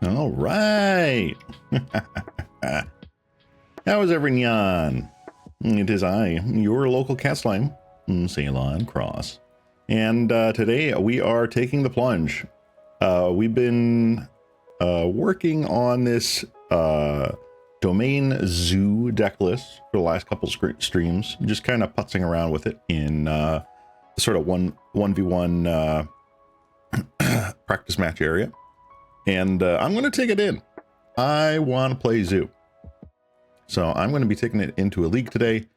All right. How is every-nyaaan? It is I, your local cat slime, Ceylon Cross. And today we are taking the plunge. We've been working on this domain zoo deck list for the last couple streams, just kind of putzing around with it in sort of 1v1 practice match area. And I'm going to take it in. I want to play zoo. So I'm going to be taking it into a league today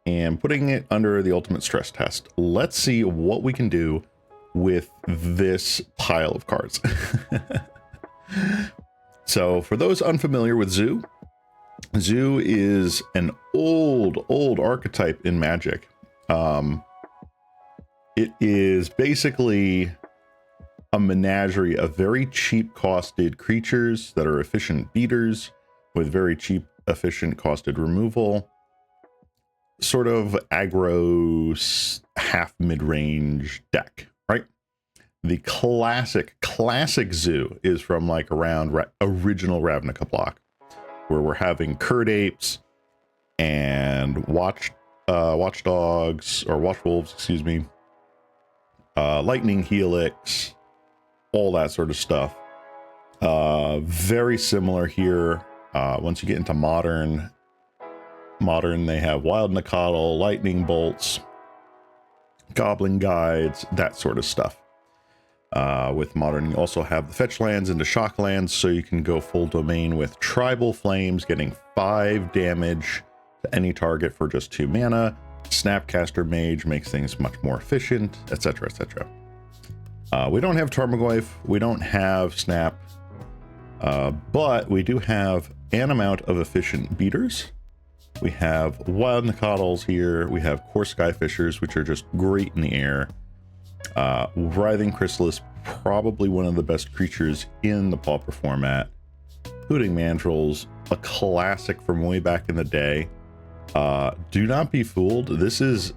and putting it under the ultimate stress test. Let's see what we can do with this pile of cards. So for those unfamiliar with zoo, zoo is an old archetype in Magic. It is basically a menagerie of very cheap costed creatures that are efficient beaters with very cheap efficient costed removal, sort of aggro half mid-range deck, right? The classic zoo is from like around original Ravnica block, where we're having Curd Apes and Watchdogs or Watchwolves, excuse me, Lightning Helix, all that sort of stuff. Very similar here. Once you get into modern, they have Wild Nacatl, Lightning Bolts, Goblin Guides, that sort of stuff. With modern, you also have the fetch lands into shock lands, so you can go full domain with Tribal Flames, getting 5 damage to any target for just 2 mana. Snapcaster Mage makes things much more efficient, etc., etc. We don't have Tarmogoyf, we don't have Snap, but we do have an amount of efficient beaters. We have Wild Nacatls here, we have Core Skyfishers, which are just great in the air. Writhing Chrysalis, probably one of the best creatures in the Pauper format. Hooting Mandrills, a classic from way back in the day. Do not be fooled, this is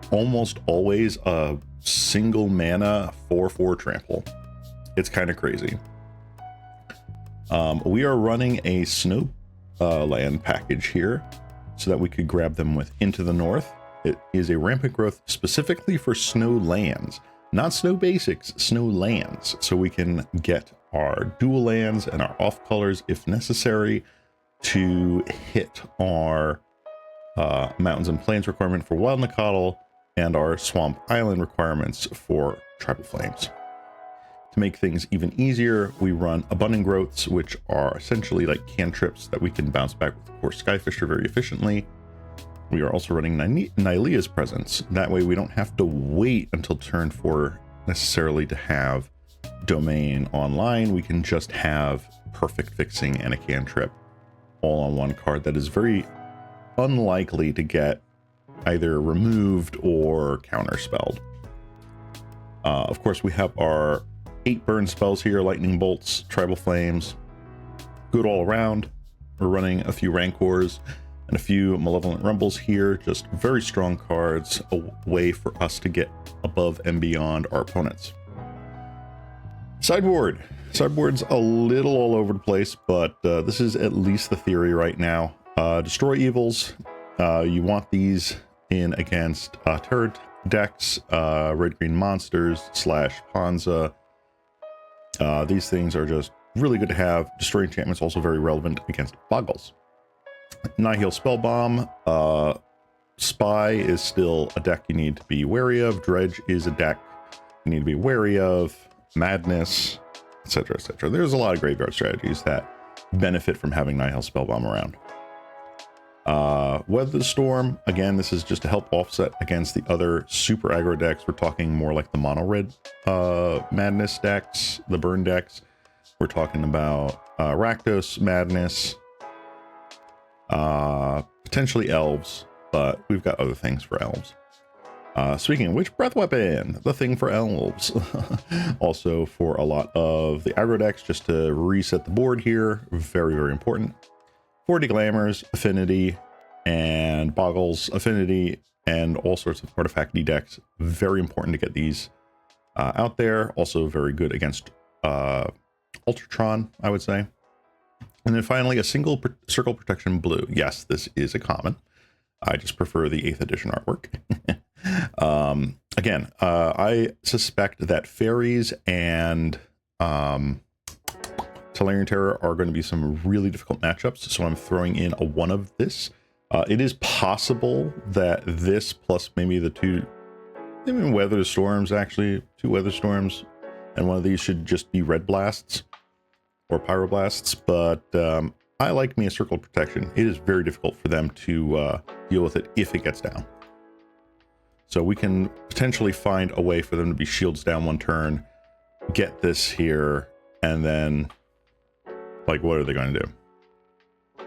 almost always a single mana 4/4 trample. It's kind of crazy. We are running a snow land package here so that we could grab them with Into the North. It is a rampant growth specifically for snow lands, not snow basics, snow lands, so we can get our dual lands and our off colors if necessary to hit our mountains and plains requirement for Wild Nacatl and our Swamp Island requirements for Tribal Flames. To make things even easier, we run Abundant Growths, which are essentially like cantrips that we can bounce back with Core Skyfisher very efficiently. We are also running Nylea's Presence. That way we don't have to wait until turn 4 necessarily to have Domain online. We can just have Perfect Fixing and a cantrip all on one card that is very unlikely to get either removed or counterspelled. Of course, we have our 8 burn spells here, Lightning Bolts, Tribal Flames, good all around. We're running a few Rancors and a few Malevolent Rumbles here, just very strong cards, a way for us to get above and beyond our opponents. Sideboard's a little all over the place, but this is at least the theory right now. Destroy Evils, you want these in against turret decks, red-green monsters / Panza. These things are just really good to have. Destroy enchantments also very relevant against Boggles. Nihil Spellbomb, Spy is still a deck you need to be wary of. Dredge is a deck you need to be wary of. Madness, etc., etc. There's a lot of graveyard strategies that benefit from having Nihil Spellbomb around. Weather the Storm, again, this is just to help offset against the other super aggro decks. We're talking more like the mono red Madness decks, the burn decks. We're talking about Rakdos, Madness, potentially Elves, but we've got other things for Elves. Speaking of which, Breath Weapon, the thing for Elves. Also for a lot of the aggro decks, just to reset the board here, very, very important. 40 Glamours, Affinity, and Boggles, Affinity, and all sorts of artifact-y decks. Very important to get these out there. Also very good against Ultratron, I would say. And then finally, a single circle protection blue. Yes, this is a common. I just prefer the 8th edition artwork. Again, I suspect that fairies and Tolarian Terror are going to be some really difficult matchups, so I'm throwing in a 1 of this. It is possible that this plus maybe the 2, maybe Weather Storms, actually, 2 Weather Storms, and one of these should just be Red Blasts or Pyroblasts, but I like me a Circle Protection. It is very difficult for them to deal with it if it gets down. So we can potentially find a way for them to be shields down 1 turn, get this here, and then, like, what are they going to do?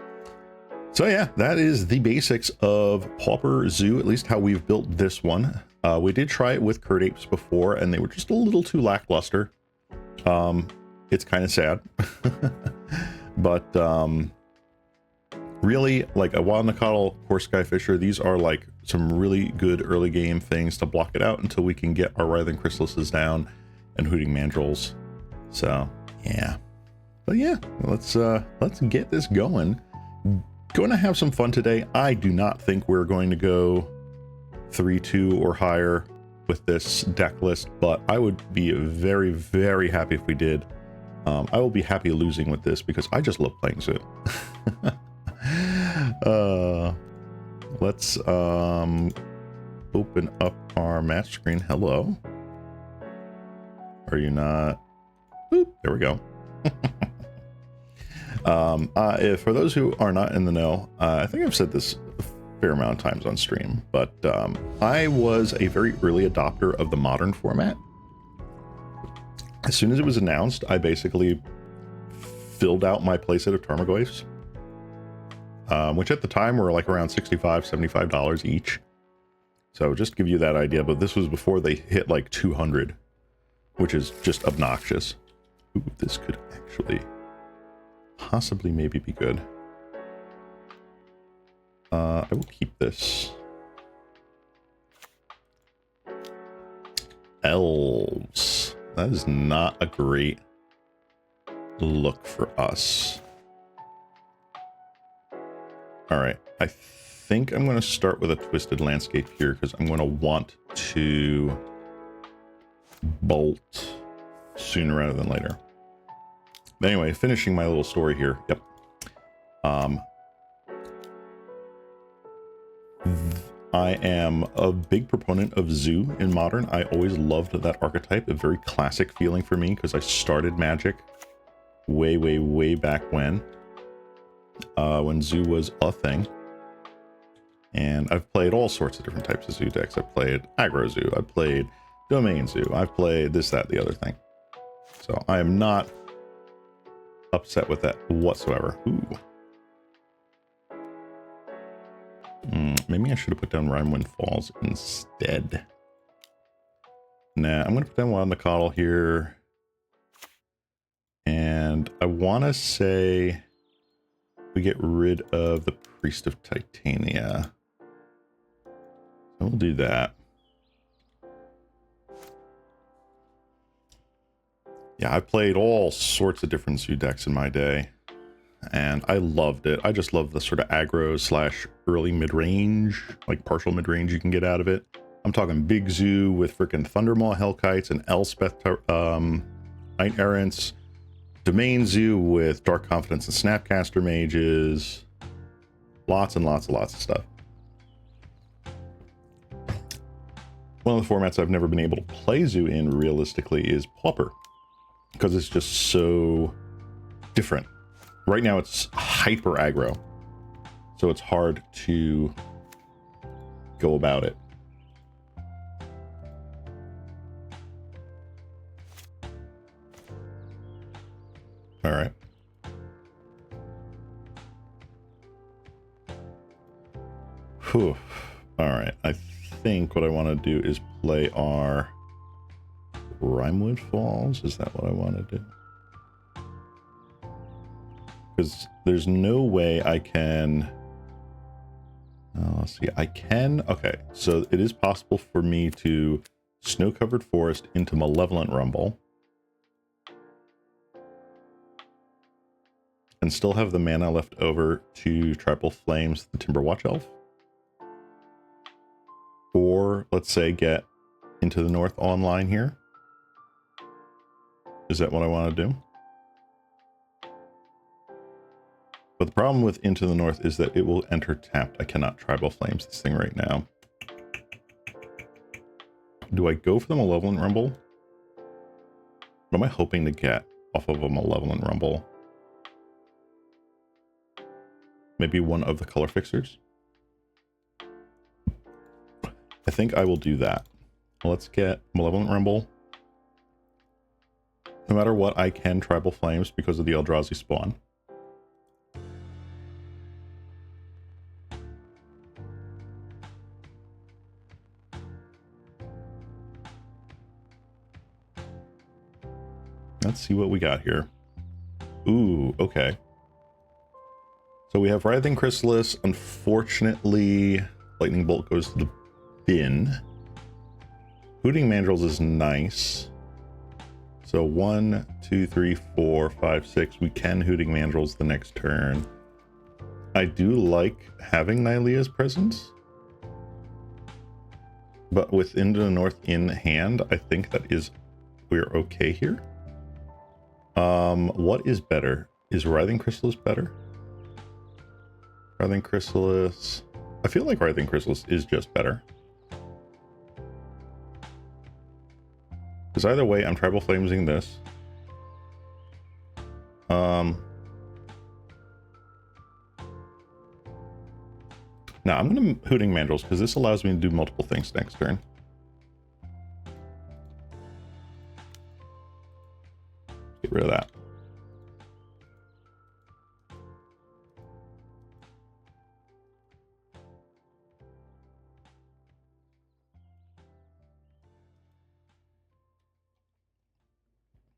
So yeah, that is the basics of Pauper Zoo, at least how we've built this one. We did try it with Curd Apes before, and they were just a little too lackluster. It's kind of sad. But really, like a Wild Nacatl, Horse Sky Fisher, these are like some really good early game things to block it out until we can get our Writhing Chrysalises down and Hooting Mandrills. So yeah, but yeah, let's get this going. Going to have some fun today. I do not think we're going to go 3-2 or higher with this deck list, but I would be very, very happy if we did. I will be happy losing with this because I just love playing Zoo. Let's open up our match screen. Hello. Are you not? Boop, there we go. For those who are not in the know, I think I've said this a fair amount of times on stream, but I was a very early adopter of the modern format. As soon as it was announced, I basically filled out my playset of Tarmogoyfs, which at the time were like around $65, $75 each. So just to give you that idea, but this was before they hit like 200, which is just obnoxious. Ooh, this could actually possibly maybe be good. I will keep this. Elves. That is not a great look for us. All right, I think I'm going to start with a Twisted Landscape here because I'm going to want to bolt sooner rather than later. But anyway, finishing my little story here. Yep. I am a big proponent of Zoo in Modern. I always loved that archetype, a very classic feeling for me because I started Magic way, way, way back when Zoo was a thing. And I've played all sorts of different types of Zoo decks. I've played Aggro Zoo, I've played Domain Zoo, I've played this, that, the other thing. So I am not upset with that whatsoever. Ooh. Maybe I should have put down Rhinewind Falls instead. Nah, I'm going to put down Wild Nacatl here. And I want to say we get rid of the Priest of Titania. So we'll do that. Yeah, I played all sorts of different Zoo decks in my day, and I loved it. I just love the sort of aggro slash early mid-range, like partial mid-range you can get out of it. I'm talking big Zoo with freaking Thundermaw Hellkites and Elspeth Knight Errants, Domain Zoo with Dark Confidence and Snapcaster Mages, lots and lots and lots of stuff. One of the formats I've never been able to play Zoo in realistically is Pauper, because it's just so different. Right now it's hyper aggro, so it's hard to go about it. All right. Whew. All right. I think what I want to do is play our Rhinewood Falls. Is that what I want to do? Because there's no way I can... let's see. I can... Okay. So it is possible for me to Snow-Covered Forest into Malevolent Rumble. and still have the mana left over to Tribal Flames the Timberwatch Elf. Or, let's say, get Into the North online here. Is that what I want to do? But the problem with Into the North is that it will enter tapped. I cannot Tribal Flames this thing right now. Do I go for the Malevolent Rumble? What am I hoping to get off of a Malevolent Rumble? Maybe one of the color fixers? I think I will do that. Let's get Malevolent Rumble. No matter what, I can Tribal Flames because of the Eldrazi spawn. Let's see what we got here. Ooh, okay. So we have Writhing Chrysalis. Unfortunately, Lightning Bolt goes to the bin. Hooting Mandrills is nice. So 1, 2, 3, 4, 5, 6. We can Hooting Mandrills the next turn. I do like having Nylea's presence. But with Into the North in hand, I think that is we're okay here. What is better? Is Writhing Chrysalis better? Writhing Chrysalis. I feel like Writhing Chrysalis is just better. Because either way, I'm Tribal Flamesing this. Now I'm going to Hooting Mandrills because this allows me to do multiple things next turn. Get rid of that.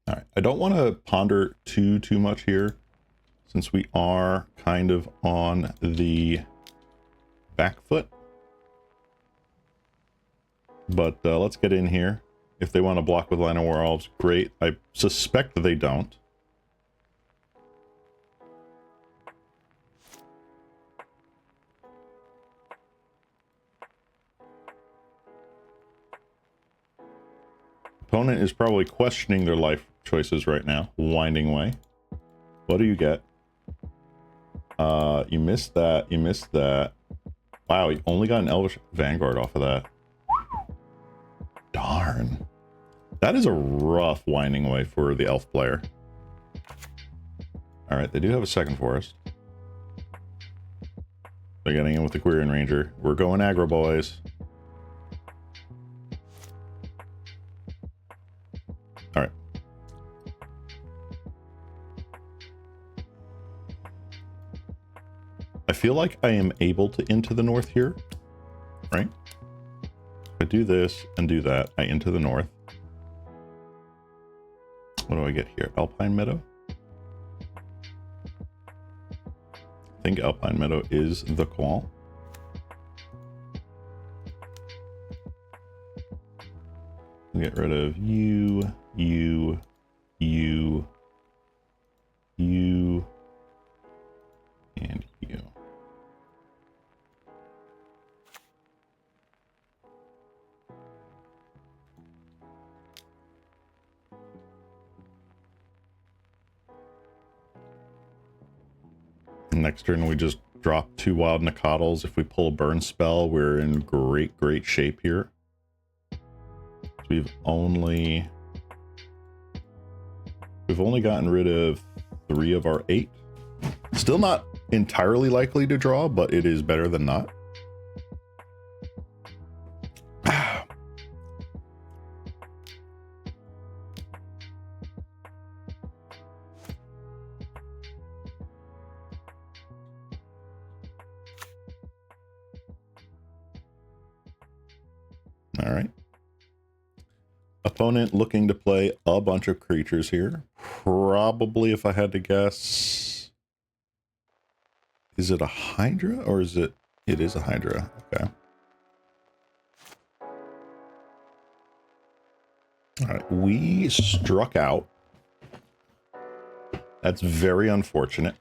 All right, I don't want to ponder too much here since we are kind of on the back foot. But let's get in here. If they want to block with Line of War Elves, great. I suspect they don't. Opponent is probably questioning their life choices right now. Winding Way. What do you get? You missed that. You missed that. Wow, you only got an Elvish Vanguard off of that. Darn. That is a rough Winding Way for the elf player. Alright, they do have a second forest. They're getting in with the Quirion Ranger. We're going aggro, boys. Alright. I feel like I am able to Into the North here, right? If I do this and do that, I Into the North. What do I get here? Alpine Meadow? I think Alpine Meadow is the call. Get rid of you, you, you, you, and you. Next turn we just drop 2 Wild Nacatls. If we pull a burn spell, we're in great shape here. So we've only gotten rid of 3 of our 8. Still not entirely likely to draw, but it is better than not. All right. Opponent looking to play a bunch of creatures here. Probably, if I had to guess, is it a Hydra or is it? It is a Hydra. Okay. All right. We struck out. That's very unfortunate.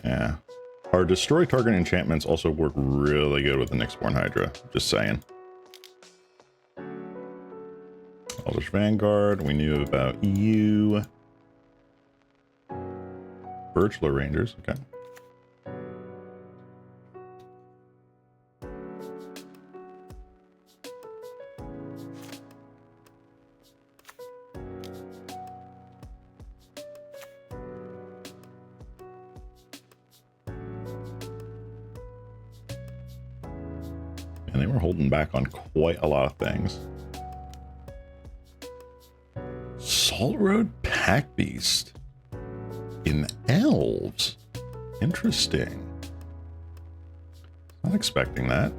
Yeah. Our destroy target enchantments also work really good with the Nyxborn Hydra. Just saying. Eldritch Vanguard, we knew about you. Birchler Rangers, okay. And they were holding back on quite a lot of things. Salt Road Pack Beast in elves. Interesting. Not expecting that.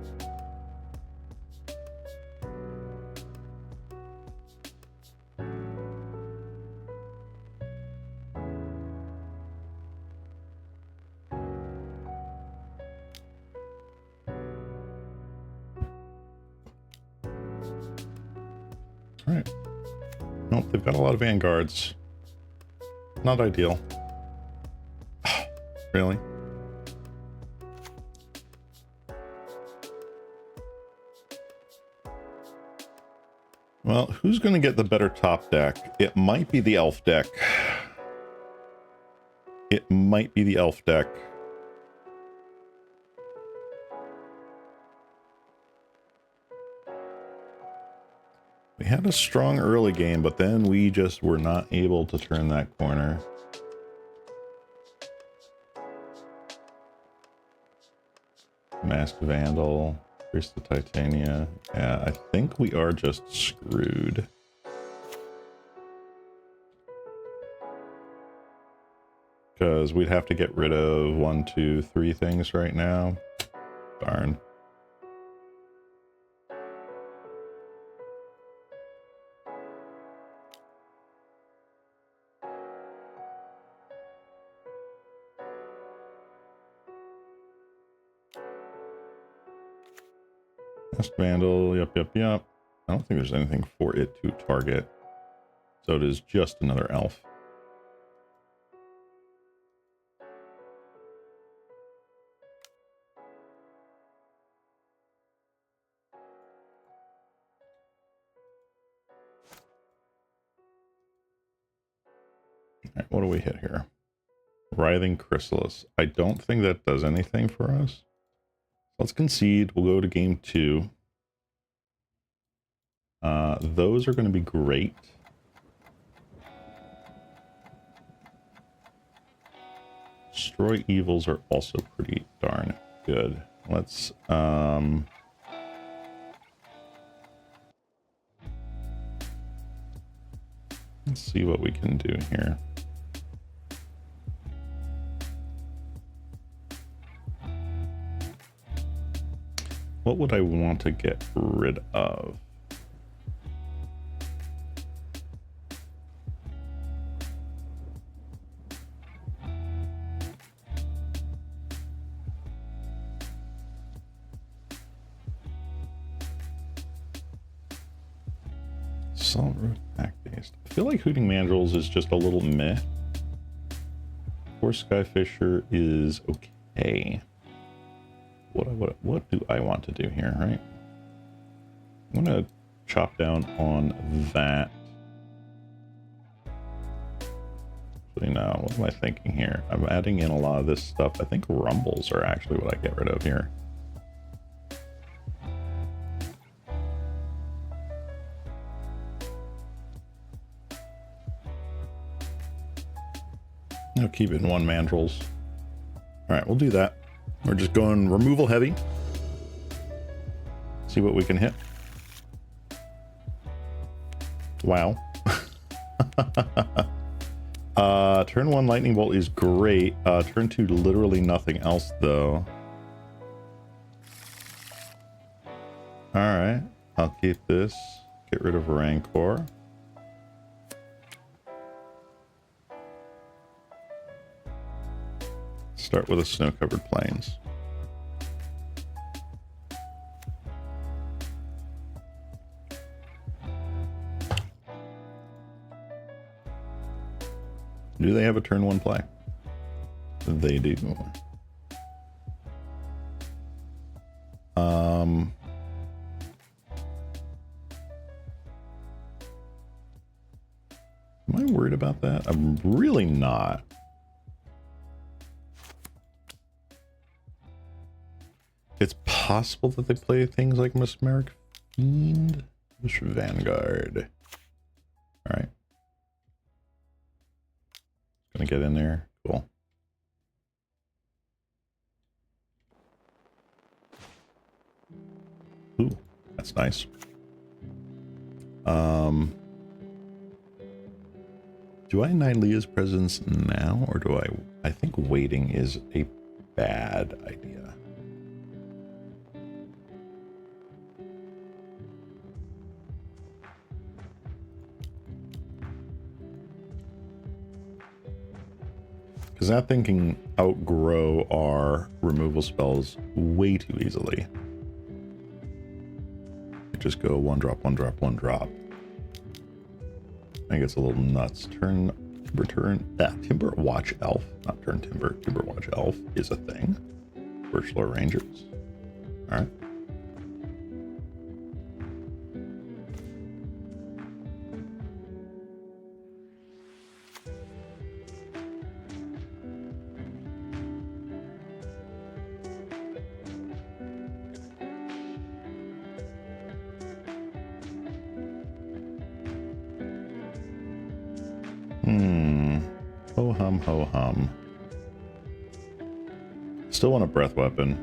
All right. Nope, they've got a lot of vanguards. Not ideal. Really? Well, who's going to get the better top deck? It might be the elf deck. It might be the elf deck. We had a strong early game, but then we just were not able to turn that corner. Masked Vandal, Priest of Titania. Yeah, I think we are just screwed. Because we'd have to get rid of 1, 2, 3 things right now. Darn. Masked Vandal, yep. I don't think there's anything for it to target. So it is just another elf. All right, what do we hit here? Writhing Chrysalis. I don't think that does anything for us. Let's concede. We'll go to game 2. Those are going to be great. Destroy Evils are also pretty darn good. Let's see what we can do here. What would I want to get rid of? Salt Road Pack Beast. I feel like Hooting Mandrills is just a little meh. Poor Skyfisher is okay. What do I want to do here, right? I'm gonna chop down on that. Actually, no, what am I thinking here? I'm adding in a lot of this stuff. I think Rumbles are actually what I get rid of here. I'll keep it in 1 Mandrills. All right, we'll do that. We're just going removal heavy. See what we can hit. Wow. Turn 1 Lightning Bolt is great. Turn 2 literally nothing else though. Alright, I'll keep this. Get rid of Rancor. Start with a Snow-Covered Plains. Do they have a turn 1 play? They do. Am I worried about that? I'm really not. It's possible that they play things like Mesmeric Fiend. Vanguard. Alright. Gonna get in there. Cool. Ooh, that's nice. Do I Nylea's presence now, or do I think waiting is a bad idea. Because that thing can outgrow our removal spells way too easily. Just go one drop, one drop, one drop. I think it's a little nuts. Timber Watch Elf, not turn Timber. Timber Watch Elf is a thing. Birch Lore Rangers. All right. Ho hum, ho hum. Still want a breath weapon.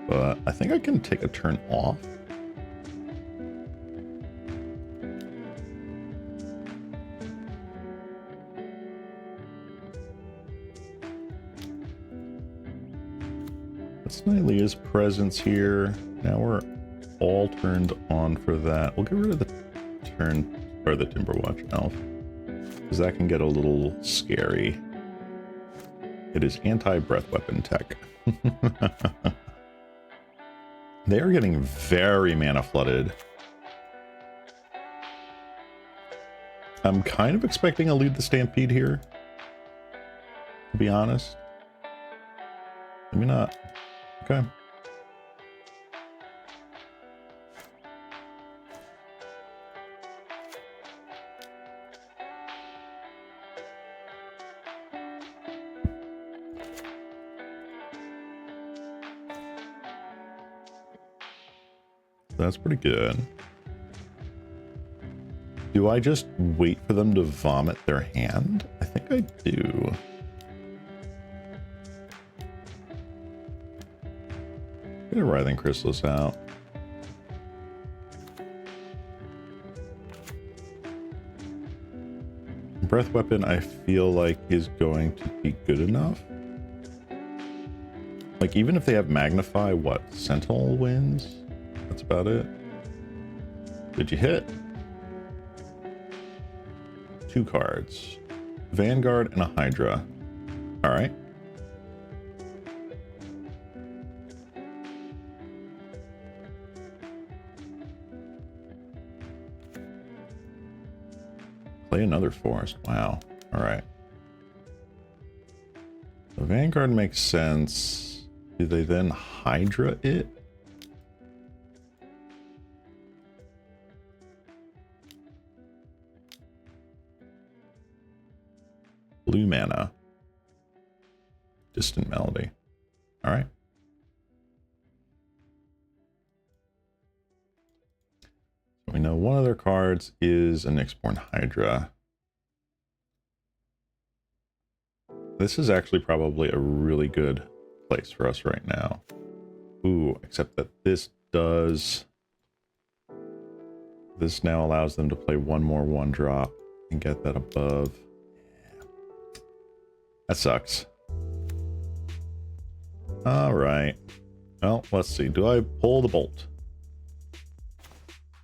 But I think I can take a turn off. That's Nylea's presence here. Now we're all turned on for that. We'll get rid of the turn or the Timberwatch Elf, because that can get a little scary. It is anti-breath weapon tech. They are getting very mana flooded. I'm kind of expecting a lead the Stampede here, to be honest. Maybe not. Okay. That's pretty good. Do I just wait for them to vomit their hand? I think I do. Get a Writhing Chrysalis out. Breath Weapon, I feel like, is going to be good enough. Like, even if they have Magnify, what? Sentinel wins? That's about it. Did you hit? 2 cards. Vanguard and a Hydra. Alright. Play another forest. Wow. Alright. The Vanguard makes sense. Do they then Hydra it? Blue mana. Distant Melody. All right. So we know one of their cards is a Nyxborn Hydra. This is actually probably a really good place for us right now. Ooh, except that this does... This now allows them to play one more 1-drop and get that above. That sucks. All right. Well, let's see. Do I pull the bolt?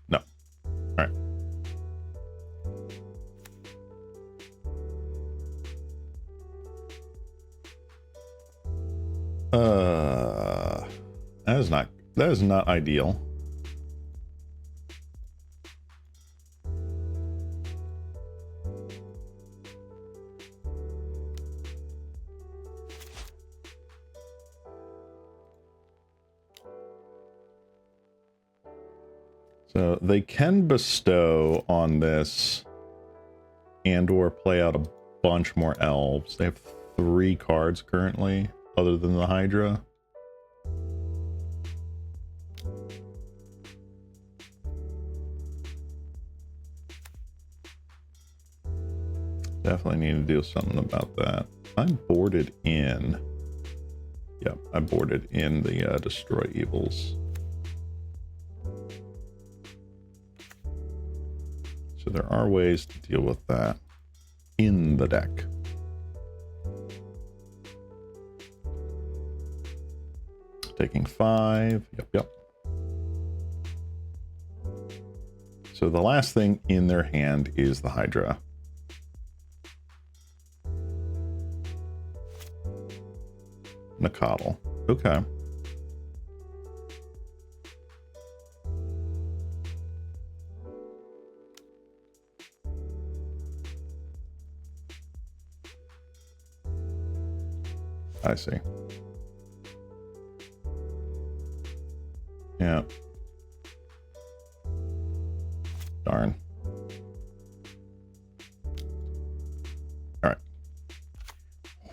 No. All right. That is not ideal. So they can bestow on this and or play out a bunch more elves. They have 3 cards currently, other than the Hydra. Definitely need to do something about that. I boarded in. Yep, I boarded in the Destroy Evils. So there are ways to deal with that in the deck. Taking 5. Yep. So the last thing in their hand is the Hydra. Nakatl. Okay. I see. Yeah. Darn. All right.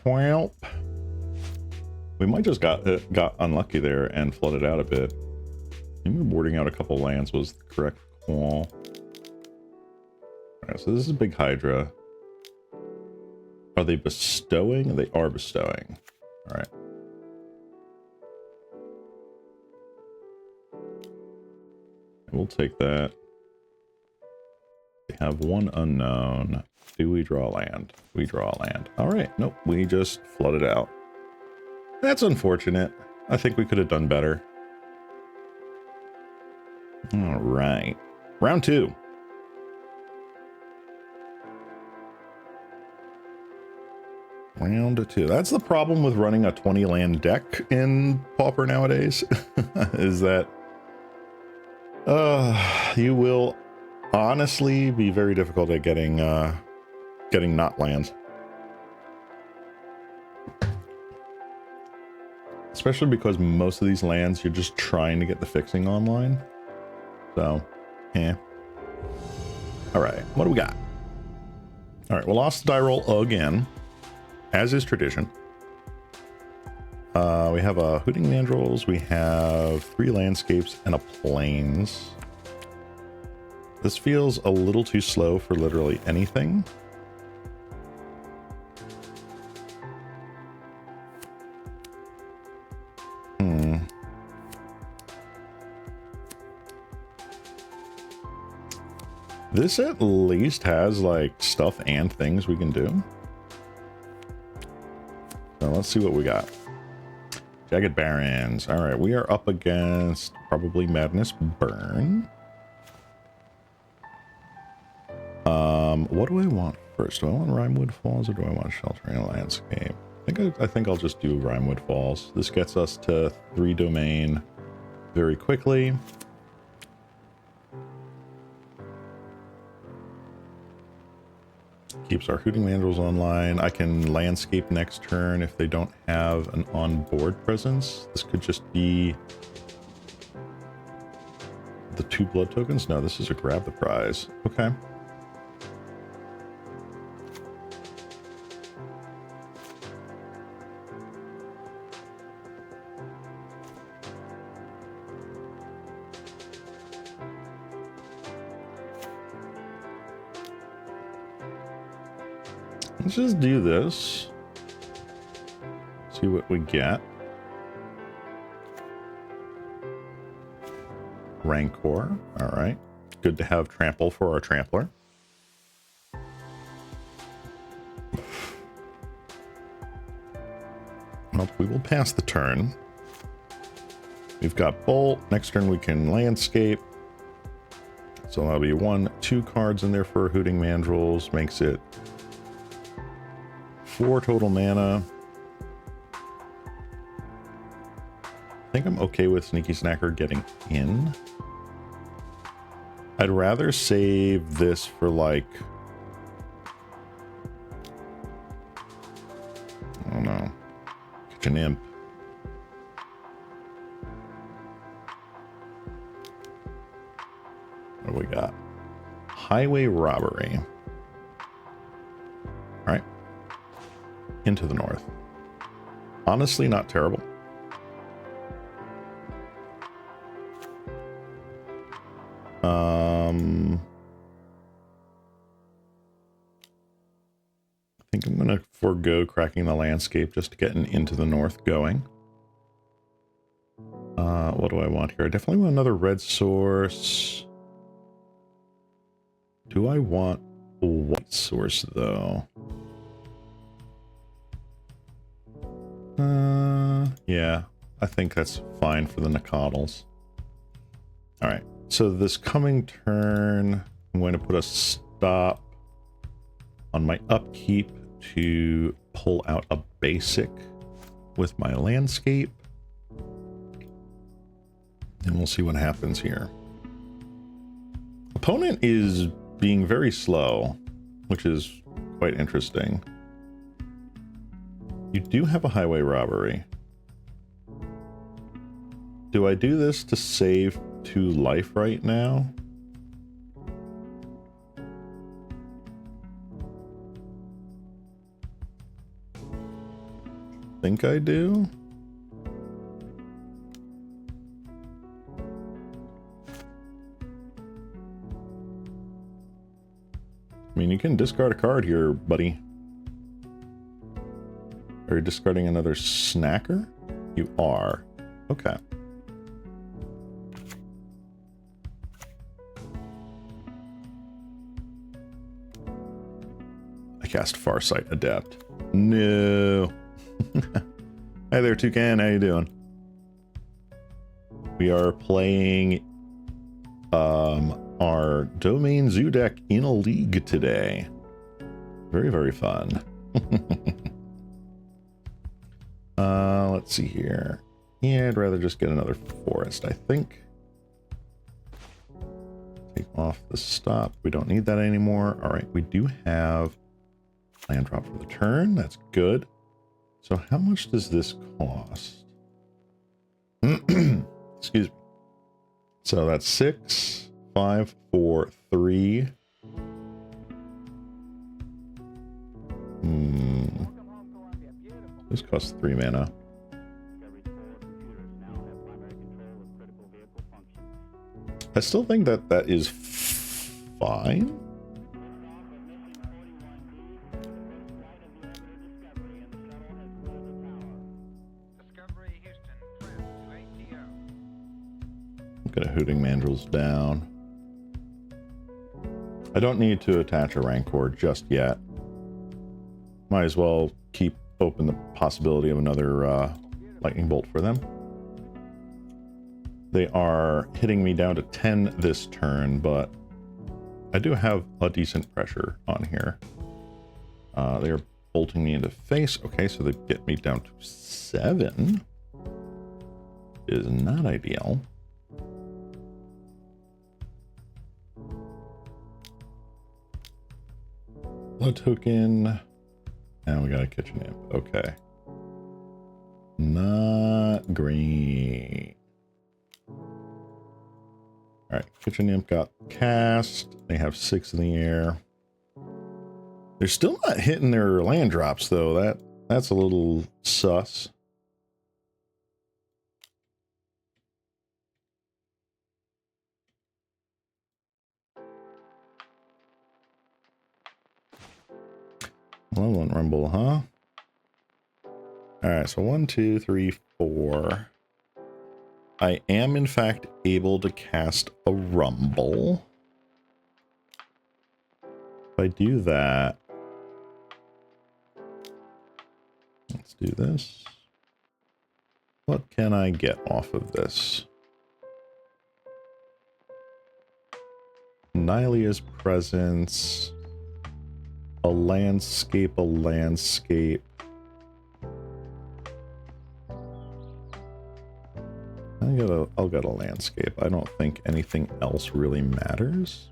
Well, we might just got unlucky there and flooded out a bit. Maybe boarding out a couple lands was the correct call. All right, so this is a big Hydra. Are they bestowing? They are bestowing. All right. We'll take that. We have 1 unknown. Do we draw land? We draw land. All right. Nope. We just flooded out. That's unfortunate. I think we could have done better. All right. Round 2. Round 2. That's the problem with running a 20 land deck in Pauper nowadays, is that you will honestly be very difficult at getting not lands. Especially because most of these lands you're just trying to get the fixing online. So, yeah. All right, what do we got? All right, we lost the die roll again, as is tradition. We have a Hooting Mandrills, we have 3 landscapes and a plains. This feels a little too slow for literally anything. This at least has like stuff and things we can do. So let's see what we got. Jagged Barrens. All right, we are up against probably Madness Burn. What do I want first? Do I want Rimewood Falls or do I want Sheltering Landscape? I think I'll just do Rimewood Falls. This gets us to 3 domain very quickly. Keeps our Hooting Mandrills online. I can landscape next turn if they don't have an on-board presence. This could just be the 2 blood tokens. No, this is a grab the prize. Okay. Let's just do this. See what we get. Rancor. All right. Good to have Trample for our Trampler. Well, we will pass the turn. We've got Bolt. Next turn we can Landscape. So that'll be 1, 2 cards in there for Hooting Mandrills. Makes it 4 total mana. I think I'm okay with Sneaky Snacker getting in. I'd rather save this for like, I don't know, Kitchen Imp. What do we got? Highway robbery. All right. Into the north. Honestly, not terrible. I think I'm going to forego cracking the landscape just to get into the north going. What do I want here? I definitely want another red source. Do I want a white source, though? Yeah, I think that's fine for the Nacatls. All right, so this coming turn, I'm going to put a stop on my upkeep to pull out a basic with my landscape. And we'll see what happens here. Opponent is being very slow, which is quite interesting. You do have a highway robbery. Do I do this to save 2 life right now? Think I do? I mean, you can discard a card here, buddy. Are you discarding another snacker? You are. Okay. I cast Farsight Adept. No. Hi there, Toucan. How you doing? We are playing our Domain Zoo deck in a league today. Very, very fun. Let's see here. Yeah, I'd rather just get another forest, I think. Take off the stop. We don't need that anymore. All right, we do have land drop for the turn. That's good. So how much does this cost? Excuse me. So that's 6, 5, 4, 3. This costs 3 mana. I still think that that is fine. I'm gonna Hooting Mandrills down. I don't need to attach a Rancor just yet. Might as well keep open the possibility of another lightning bolt for them. They are hitting me down to 10 this turn, but I do have a decent pressure on here. They are bolting me into face. Okay, so they get me down to 7. Is not ideal. Blood token. And we got a kitchen imp. Okay. Not great. Alright, kitchen imp got cast. They have 6 in the air. They're still not hitting their land drops though. That's a little sus. Lowland Rumble, huh? Alright, so 1, 2, 3, 4. I am in fact able to cast a Rumble. If I do that, let's do this. What can I get off of this? Nylia's Presence. A landscape, a landscape. I'll get a landscape. I don't think anything else really matters.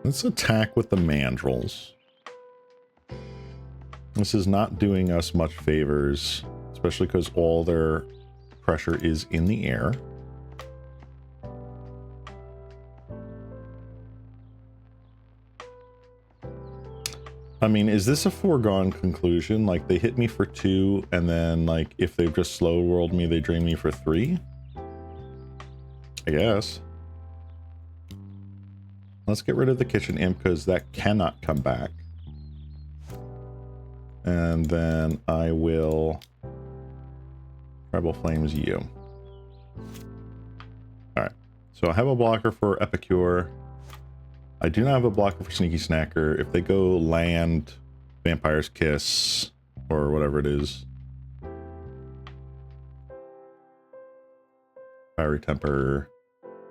Let's attack with the mandrels. This is not doing us much favors, especially because all their pressure is in the air. I mean, is this a foregone conclusion? Like, they hit me for 2, and then, like, if they've just slow rolled me, they drain me for 3? I guess. Let's get rid of the kitchen imp, because that cannot come back. And then I will Tribal Flames you. Alright. So I have a blocker for Epicure. I do not have a blocker for Sneaky Snacker. If they go land, Vampire's Kiss, or whatever it is. Fiery Temper,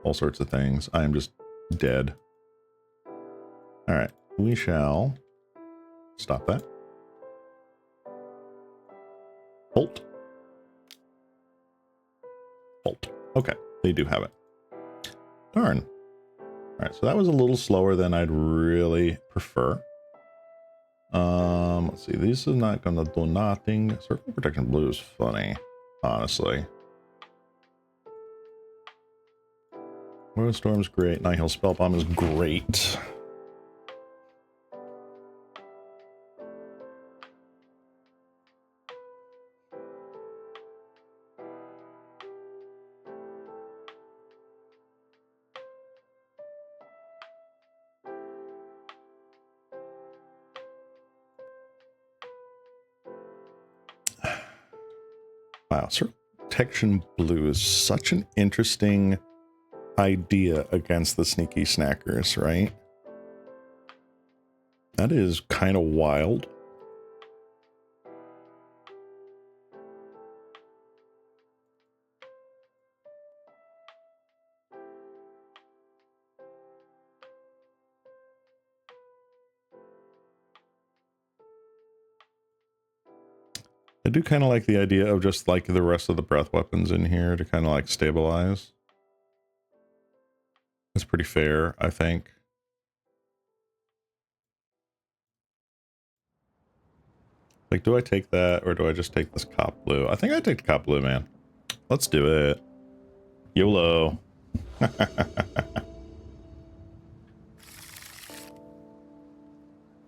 all sorts of things. I am just dead. Alright, we shall stop that. Bolt. Bolt. Okay, they do have it. Darn. Alright, so that was a little slower than I'd really prefer. Let's see, this is not gonna do nothing. Circle Protection Blue is funny, honestly. World Storm's great. Nihil Spellbomb is great. Wow, Circle Protection Blue is such an interesting idea against the Sneaky Snackers, right? That is kind of wild. I do kind of like the idea of just like the rest of the breath weapons in here to kind of like stabilize. It's pretty fair, I think. Like, do I take that or do I just take this cop blue? I think I take the cop blue, man. Let's do it. YOLO.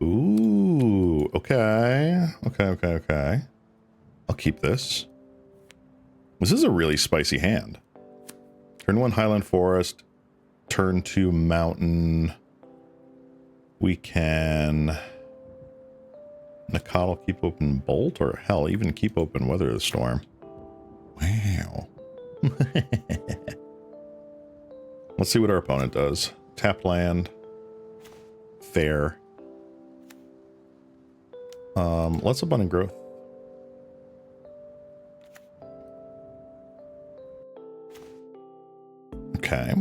Ooh, okay. Okay. I'll keep this. This is a really spicy hand. Turn 1 Highland Forest. Turn 2 Mountain. We can... Nakatl keep open Bolt, or hell, even keep open Weather the Storm. Wow. Let's see what our opponent does. Tap land. Fair. Let's Abundant Growth. Okay.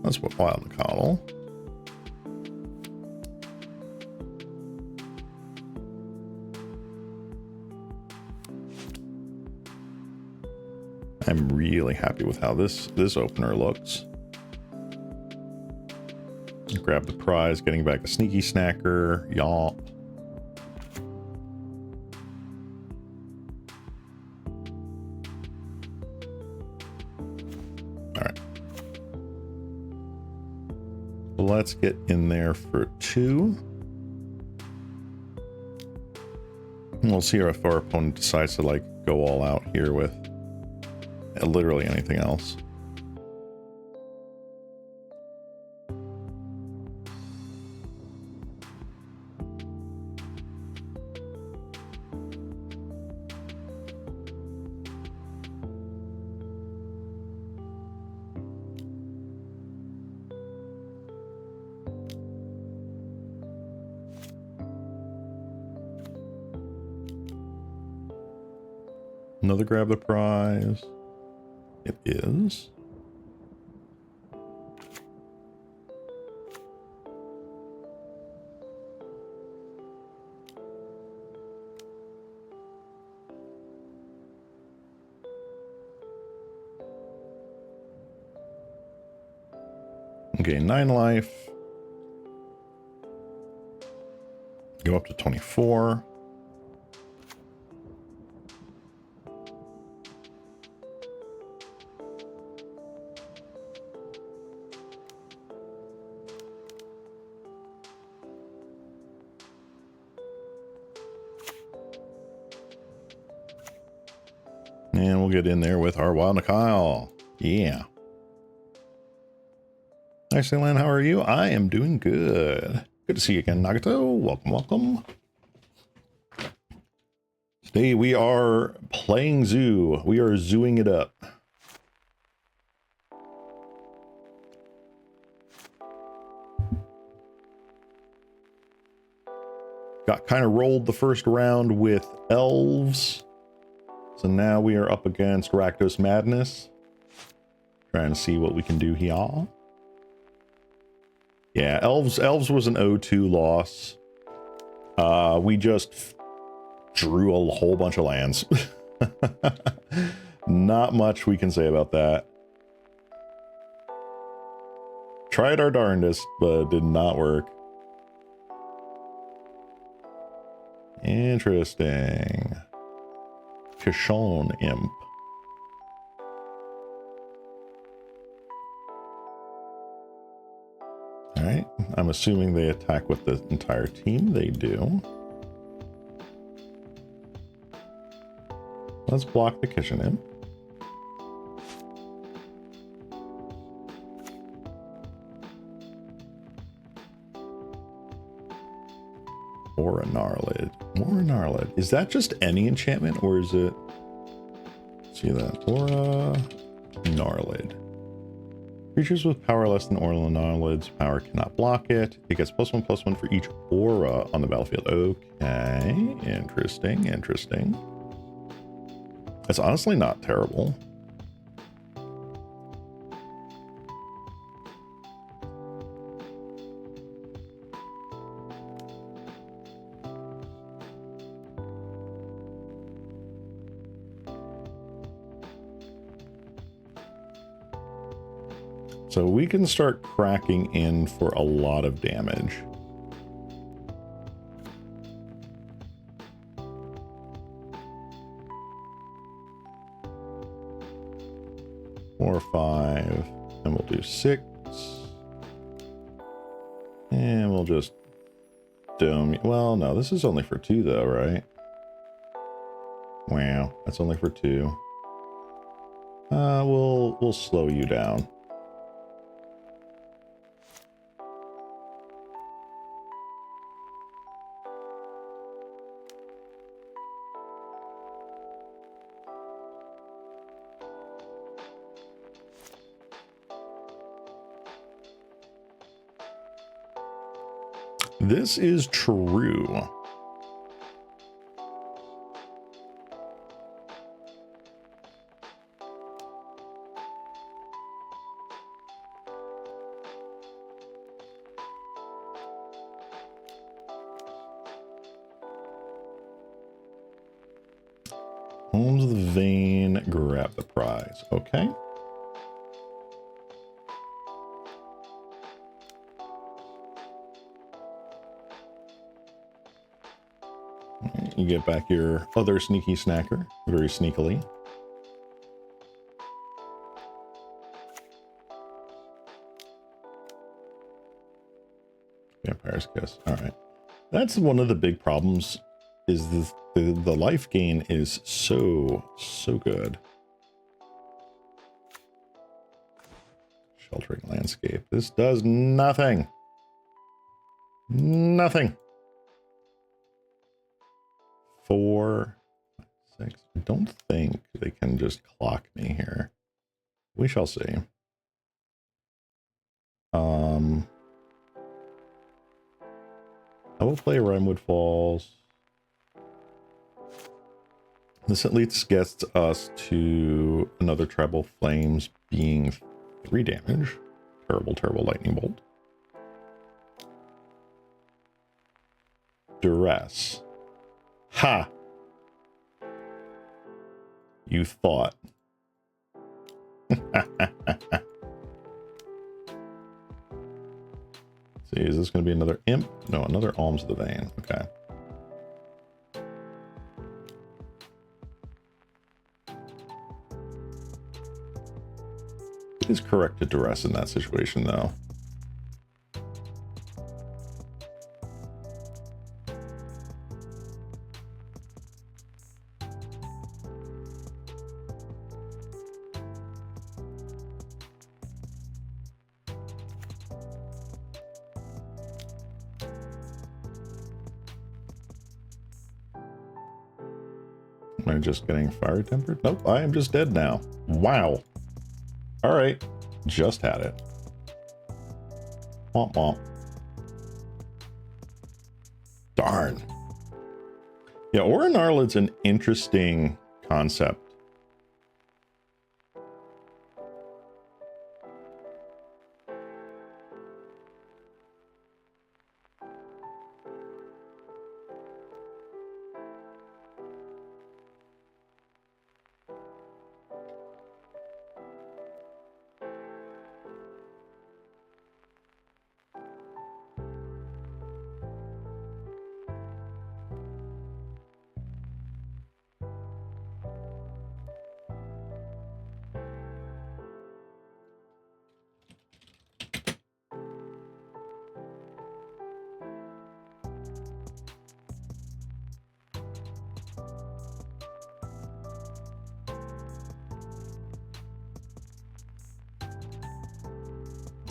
That's what Wild Nakatl. I'm really happy with how this opener looks. Grab the prize, getting back a Sneaky Snacker, y'all. Alright. Let's get in there for 2. And we'll see if our opponent decides to like go all out here with literally anything else. Another grab the prize. It is. Okay, 9 life. Go up to 24. And we'll get in there with our Wild Kyle. Yeah. Hi, Ceylon. How are you? I am doing good. Good to see you again, Nagato. Welcome, welcome. Today we are playing Zoo. We are zooing it up. Got kind of rolled the first round with elves. So now we are up against Rakdos Madness. Trying to see what we can do here. Yeah, elves was an 0-2 loss. We just drew a whole bunch of lands. Not much we can say about that. Tried our darndest, but it did not work. Interesting. Kishon Imp. Alright, I'm assuming they attack with the entire team. They do. Let's block the Kishon Imp. Or a Gnarlid. More Gnarlid. Is that just any enchantment, or is it... See that? Aura... Gnarlid. Creatures with power less than Aura Gnarlid's power cannot block it. It gets +1/+1 for each aura on the battlefield. Okay. Interesting, interesting. It's honestly not terrible. So we can start cracking in for a lot of damage. Four, 5, and we'll do 6. And we'll just dome. Well, no, this is only for 2 though, right? Wow, that's only for 2. We'll slow you down. This is true. Homes of the Vein, grab the prize. Okay. You get back your other sneaky snacker very sneakily. Vampire's Kiss. All right. That's one of the big problems is the life gain is so good. Sheltering Landscape. This does nothing. Nothing. 4, 6. I don't think they can just clock me here. We shall see. I will play Rimewood Falls. This at least gets us to another Tribal Flames being 3 damage. Terrible lightning bolt. Duress. Ha! You thought. See, is this going to be another imp? No, another Alms of the Vein. Okay. It is correct to duress in that situation, though. Am I just getting fire tempered? Nope, I am just dead now. Wow. All right, just had it. Womp womp. Darn. Yeah, Aura Gnarled's an interesting concept.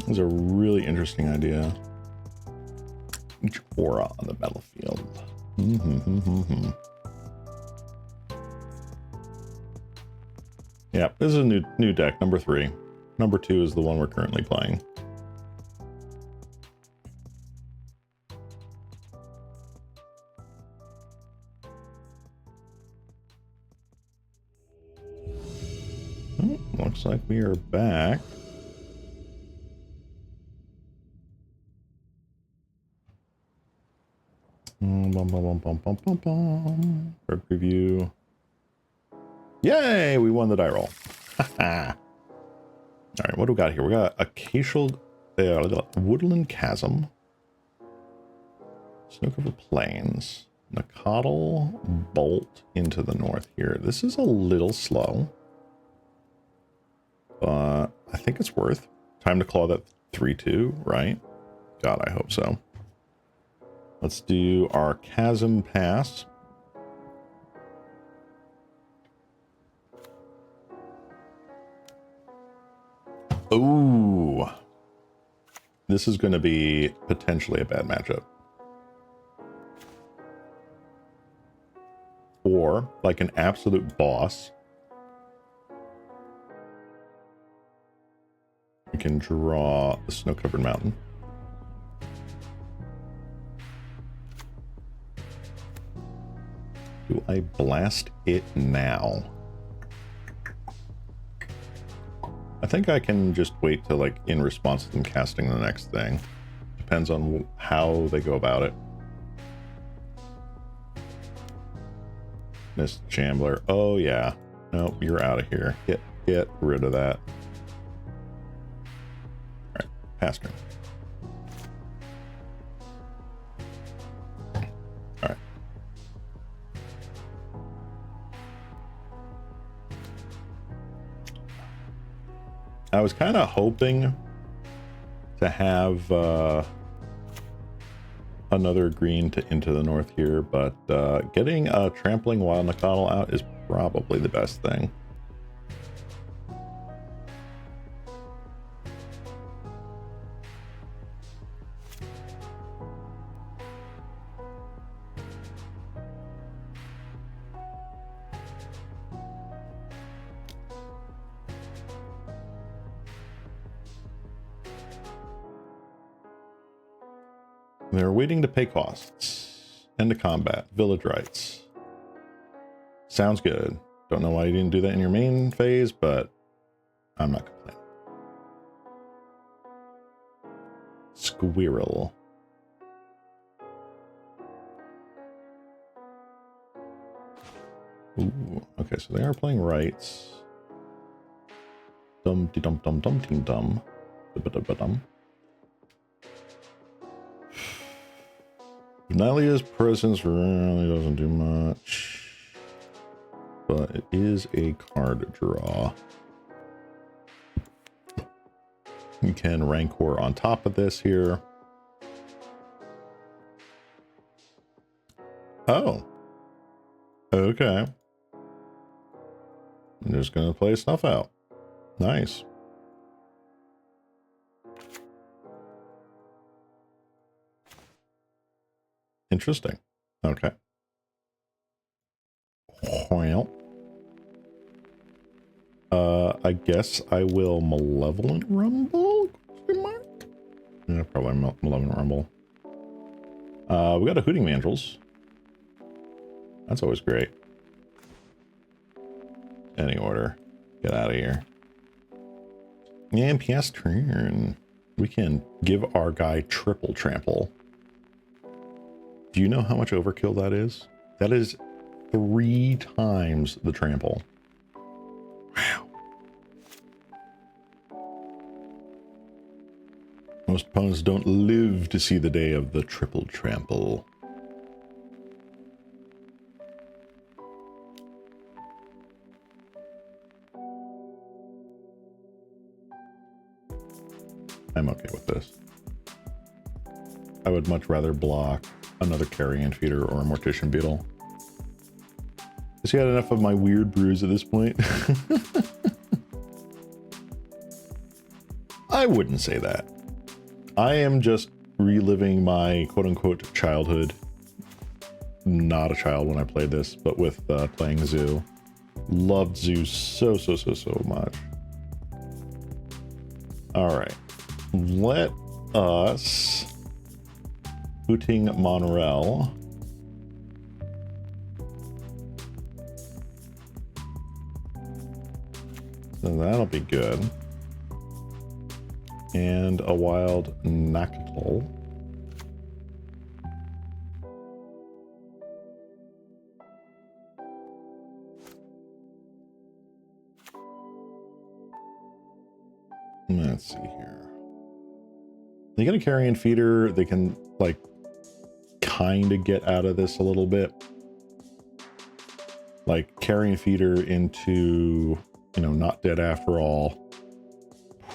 That's a really interesting idea. Each aura on the battlefield. Yeah, this is a new deck, number 3. Number 2 is the one we're currently playing. Oh, looks like we are back. Card preview. Yay! We won the die roll. Alright, what do we got here? We got Acacial Woodland Chasm. Snow-covered Plains. Nakatl Bolt into the north here. This is a little slow, but I think it's worth. Time to claw that 3-2, right? God, I hope so. Let's do our Chasm Pass. Ooh. This is going to be potentially a bad matchup. Or, like an absolute boss, we can draw the Snow-Covered Mountain. Do I blast it now? I think I can just wait till, like, in response to them casting the next thing. Depends on how they go about it. Mist Shambler. Oh, yeah. Nope, you're out of here. Get rid of that. Alright, pass turn. Alright. I was kind of hoping to have another green to into the north here, but getting a Trampling Wild Nakatl out is probably the best thing. They're waiting to pay costs. End of combat. Village rights. Sounds good. Don't know why you didn't do that in your main phase, but I'm not complaining. Squirrel. Ooh, okay, so they are playing rights. Dum-de-dum-dum-dum-ting-dum. Dum-dum-dum-dum. Nylia's presence really doesn't do much, but it is a card draw. You can Rancor on top of this here. Oh. Okay. I'm just going to play stuff out. Nice. Interesting. Okay. Well. I guess I will Malevolent Rumble? Yeah, probably Malevolent Rumble. We got a Hooting Mandrills. That's always great. Any order. Get out of here. And PS turn. We can give our guy triple trample. Do you know how much overkill that is? That is 3 times the trample. Wow. Most opponents don't live to see the day of the triple trample. I'm okay with this. I would much rather block another Carrion Feeder or a Mortician Beetle. Has he had enough of my weird brews at this point? I wouldn't say that. I am just reliving my quote-unquote childhood. Not a child when I played this, but with playing Zoo. Loved Zoo so much. All right. Let us Hooting Monrel. So that'll be good. And a wild Nacatl. Let's see here. They get a Carrion Feeder. They can, like, kind of get out of this a little bit. Like, Carrion Feeder into, you know, Not Dead After All.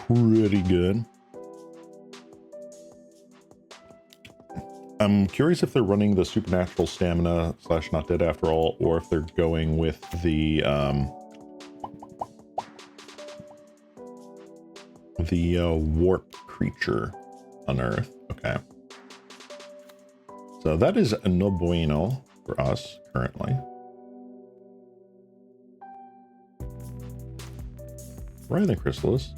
Pretty good. I'm curious if they're running the Supernatural Stamina / Not Dead After All, or if they're going with the Warp Creature Unearth. Okay. So that is a no bueno for us currently. Writhing Chrysalis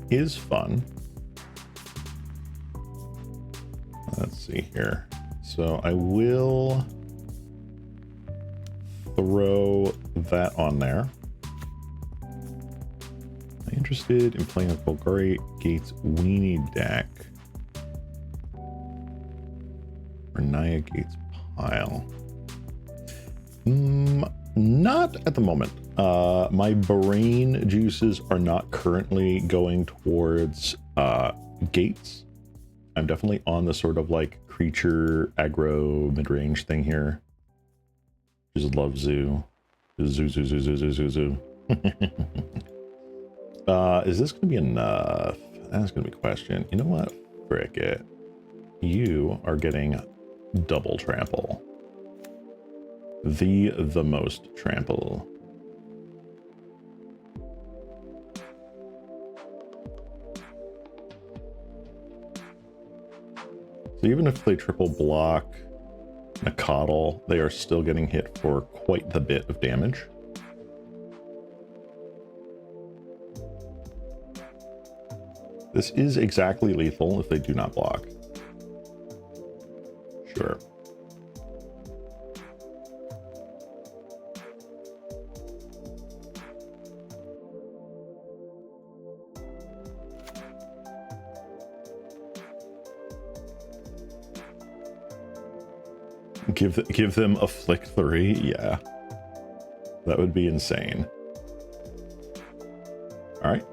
is fun. Let's see here. So I will throw that on there. I'm interested in playing a Golgari Gates Weenie deck. Or Naya Gates Pile. Not at the moment. My brain juices are not currently going towards Gates. I'm definitely on the sort of like creature aggro mid-range thing here. Just love Zoo. Zoo. Is this gonna be enough? That's gonna be a question. You know what? Frick it. You are getting double trample. The most trample. So even if they triple block a Coddle, they are still getting hit for quite the bit of damage. This is exactly lethal if they do not block. Sure. Give them a flick 3, yeah. That would be insane. All right.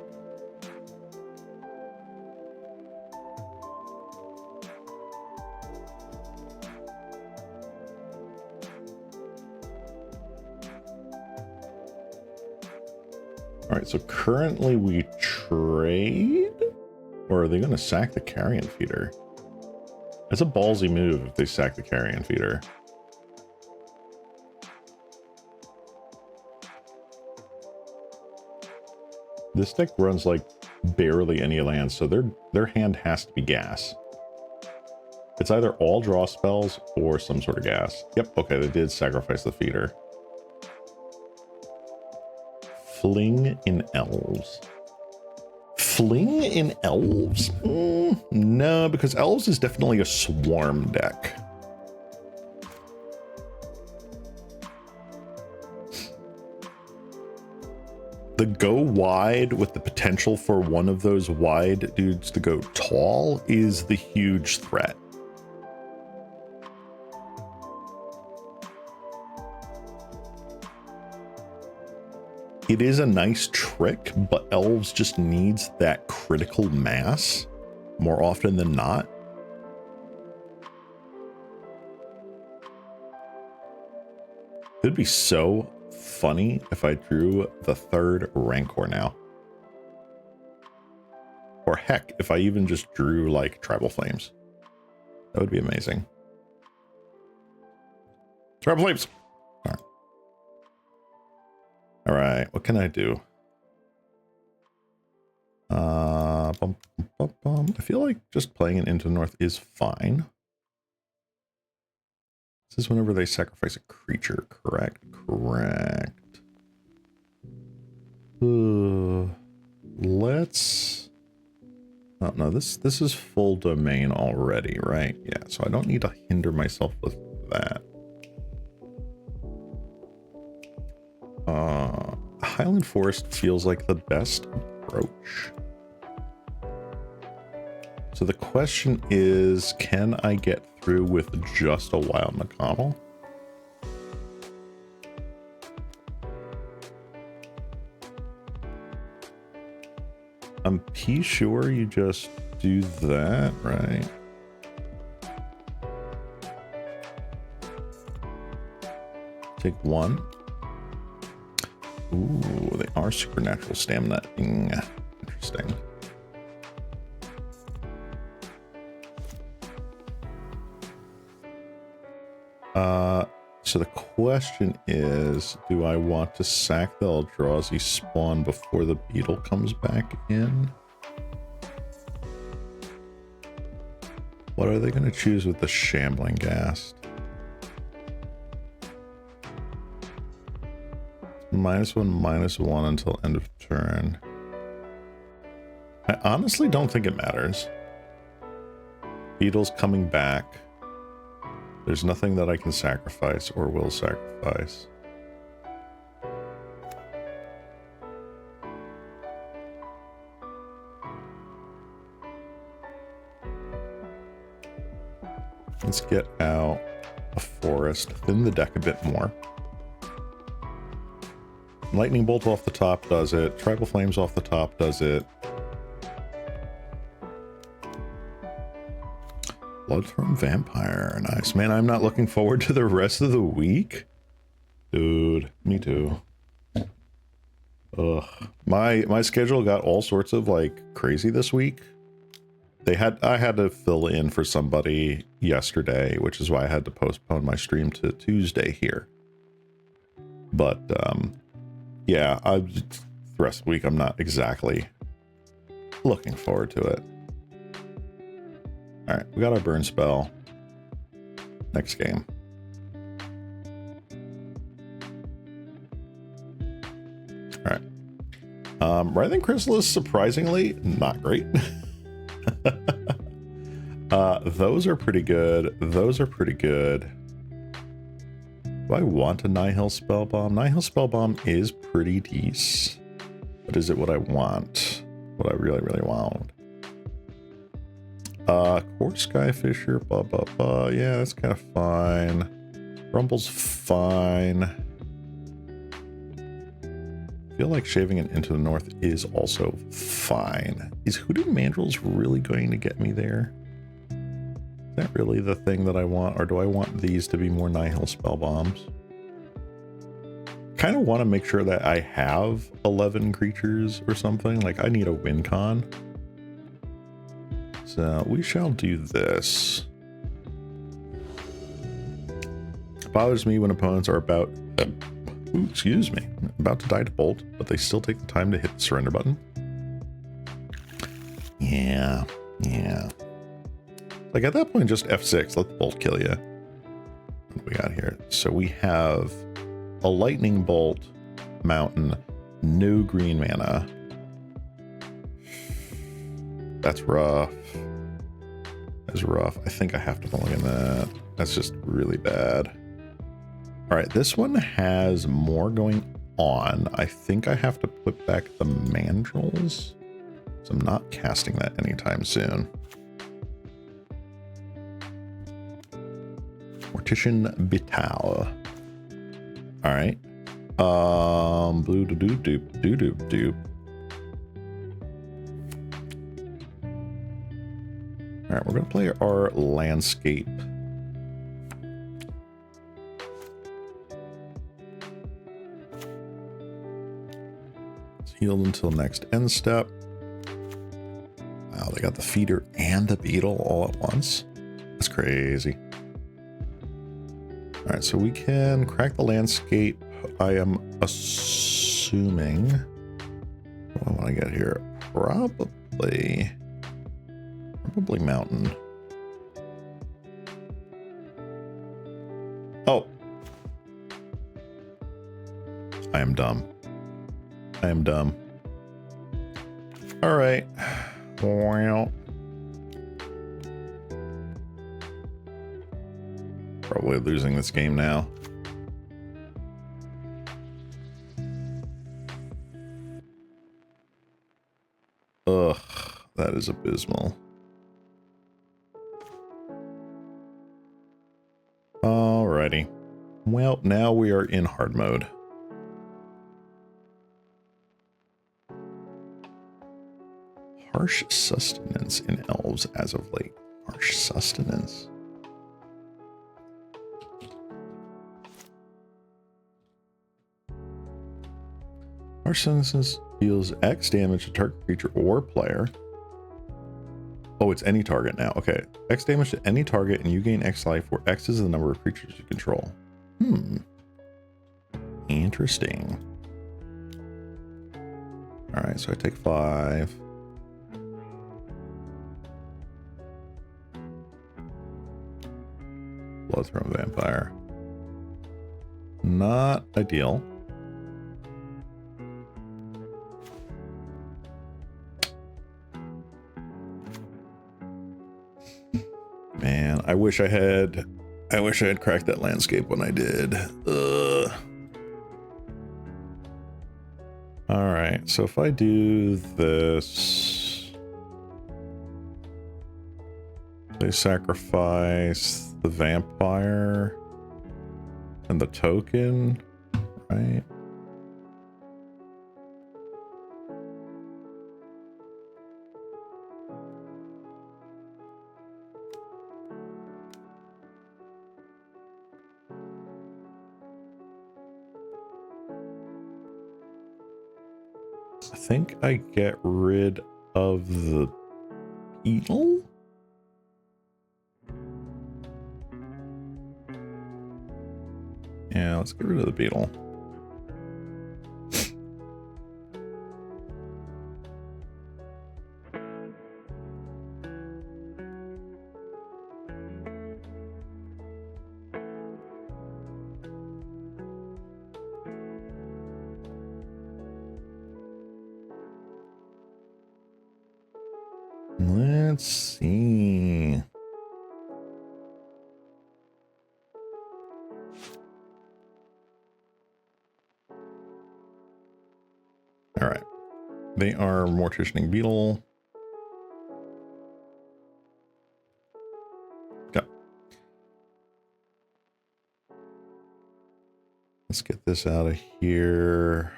All right, so currently we trade, or are they going to sack the carrion feeder? It's a ballsy move if they sack the carrion feeder. This deck runs like barely any lands, so their hand has to be gas. It's either all draw spells or some sort of gas. Yep, okay, they did sacrifice the feeder. Fling in elves. Fling in elves? No, because elves is definitely a swarm deck. The go wide with the potential for one of those wide dudes to go tall is the huge threat. It is a nice trick, but elves just needs that critical mass more often than not. It'd be so funny if I drew the third Rancor now. Or heck, if I even just drew like Tribal Flames. That would be amazing. Tribal Flames! All right, what can I do? I feel like just playing it into the north is fine. This is whenever they sacrifice a creature, correct? Correct. Let's... Oh, no, this is full domain already, right? Yeah, so I don't need to hinder myself with that. Highland Forest feels like the best approach. So the question is, can I get through with just a Wild McConnell? I'm pretty sure you just do that, right? Take one. Ooh, they are supernatural stamina. Interesting. So the question is, do I want to sack the Eldrazi spawn before the beetle comes back in? What are they going to choose with the Shambling Ghast? -1/-1 until end of turn. I honestly don't think it matters. Beetle's coming back. There's nothing that I can sacrifice or will sacrifice. Let's get out a forest, thin the deck a bit more. Lightning Bolt off the top does it. Tribal Flames off the top does it. Bloodthorn Vampire. Nice. Man, I'm not looking forward to the rest of the week. Dude, me too. Ugh. My schedule got all sorts of like crazy this week. I had to fill in for somebody yesterday, which is why I had to postpone my stream to Tuesday here. But yeah, the rest of the week I'm not exactly looking forward to it. All right, we got our burn spell. Next game. All right. Writhing Chrysalis, surprisingly, not great. Those are pretty good. Those are pretty good. Do I want a Nihil Spellbomb? Nihil Spellbomb is pretty decent. But is it what I want? What I really, really want? Core Skyfisher, yeah, that's kind of fine. Rumble's fine. I feel like shaving it into the north is also fine. Is Hooded Mandrills really going to get me there? Is that really the thing that I want, or do I want these to be more Nihil Spell Bombs? kind of want to make sure that I have 11 creatures or something. Like I need a win con. So we shall do this. It bothers me when opponents are about to die to bolt, but they still take the time to hit the surrender button. Yeah. Like at that point, just F6, let the bolt kill you. What do we got here? So we have a lightning bolt, mountain, no green mana. That's rough. That's rough. I think I have to mulligan that. That's just really bad. All right, this one has more going on. I think I have to put back the mandrels. So I'm not casting that anytime soon. Mortician Vital. All right. Blue doop. All right, we're gonna play our landscape. It's healed until next end step. Wow, they got the feeder and the beetle all at once. That's crazy. All right, so we can crack the landscape. I am assuming. What do I want to get here? Probably mountain. Oh. I am dumb. All right. Well. Probably losing this game now. Ugh, that is abysmal. Alrighty. Well, now we are in hard mode. Harsh sustenance in elves as of late. Harsh sustenance. Harsh sustenance deals X damage to target creature or player. Oh, it's any target now. Okay. X damage to any target and you gain X life, where X is the number of creatures you control. Interesting. All right, so I take 5. Bloodthrone Vampire. Not ideal. Man, I wish I had cracked that landscape when I did. Ugh. All right, so if I do this, they sacrifice the vampire and the token, right? I think I get rid of the beetle. Yeah, let's get rid of the beetle. Let's see. All right. They are Morticianing Beetle. Go. Let's get this out of here.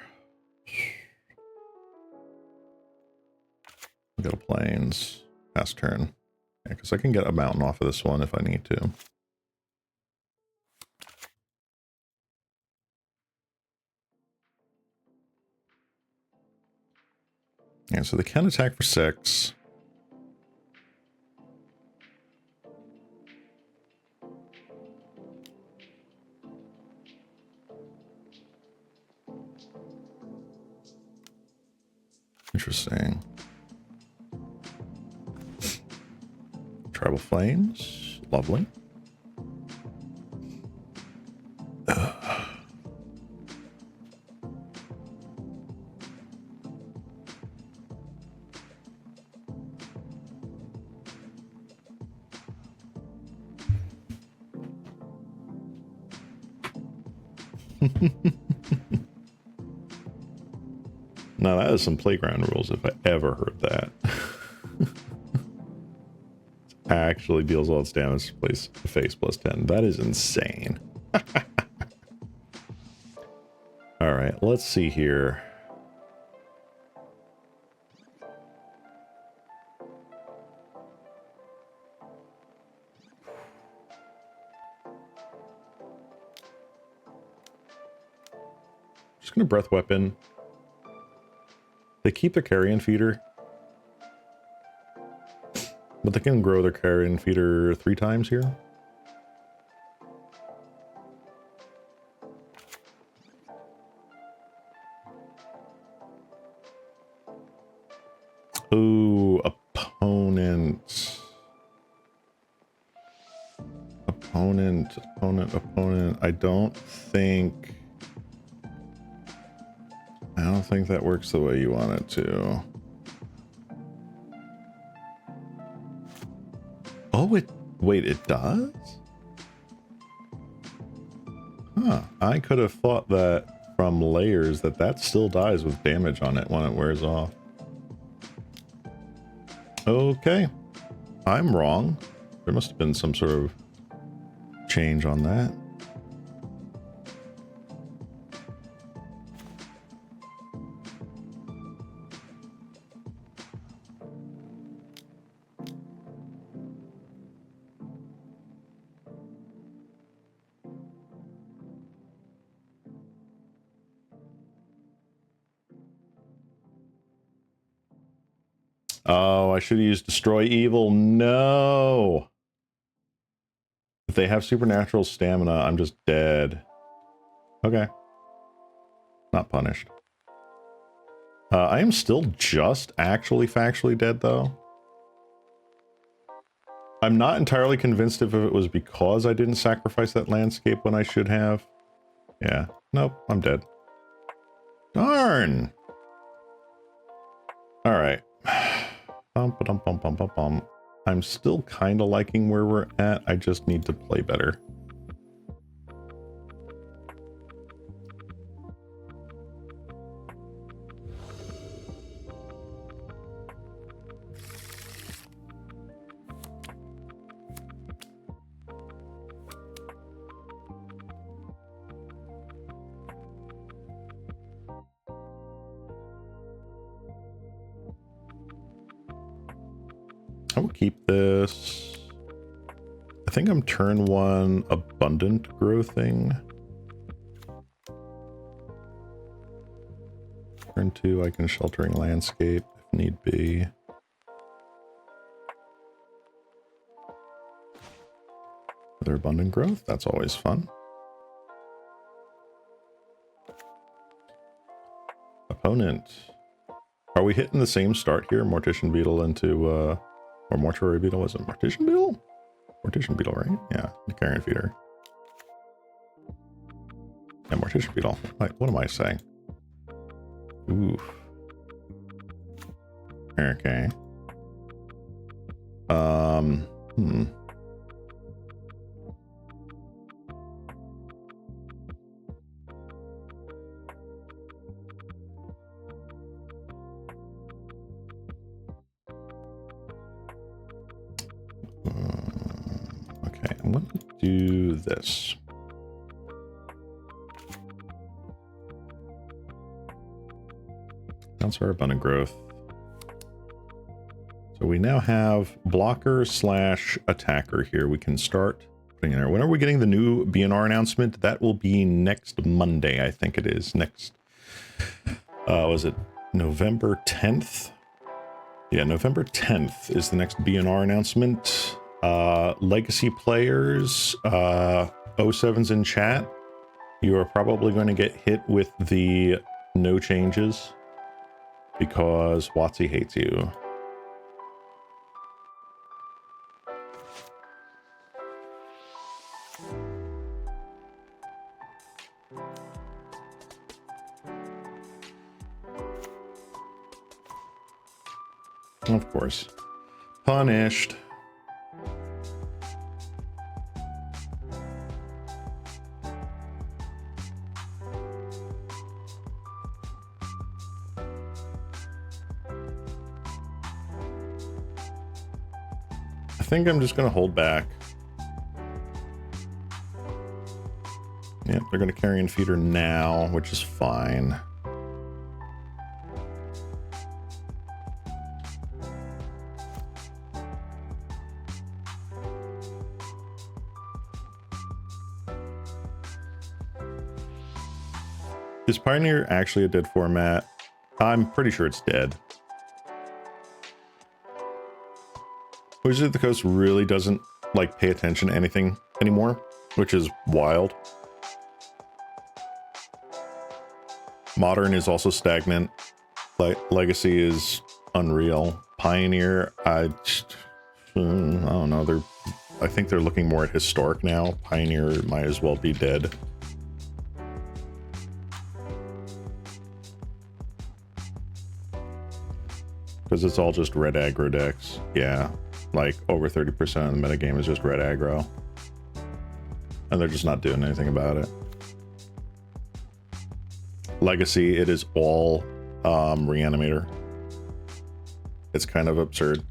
We got a plains. Pass turn. Because I can get a mountain off of this one if I need to. Yeah, so they can attack for 6. Interesting. Tribal Flames. Lovely. Now that is some playground rules if I ever heard that. Actually deals all its damage to place face plus 10. That is insane. All right, let's see here. Just gonna breath weapon. They keep their carrion feeder, but they can grow their carrion feeder 3 times here. Ooh, opponent. Opponent. I don't think that works the way you want it to. Oh, wait, it does? Huh, I could have thought that from layers that still dies with damage on it when it wears off. Okay, I'm wrong. There must have been some sort of change on that. Oh, I should have used Destroy Evil. No! If they have supernatural stamina, I'm just dead. Okay. Not punished. I am still just actually factually dead, though. I'm not entirely convinced if it was because I didn't sacrifice that landscape when I should have. Yeah. Nope, I'm dead. Darn! Alright. I'm still kind of liking where we're at. I just need to play better. I will keep this. I think I'm turn 1 abundant growthing. Turn 2 I can sheltering landscape if need be. Another abundant growth, that's always fun. Opponent. Are we hitting the same start here? Mortician Beetle into or Mortuary Beetle, was it Mortician Beetle? Mortician Beetle, right? Yeah, the Carrion Feeder. Yeah, Mortician Beetle. What am I saying? Oof. Okay. Okay, I'm going to do this. That's our abundant growth. So we now have blocker / attacker here. We can start putting in there. When are we getting the new BNR announcement? That will be next Monday, I think it is. Next, was it November 10th? Yeah, November 10th is the next BNR announcement. Legacy players, 07s in chat, you are probably going to get hit with the no changes because WotC hates you. Of course. Punished. I think I'm just going to hold back. Yep, they're going to carry in feeder now, which is fine. Is Pioneer actually a dead format? I'm pretty sure it's dead. Wizard of the Coast really doesn't like pay attention to anything anymore, which is wild. Modern is also stagnant. Legacy is unreal. Pioneer, I don't know. I think they're looking more at historic now. Pioneer might as well be dead. Because it's all just red aggro decks. Yeah, like over 30% of the metagame is just red aggro. And they're just not doing anything about it. Legacy, it is all Reanimator. It's kind of absurd.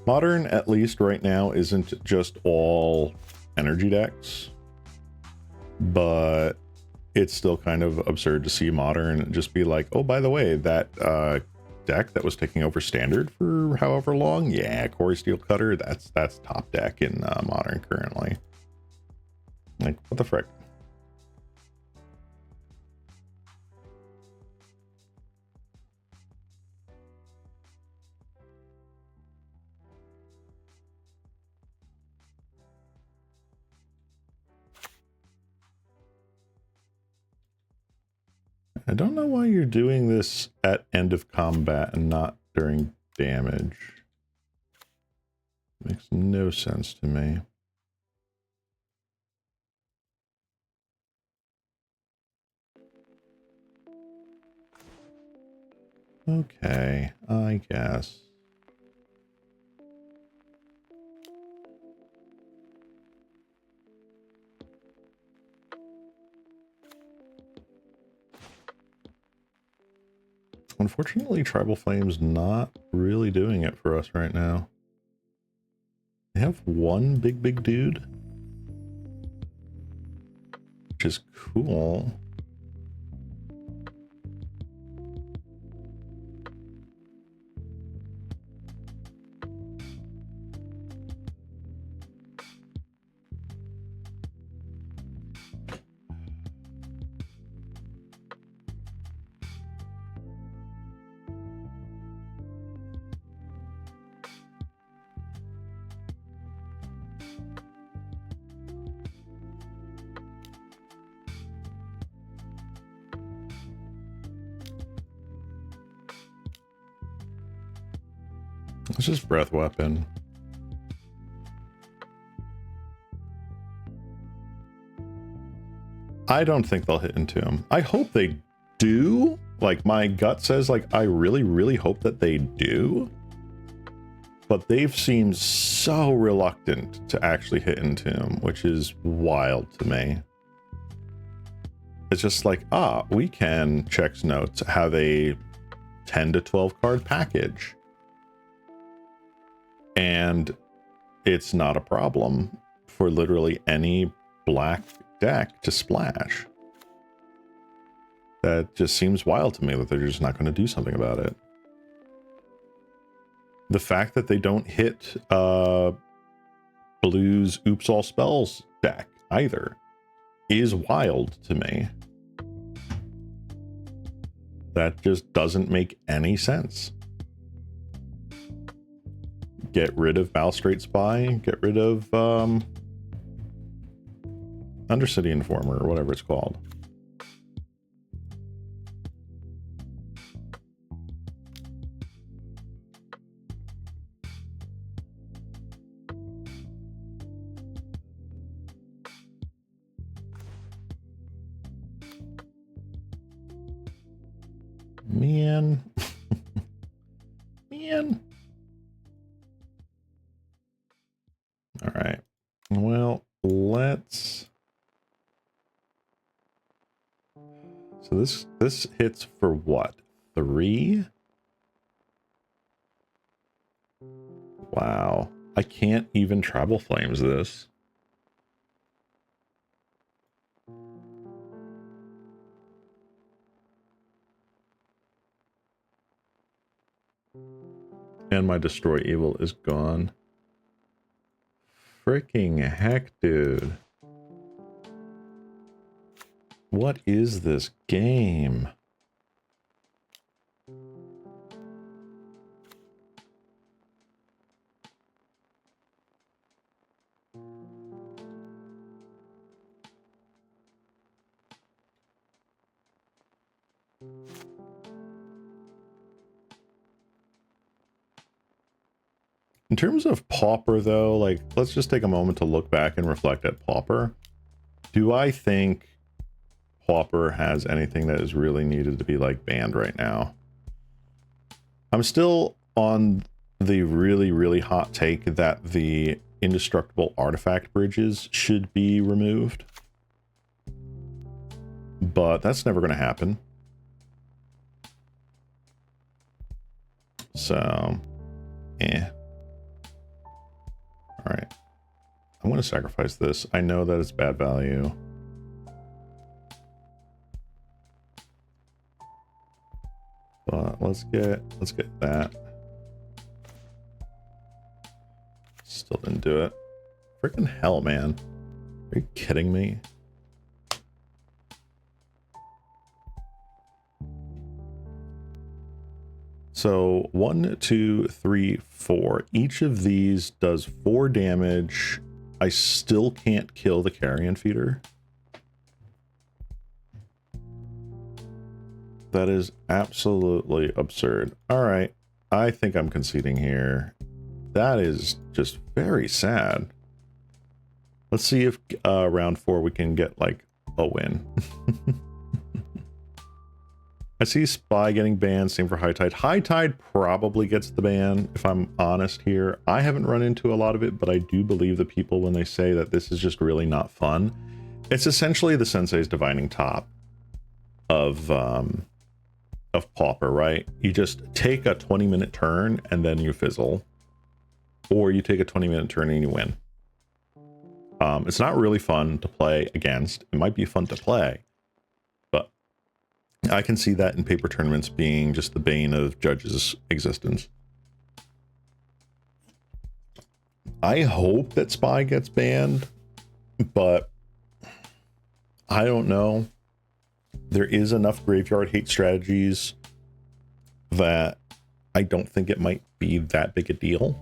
Modern, at least right now, isn't just all energy decks, but it's still kind of absurd to see Modern just be like, oh, by the way, that deck that was taking over Standard for however long, yeah, Corey Steelcutter, that's top deck in Modern currently. Like, what the frick? I don't know why you're doing this at end of combat and not during damage. Makes no sense to me. Okay, I guess. Unfortunately, Tribal Flame's not really doing it for us right now. They have one big dude, which is cool. It's just breath weapon. I don't think they'll hit into him. I hope they do. Like, my gut says, like, I really hope that they do. But they've seemed so reluctant to actually hit into him, which is wild to me. It's just like, we can, checks notes, have a 10 to 12 card package. And it's not a problem for literally any black deck to splash. That just seems wild to me that they're just not going to do something about it. the fact that they don't hit Blue's Oops All Spells deck either is wild to me. That just doesn't make any sense. Get rid of Balstrate Spy, get rid of Undercity Informer, or whatever it's called. Man. Man. All right. Well, let's... So this hits for what? 3? Wow. I can't even Travel Flames this. And my Destroy Evil is gone. Freaking heck, dude. What is this game? In terms of Pauper, though, like, let's just take a moment to look back and reflect at Pauper. Do I think Pauper has anything that is really needed to be, like, banned right now? I'm still on the really, really hot take that the indestructible artifact bridges should be removed. But that's never going to happen. So, eh. All right, I'm going to sacrifice this. I know that it's bad value. But let's get that. Still didn't do it. Freaking hell, man. Are you kidding me? So 1, 2, 3, 4. Each of these does 4 damage. I still can't kill the Carrion Feeder. That is absolutely absurd. All right, I think I'm conceding here. That is just very sad. Let's see if round 4 we can get like a win. I see Spy getting banned, same for High Tide. High Tide probably gets the ban, if I'm honest here. I haven't run into a lot of it, but I do believe the people when they say that this is just really not fun. It's essentially the Sensei's Divining Top of Pauper, right? You just take a 20-minute turn and then you fizzle. Or you take a 20-minute turn and you win. It's not really fun to play against. It might be fun to play, but I can see that in paper tournaments being just the bane of Judge's existence. I hope that Spy gets banned, but I don't know. There is enough graveyard hate strategies that I don't think it might be that big a deal.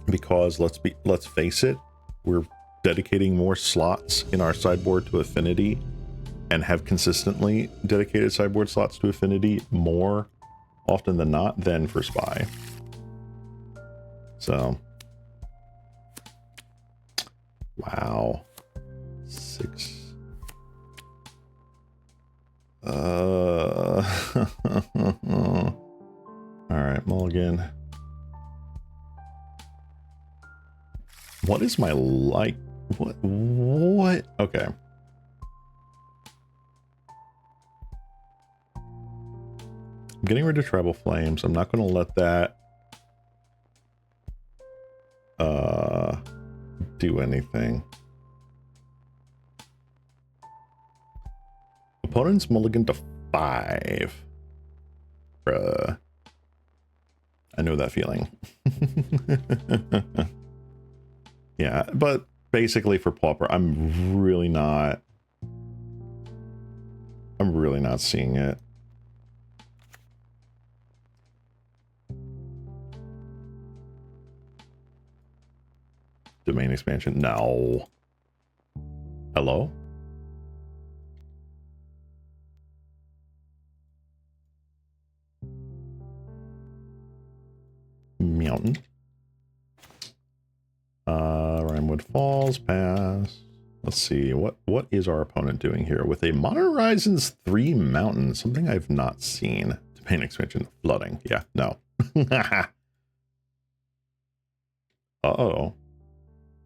Because let's face it, we're dedicating more slots in our sideboard to Affinity and have consistently dedicated sideboard slots to Affinity more often than not than for Spy. So, wow. 6. All right, mulligan. What is my like? What? Okay. I'm getting rid of Tribal Flames. I'm not going to let that do anything. Opponent's mulligan to 5. Bruh. I know that feeling. Yeah, but basically for Pauper, I'm really not seeing it. Domain expansion, no. Hello? Mountain. Rhinewood Falls, pass. Let's see, what is our opponent doing here with a Modern Horizons 3 mountain? Something I've not seen. Domain expansion, flooding. Yeah, no. Uh-oh.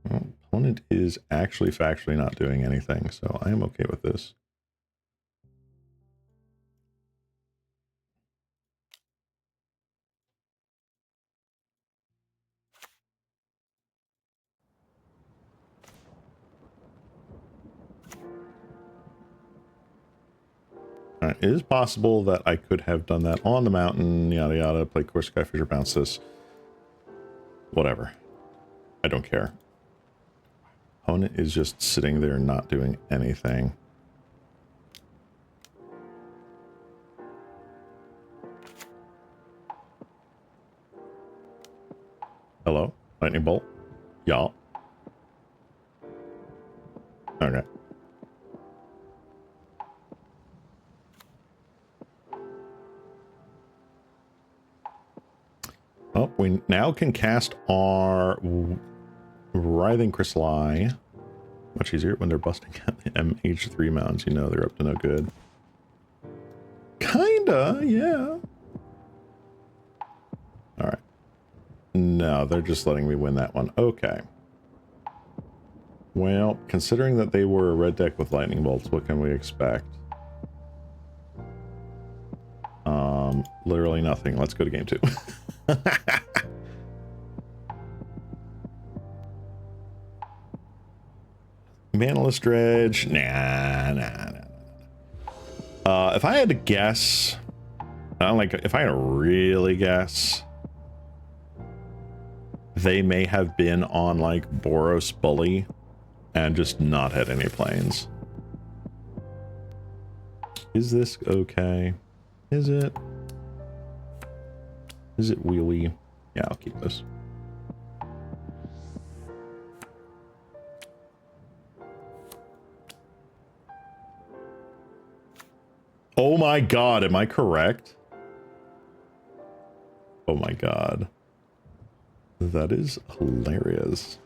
Well, opponent is actually factually not doing anything, so I am okay with this. It is possible that I could have done that on the mountain, yada yada, play Core Skyfisher, bounce this. Whatever. I don't care. Opponent is just sitting there not doing anything. Hello? Lightning bolt? Y'all? Okay. Oh, we now can cast our Writhing Chrysalli. Much easier when they're busting out the MH3 mounts. You know they're up to no good. Kinda, yeah. Alright. No, they're just letting me win that one. Okay. Well, considering that they were a red deck with lightning bolts, what can we expect? Literally nothing. Let's go to game 2. Manaless Dredge. Nah. If I had to guess, if I had to really guess, they may have been on like Boros Bully and just not had any planes. Is this okay? Is it? Is it wheelie? Yeah, I'll keep this. Oh my god, am I correct? Oh my god. That is hilarious.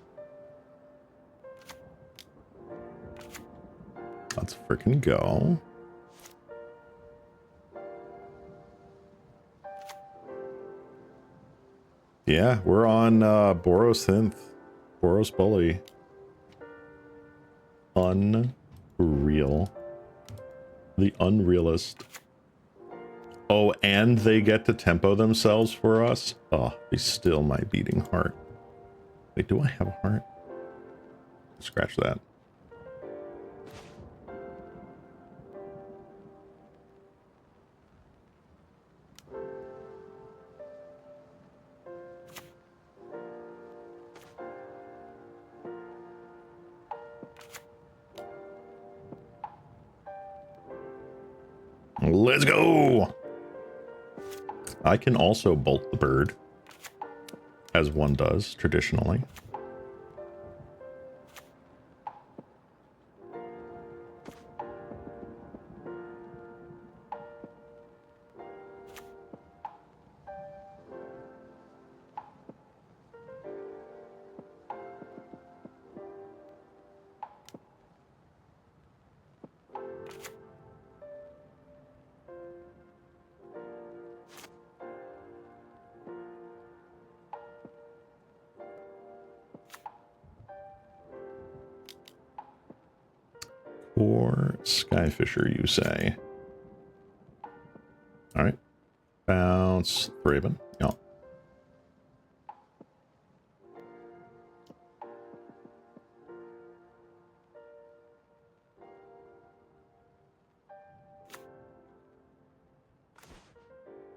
Let's freaking go. Yeah, we're on Boros Synth. Boros Bully. Unreal. The Unrealist. Oh, and they get to tempo themselves for us? Oh, be still my beating heart. Wait, do I have a heart? Scratch that. Let's go! I can also bolt the bird, as one does traditionally. Or Skyfisher, you say? All right. Bounce Raven. Yeah.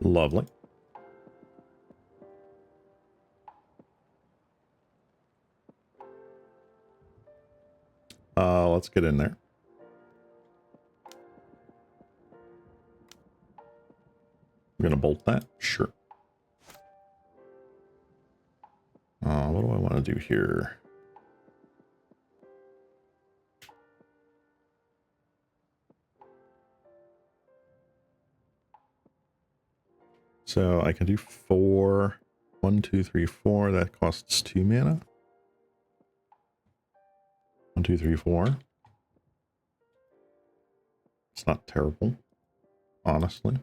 Lovely. Let's get in there. I'm gonna bolt that. Sure. What do I want to do here? So I can do 4. 1, 2, 3, 4. That costs 2 mana. 1, 2, 3, 4. It's not terrible, honestly.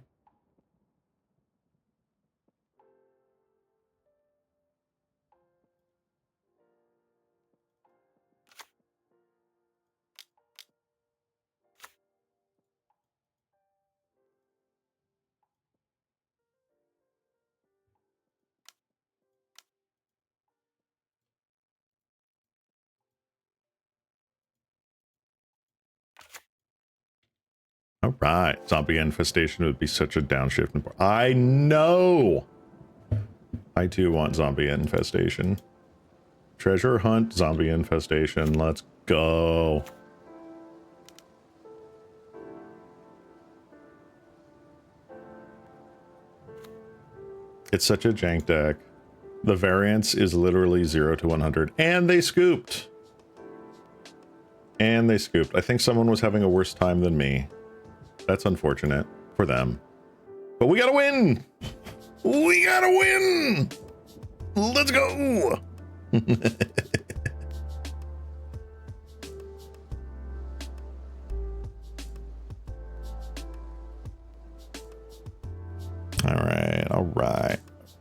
All right, zombie infestation would be such a downshift. I know. I too want zombie infestation. Treasure hunt, zombie infestation. Let's go. It's such a jank deck. The variance is literally 0 to 100, and they scooped. And they scooped. I think someone was having a worse time than me. That's unfortunate for them. But we gotta win! We gotta win! Let's go! Alright.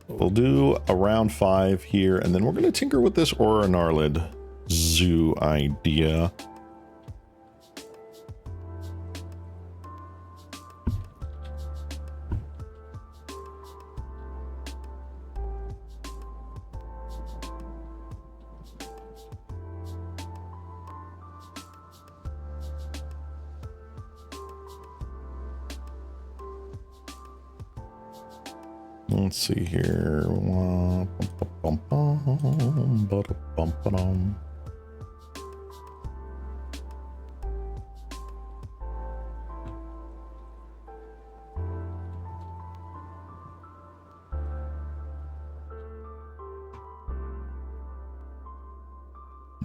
We'll do a round 5 here, and then we're gonna tinker with this Aura Gnarlid Zoo idea. Let's see here.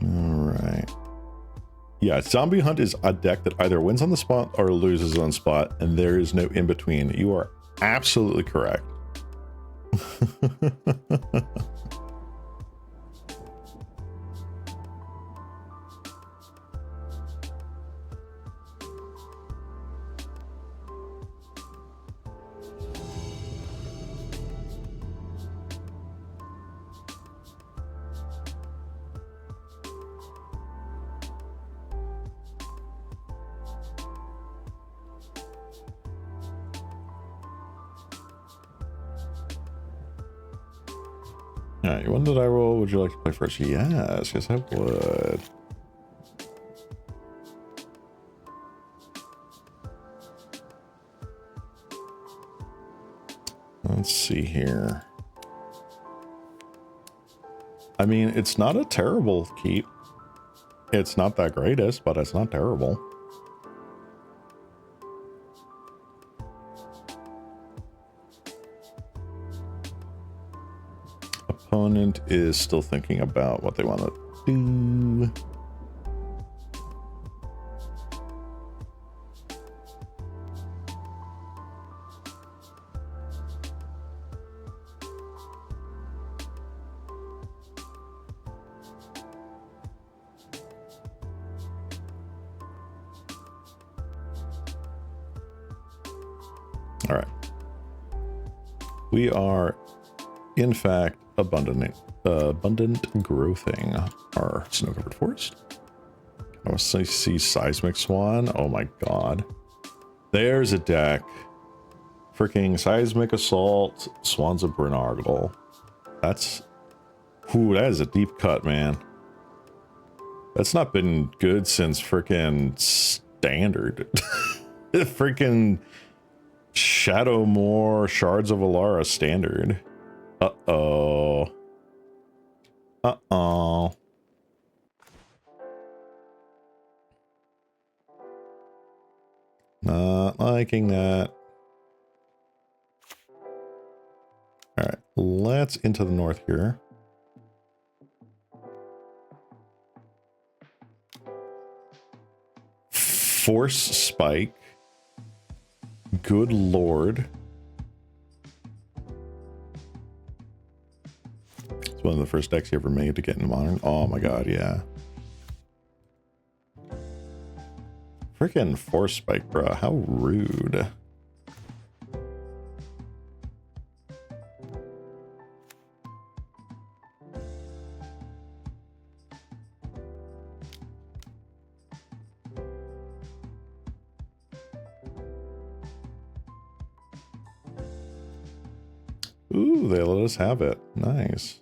Alright. Yeah, Zombie Hunt is a deck that either wins on the spot or loses on spot, and there is no in between. You are absolutely correct. Alright, when did I roll? Would you like to play first? Yes, I would. Let's see here. I mean, it's not a terrible keep. It's not the greatest, but it's not terrible. Opponent is still thinking about what they want to do. All right. We are, in fact, abundant growthing our snow-covered forest. I want to see Seismic Swan. Oh my god. There's a deck. Freaking Seismic Assault, Swans of Brynargle. That's... Ooh, that is a deep cut, man. That's not been good since freaking Standard. Freaking Shadowmoor Shards of Alara Standard. Uh-oh. Uh-oh. Not liking that. Alright, let's into the north here. Force Spike. Good lord. It's one of the first decks you ever made to get into Modern. Oh my god, yeah. Freaking Force Spike, bro. How rude. Ooh, they let us have it. Nice.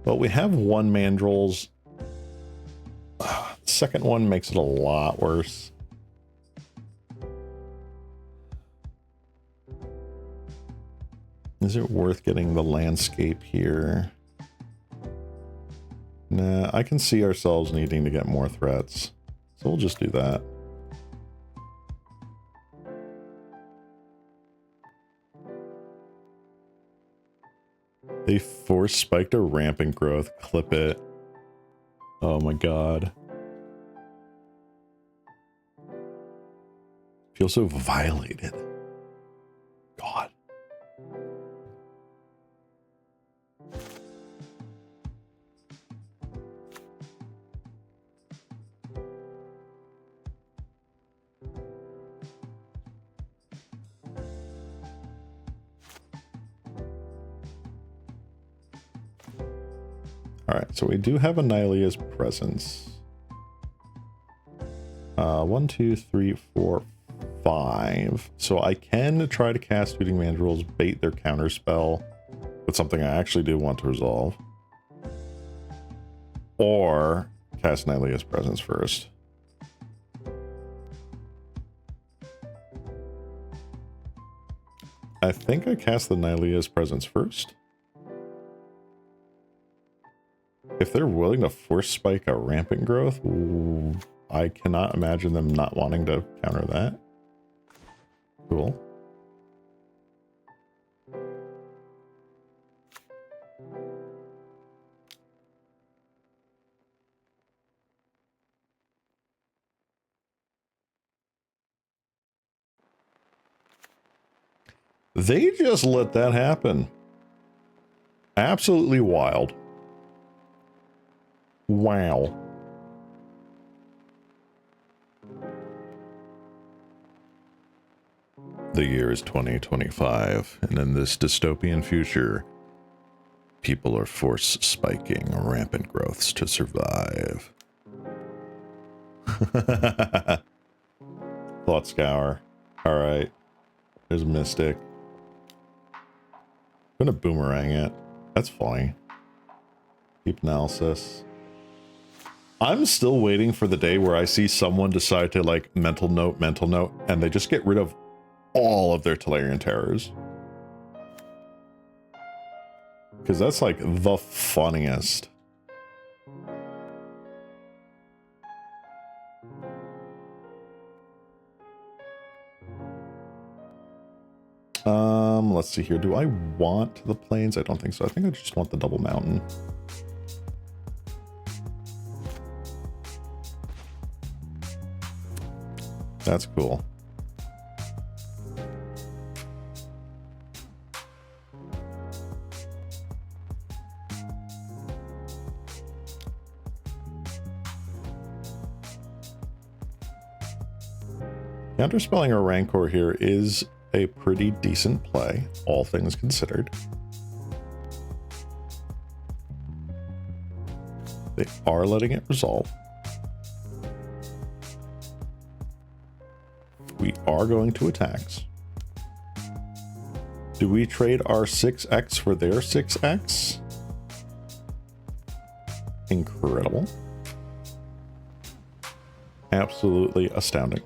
Well, we have one Mandrels. Second one makes it a lot worse. Is it worth getting the landscape here? Nah, I can see ourselves needing to get more threats. So we'll just do that. They force spiked a rampant growth. Clip it. Oh my god. Feel so violated. God. Alright, so we do have Annihilia's presence. 1, 2, 3, 4, 5. So I can try to cast Shooting Mandrills, bait their counterspell with something I actually do want to resolve. Or cast Annihilia's presence first. I think I cast the Annihilia's presence first. If they're willing to force spike a rampant growth, I cannot imagine them not wanting to counter that. Cool. They just let that happen. Absolutely wild. Wow. The year is 2025, and in this dystopian future, people are force spiking rampant growths to survive. Thought Scour. Alright. There's Mystic. I'm gonna boomerang it. That's fine. Deep Analysis. I'm still waiting for the day where I see someone decide to like mental note, and they just get rid of all of their Tolarian terrors. Because that's like the funniest. Let's see here. Do I want the plains? I don't think so. I think I just want the double mountain. That's cool. Counterspelling a Rancor here is a pretty decent play, all things considered. They are letting it resolve. We are going to attacks. Do we trade our 6x for their 6x? Incredible. Absolutely astounding.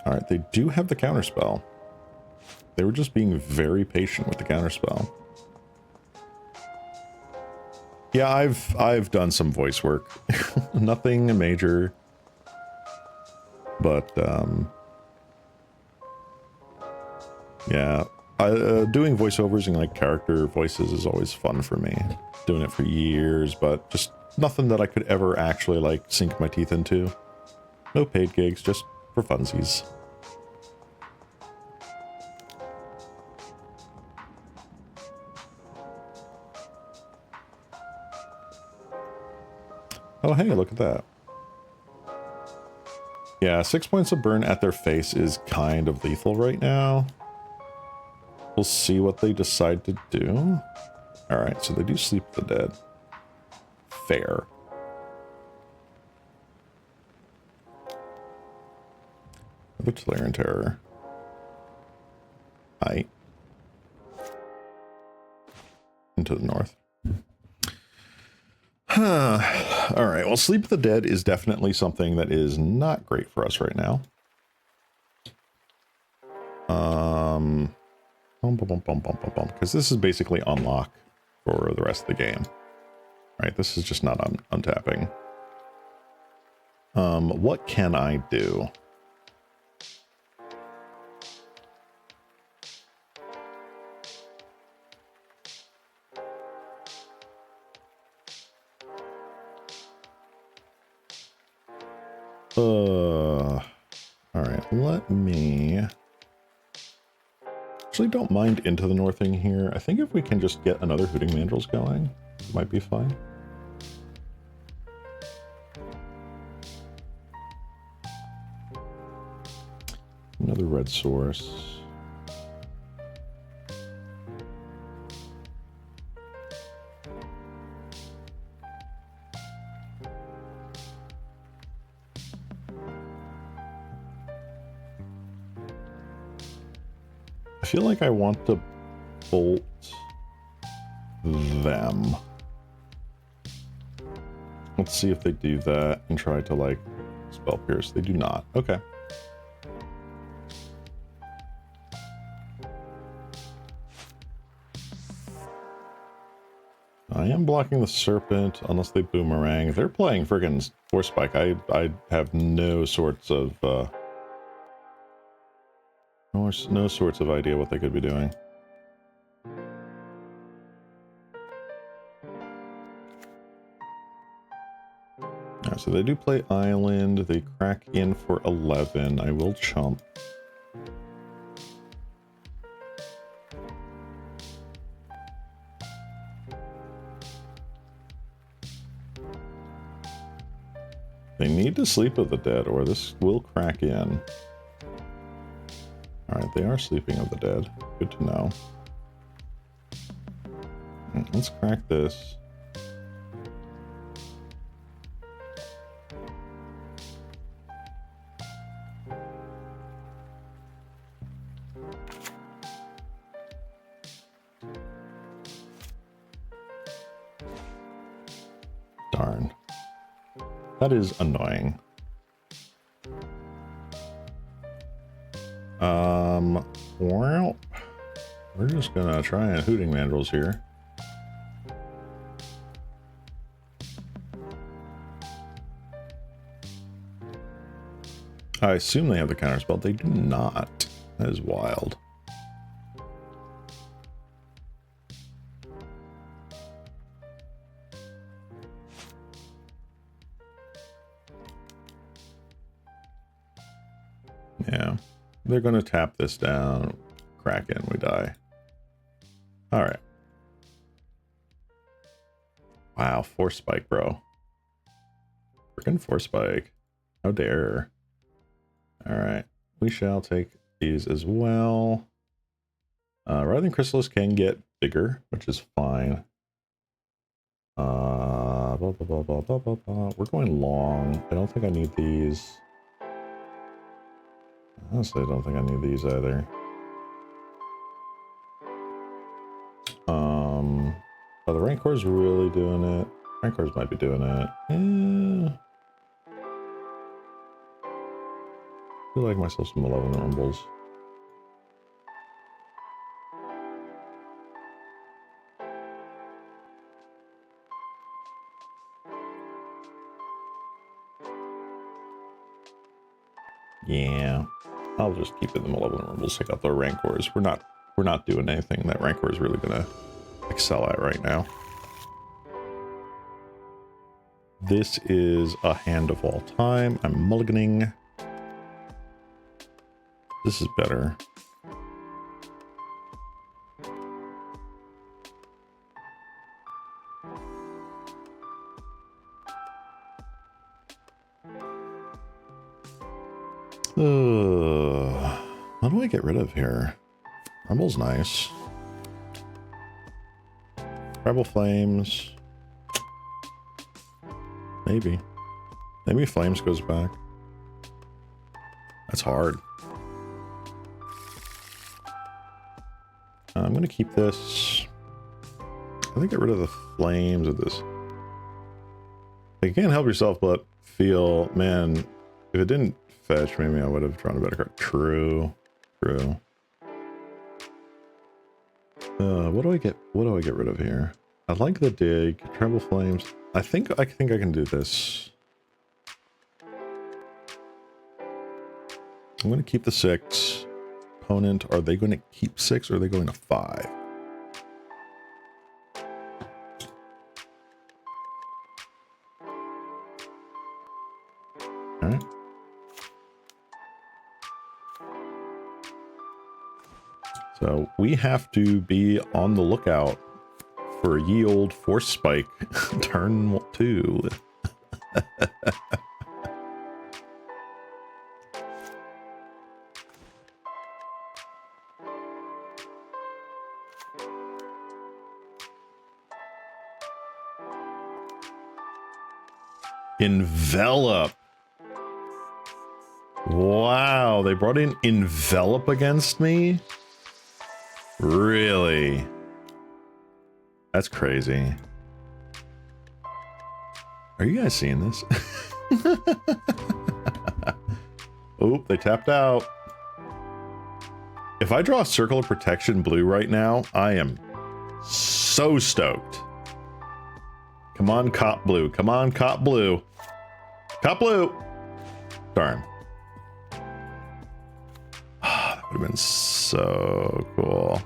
All right, they do have the counterspell. They were just being very patient with the counterspell. Yeah, I've done some voice work. Nothing major. But yeah, doing voiceovers and like character voices is always fun for me. Doing it for years, but just nothing that I could ever actually like sink my teeth into. No paid gigs, just for funsies. Oh, hey, look at that. Yeah, 6 points of burn at their face is kind of lethal right now. We'll see what they decide to do. All right, so they do sleep the dead. Fair. The Tolarian Terror. Hi. Into the north. All right, well, Sleep the Dead is definitely something that is not great for us right now. Because this is basically unlock for the rest of the game. Right, this is just not untapping. What can I do? All right, let me... Actually, don't mind Into the Northing here. I think if we can just get another Hooting Mandrills going, it might be fine. Another red source. I feel like I want to bolt them. Let's see if they do that and try to like spell pierce. They do not. Okay. I am blocking the serpent unless they boomerang. They're playing friggin' Force Spike. I have no sorts of no sorts of idea what they could be doing. Alright, so they do play Island. They crack in for 11. I will chump. They need to Sleep of the Dead, or this will crack in. Alright, they are Sleeping of the Dead. Good to know. Let's crack this. Darn. That is annoying. Well, we're just gonna try and Hooting Mandrills here. I assume they have the counterspell. They do not. That is wild. Yeah. They're going to tap this down. Crack in. We die. All right. Wow. Force Spike, bro. Freaking Force Spike. How dare. All right. We shall take these as well. Writhing Chrysalis can get bigger, which is fine. We're going long. I don't think I need these. Honestly, I don't think I need these either. Oh, the Rancor's really doing it. Rancors might be doing it. I like myself some Malevolent Rumbles. Yeah, I'll just keep it in the Malevolent Rumbles. Take out the Rancors. We're not doing anything that Rancor is really gonna excel at right now. This is a hand of all time. I'm mulliganing. This is better. What do I get rid of here? Rumble's nice. Rebel Flames. Maybe. Maybe Flames goes back. That's hard. I'm gonna keep this. I think get rid of the Flames of this. You can't help yourself but feel, man, if it didn't fetch, maybe I would have drawn a better card. True. True. What do I get rid of here? I like the dig, Tremble Flames. I think I can do this. I'm gonna keep the 6. Opponent, are they going to keep 6 or are they going to 5? Alright. So we have to be on the lookout for ye old Force Spike turn 2. Envelop. Wow, they brought in Envelop against me? Really? That's crazy. Are you guys seeing this? Oop, they tapped out. If I draw a Circle of Protection blue right now, I am so stoked. Come on, Cop Blue. Come on, Cop Blue. Cop Blue! Darn. That would have been so cool.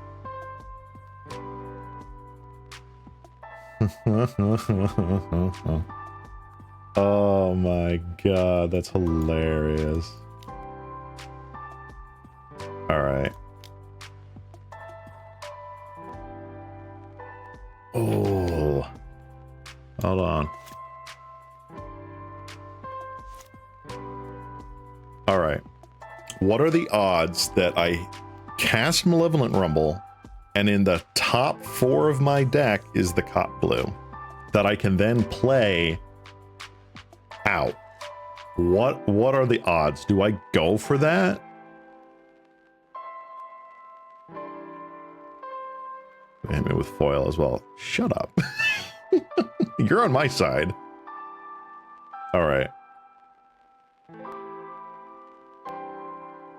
Oh my god, that's hilarious. Alright. Oh. Hold on. Alright. What are the odds that I cast Malevolent Rumble and in the top 4 of my deck is the Cop Blue that I can then play out? What are the odds? Do I go for that? Hit me with foil as well. Shut up. You're on my side. All right.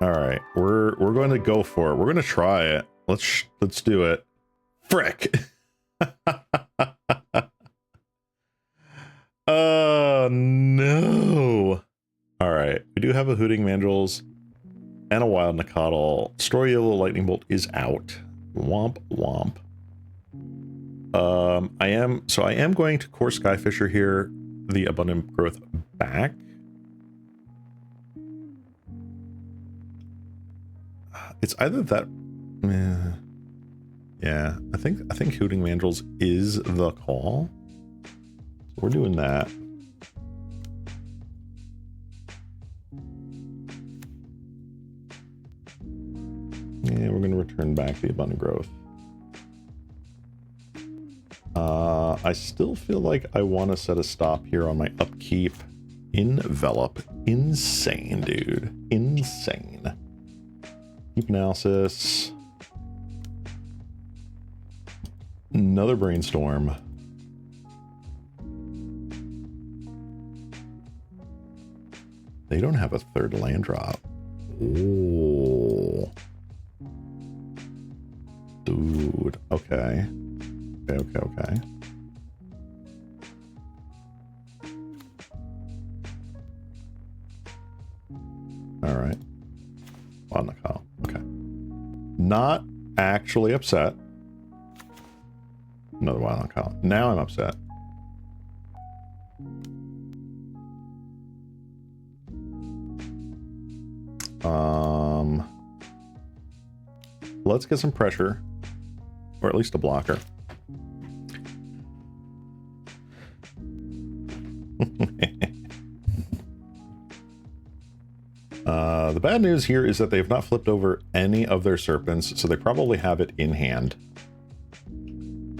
All right. We're going to go for it. We're going to try it. Let's do it. Frick. Oh no. All right. We do have a Hooting Mandrills and a Wild Nicottle. Story Yellow Lightning Bolt is out. Womp womp. I am going to Core Skyfisher here, the Abundant Growth back. It's either that, yeah. I think Hooting Mandrills is the call. So we're doing that. Yeah, we're going to return back the Abundant Growth. I still feel like I want to set a stop here on my upkeep. Envelop. Insane, dude. Insane. Keep Analysis. Another Brainstorm. They don't have a third land drop. Oh. Dude. Okay. Okay. All right. On the call. Okay. Not actually upset. Another wild on call. Now I'm upset. Let's get some pressure, or at least a blocker. The bad news here is that they have not flipped over any of their serpents, so they probably have it in hand.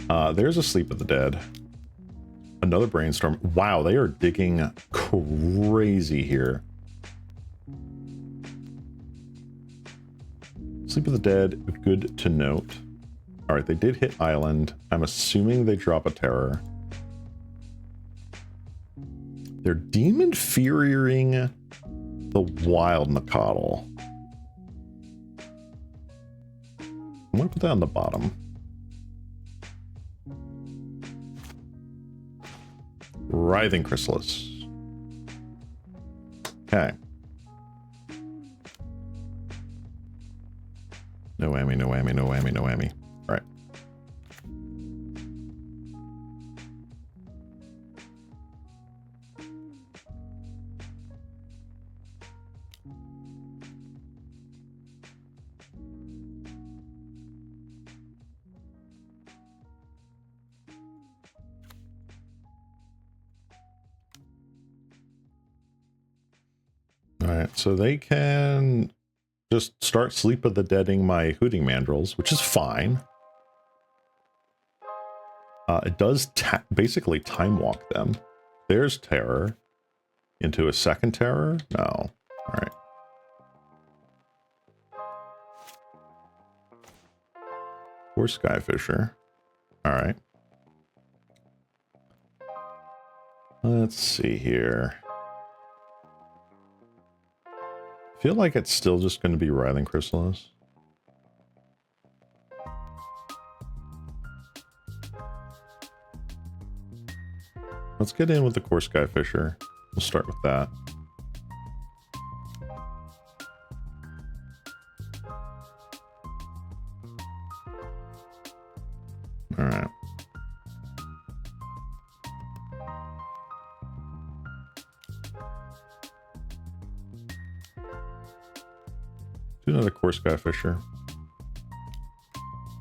There's a Sleep of the Dead. Another Brainstorm. Wow, they are digging crazy here. Sleep of the Dead, good to note. All right, they did hit Island. I'm assuming they drop a Terror. They're Demon Furiering the Wild Nakatl. I'm gonna put that on the bottom. Writhing Chrysalis. Okay. No whammy, no whammy, no whammy, no whammy. All right. All right, so they can just start Sleep of the Deading my Hooting Mandrills, which is fine. It does basically time walk them. There's Terror. Into a second Terror? No. All right. Or Skyfisher. All right. Let's see here. I feel like it's still just going to be Writhing Chrysalis. Let's get in with the Core Skyfisher. We'll start with that. All right. Do another Core Skyfisher.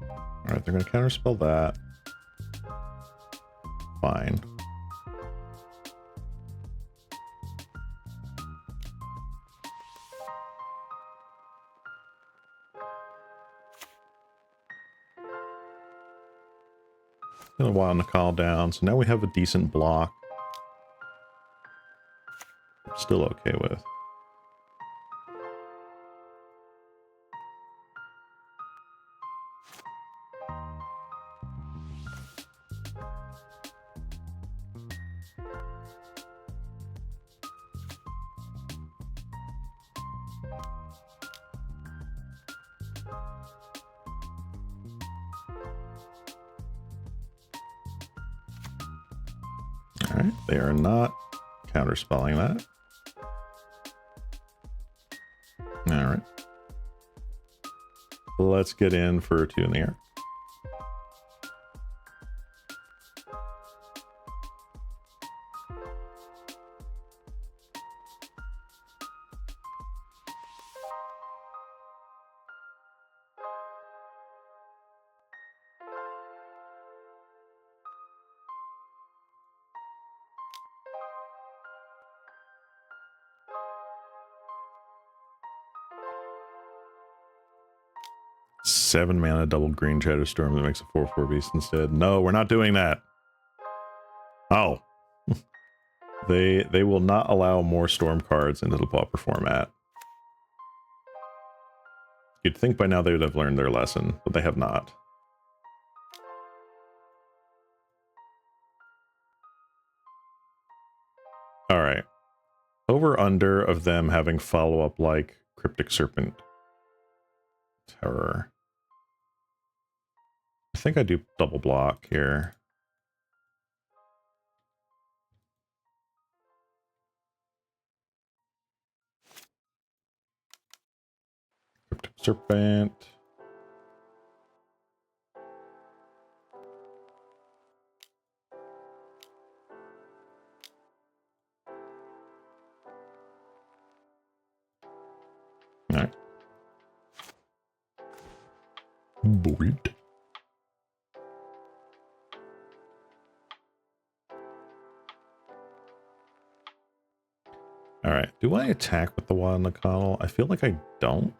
All right, they're going to counterspell that. Fine. A while to call down, so now we have a decent block. I'm still okay with. Alright, they are not counterspelling that. Alright. Let's get in for 2 in the air. Seven mana double green Shadow Storm that makes a 4/4 beast instead. No, we're not doing that. Oh. They will not allow more storm cards into the Pauper format. You'd think by now they would have learned their lesson, but they have not. Alright. Over under of them having follow-up like Cryptic Serpent Terror. I think I do double block here. Cryptic Serpent. All right. Bored. All right. Do I attack with the Wild Nacatl? I feel like I don't.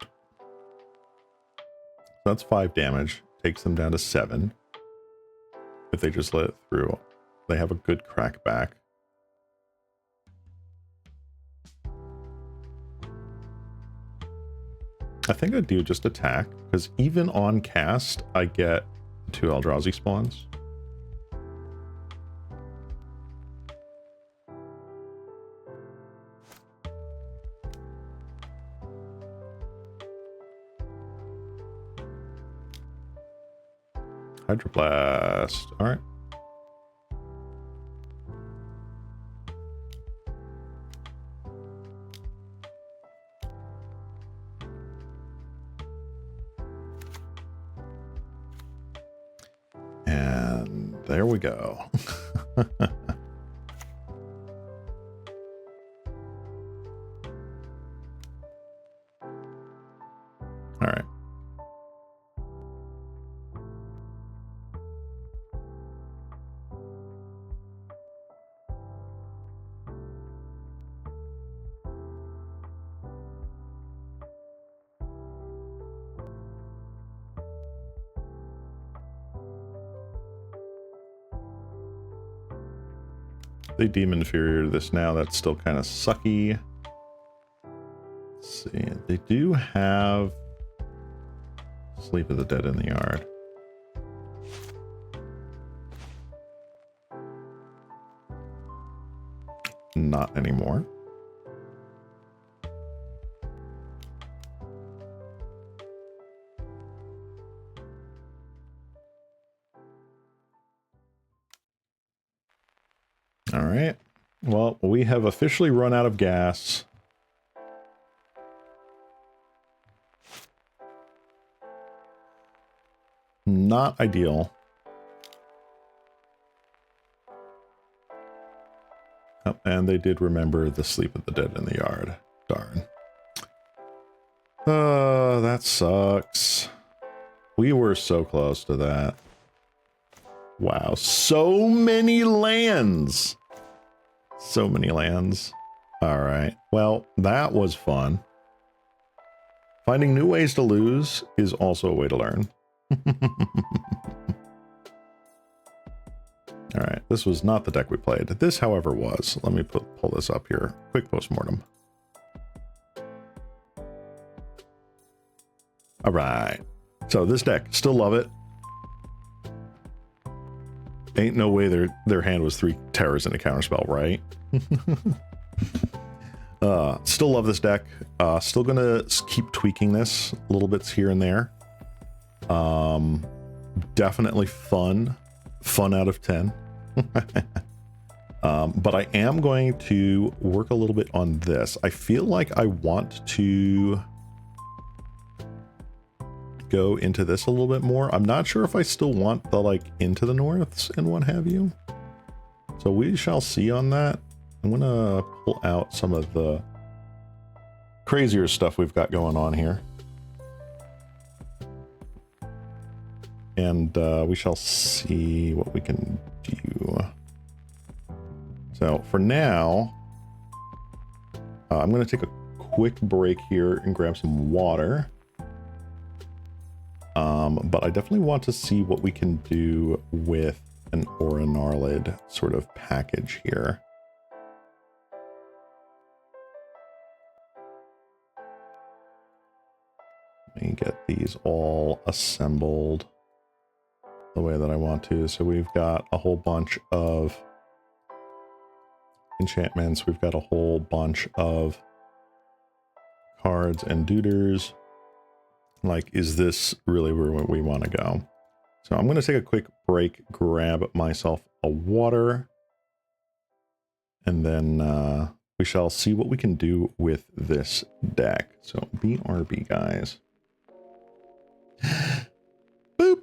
That's 5 damage. Takes them down to 7. If they just let it through, they have a good crackback. I think I do just attack, because even on cast, I get 2 Eldrazi spawns. Hydroblast. All right. And there we go. All right. They deem inferior to this now. That's still kind of sucky. Let's see. They do have Sleep of the Dead in the Yard. Not anymore. All right. Well, we have officially run out of gas. Not ideal. Oh, and they did remember the Sleep of the Dead in the Yard. Darn. That sucks. We were so close to that. Wow, so many lands. So many lands. All right. Well, that was fun. Finding new ways to lose is also a way to learn. All right. This was not the deck we played. This, however, was. Let me pull this up here. Quick postmortem. All right. So this deck, still love it. Ain't no way their hand was 3 terrors and a counterspell, right? Still love this deck. Still gonna keep tweaking this little bits here and there. Definitely fun out of 10. But I am going to work a little bit on this. I feel like I want to go into this a little bit more. I'm not sure if I still want the like Into the Norths and what have you. So we shall see on that. I'm gonna pull out some of the crazier stuff we've got going on here. And we shall see what we can do. So for now, I'm gonna take a quick break here and grab some water. But I definitely want to see what we can do with an Aura Gnarlid sort of package here. Let me get these all assembled the way that I want to. So we've got a whole bunch of enchantments. We've got a whole bunch of cards and duders. Like, is this really where we want to go? So I'm going to take a quick break, grab myself a water, and then we shall see what we can do with this deck. So BRB, guys. Boop.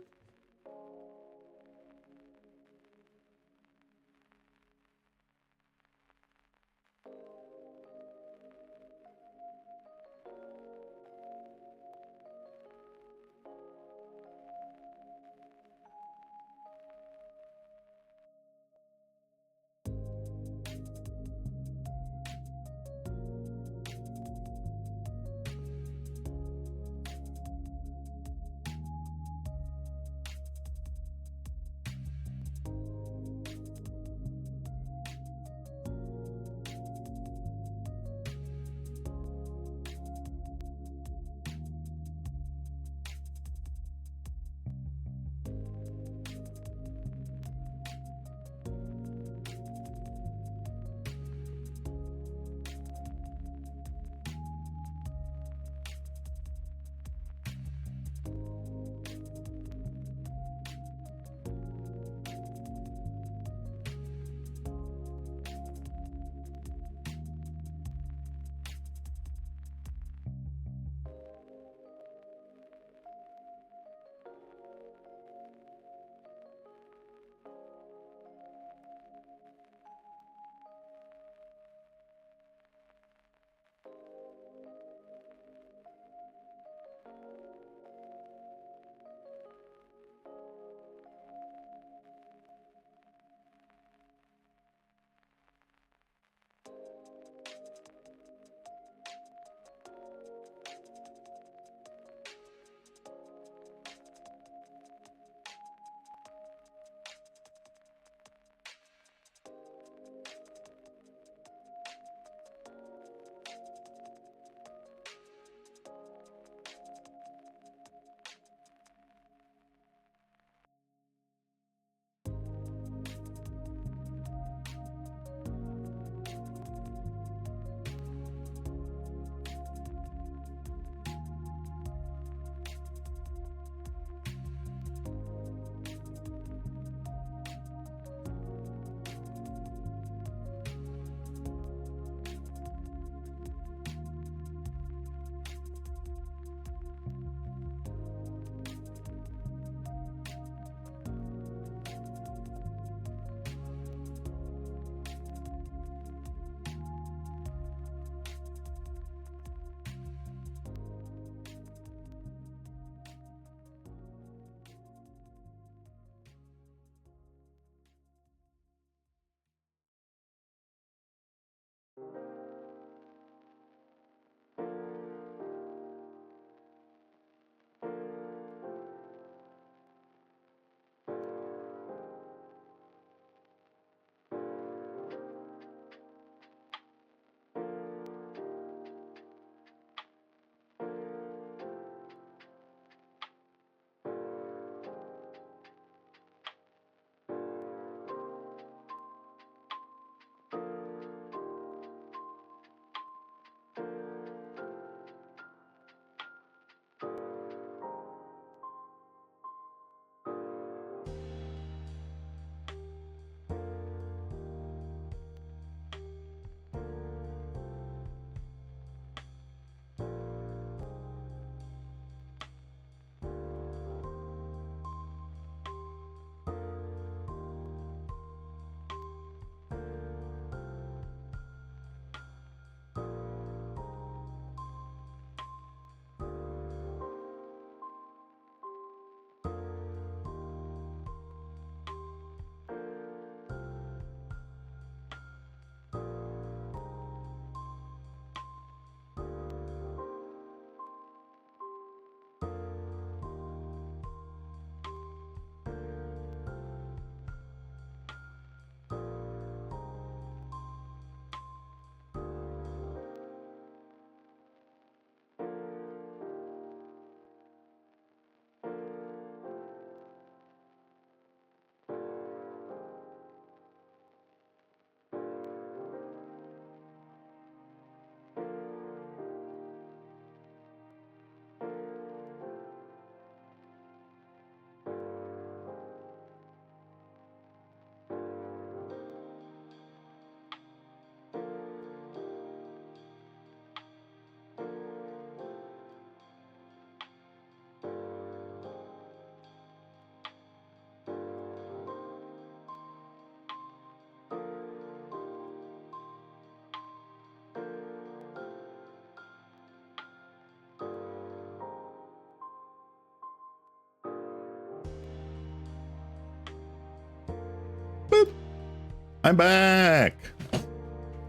I'm back.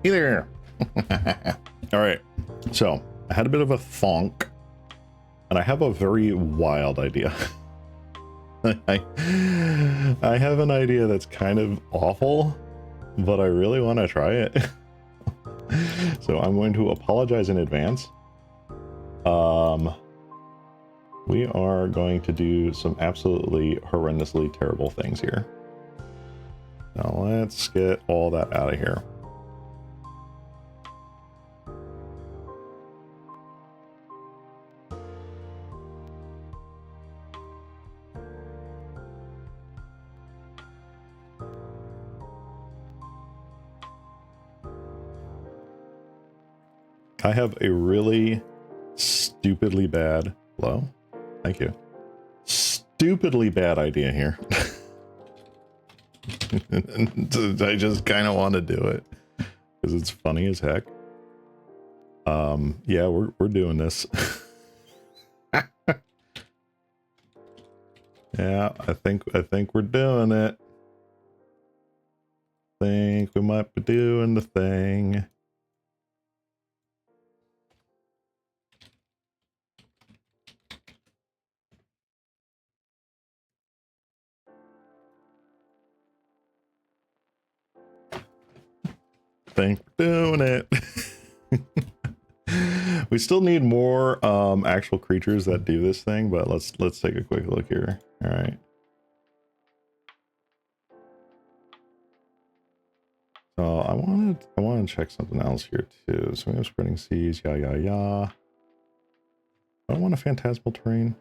Hey there. All right. So I had a bit of a thonk, and I have a very wild idea. I have an idea that's kind of awful, but I really want to try it. So I'm going to apologize in advance. We are going to do some absolutely horrendously terrible things here. Now let's get all that out of here. I have a really stupidly bad, hello? Thank you. Stupidly bad idea here. I just kind of want to do it because it's funny as heck. Yeah, we're doing this. Yeah, I think we're doing it. Think we might be doing the thing. Think we're doing it. We still need more actual creatures that do this thing, but let's take a quick look here. All right. So I want to check something else here too. So we have spreading seas, yeah. I don't want a phantasmal terrain.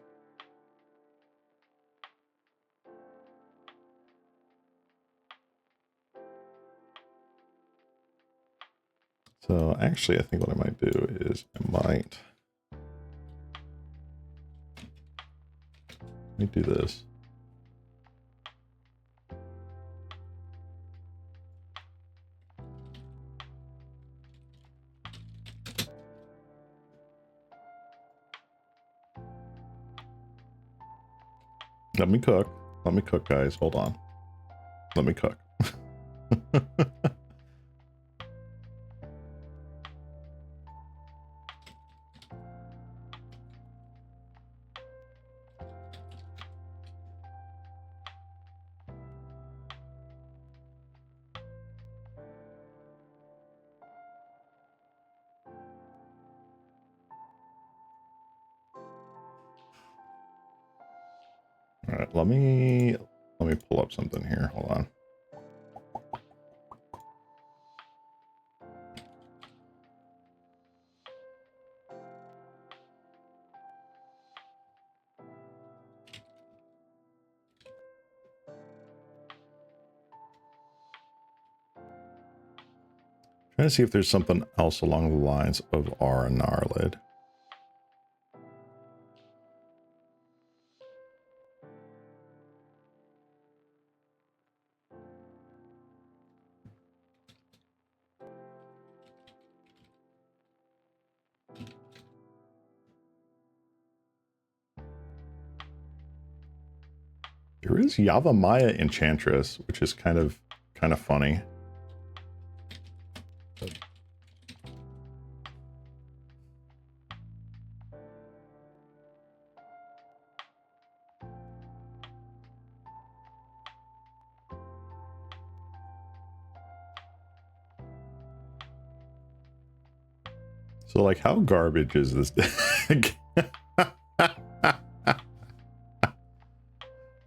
So actually, I think what I might do is let me do this. Let me cook. Let me cook, guys. Hold on. Let me cook. All right, let me pull up something here. Hold on. Trying to see if there's something else along the lines of R and Gnarlid. There is Yavimaya Enchantress, which is kind of funny. So, like, how garbage is this deck?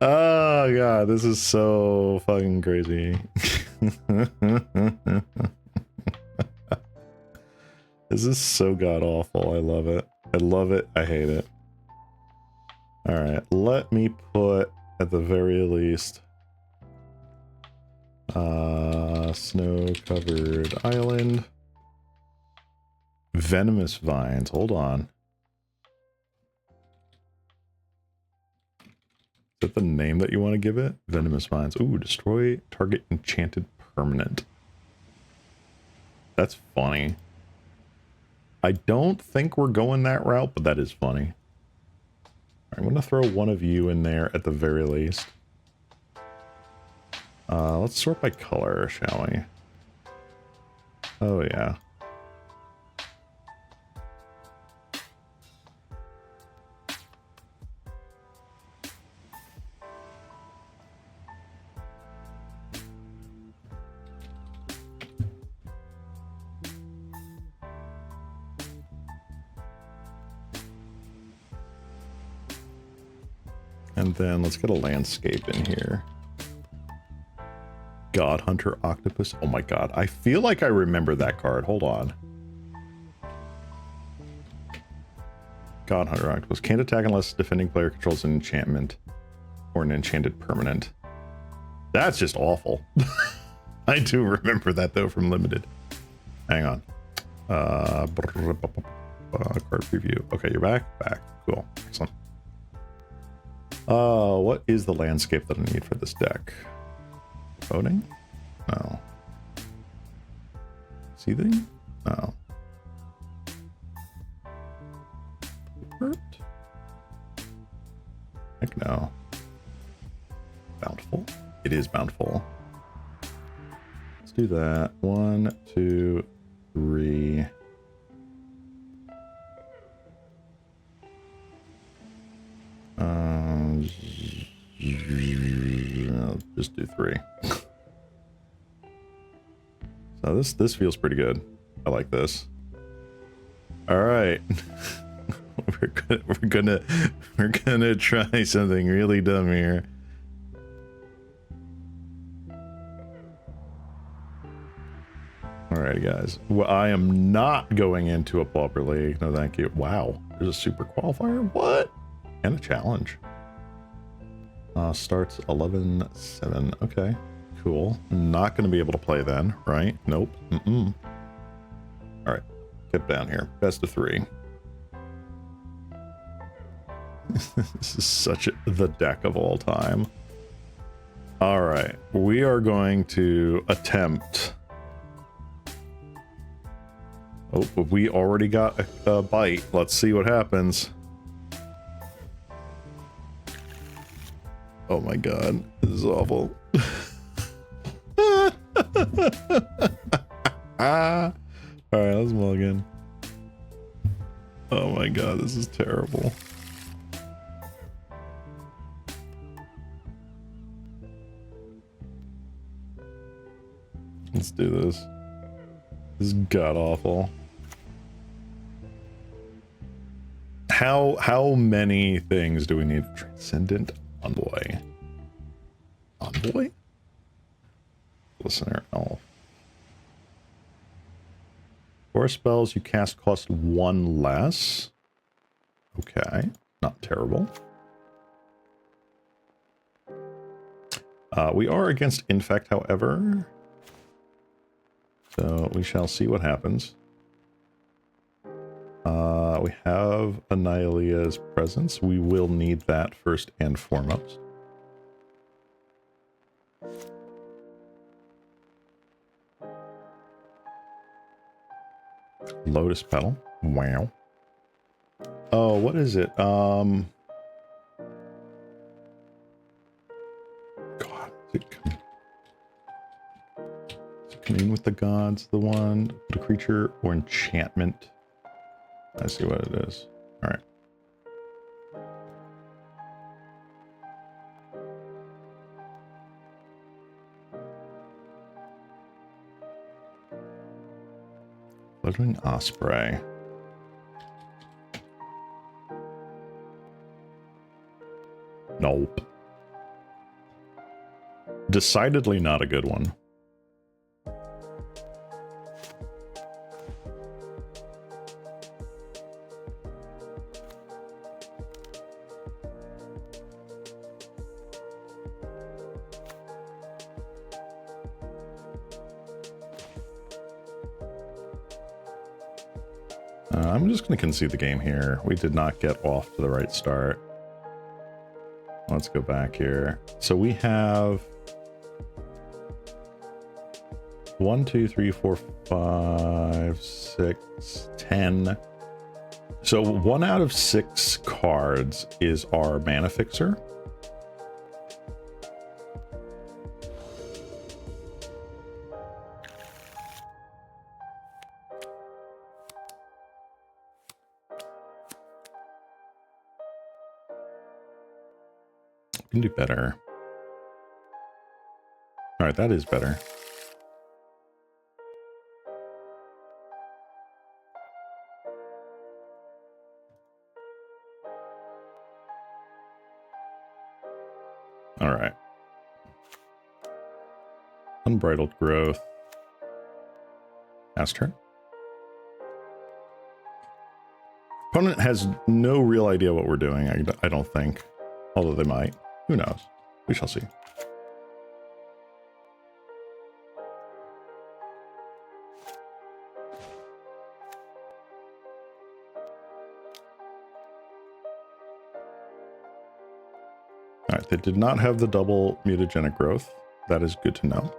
Oh, God, this is so fucking crazy. This is so god-awful. I love it. I love it. I hate it. Alright, let me put, at the very least, snow-covered island. Venomous vines. Hold on. Is that the name that you want to give it? Venomous vines. Ooh, destroy target enchanted permanent. That's funny. I don't think we're going that route, but that is funny. I'm going to throw one of you in there at the very least. Let's sort by color, shall we? Oh, yeah. And then let's get a landscape in here. God Hunter Octopus. Oh my god. I feel like I remember that card. Hold on. God Hunter Octopus. Can't attack unless defending player controls an enchantment or an enchanted permanent. That's just awful. I do remember that though from Limited. Hang on. Card preview. Okay, you're back? Back. Cool. Excellent. What is the landscape that I need for this deck? Voting? No. Seething? No. Hurt? Heck no. Bountiful? It is bountiful. Let's do that. 1, 2, 3. I'll just do 3. So this feels pretty good. I like this. All right, we're gonna try something really dumb here. All right, guys. Well, I am not going into a Pauper League. No, thank you. Wow, there's a super qualifier. What? And a challenge. Starts 11-7. Okay, cool. Not going to be able to play then, right? Nope. All right, get down here. Best of 3. This is such the deck of all time. All right, we are going to attempt. Oh, we already got a bite. Let's see what happens. Oh my god, this is awful. Alright, let's mulligan. Oh my god, this is terrible. Let's do this. This is god awful. How many things do we need? Transcendent Envoy. Envoy? Listener elf. 4 spells you cast cost 1 less. Okay, not terrible. We are against Infect, however. So we shall see what happens. We have Annihilia's presence. We will need that first and foremost. Lotus Petal. Wow. Oh, what is it? God, is it Commune with the Gods, the one? The creature or enchantment? I see what it is. All right. Fluttering Osprey. Nope. Decidedly not a good one. I'm just going to concede the game here. We did not get off to the right start. Let's go back here. So we have 1, 2, 3, 4, 5, 6, 10. So 1 out of 6 cards is our mana fixer. can do better. All right, that is better. All right. Unbridled growth. Pass turn. Opponent has no real idea what we're doing, I don't think. Although they might. Who knows? We shall see. Alright, they did not have the double mutagenic growth. That is good to know.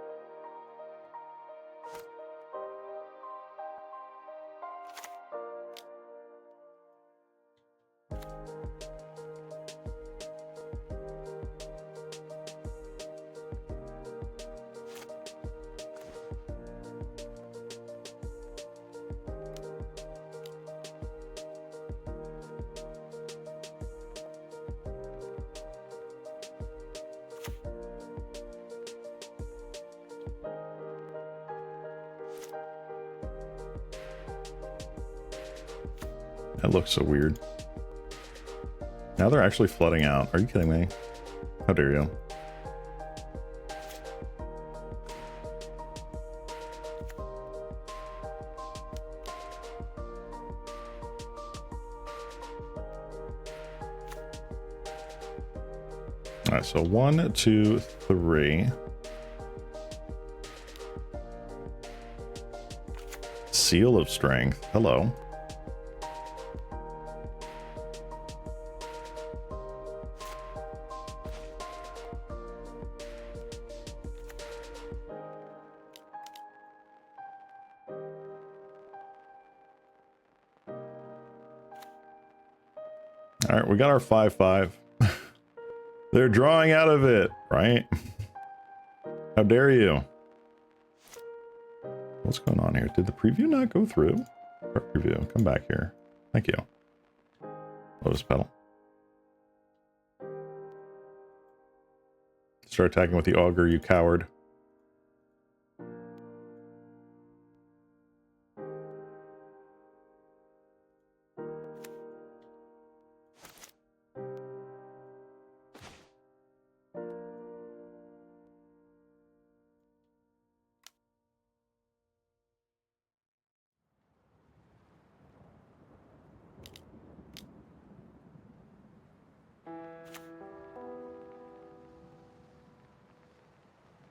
That looks so weird. Now they're actually flooding out. Are you kidding me? How dare you? All right, so 1, 2, 3. Seal of Strength. Hello. All right, we got our 5/5. They're drawing out of it, right? How dare you? What's going on here? Did the preview not go through? Preview, come back here. Thank you. Lotus Petal. Start attacking with the auger, you coward.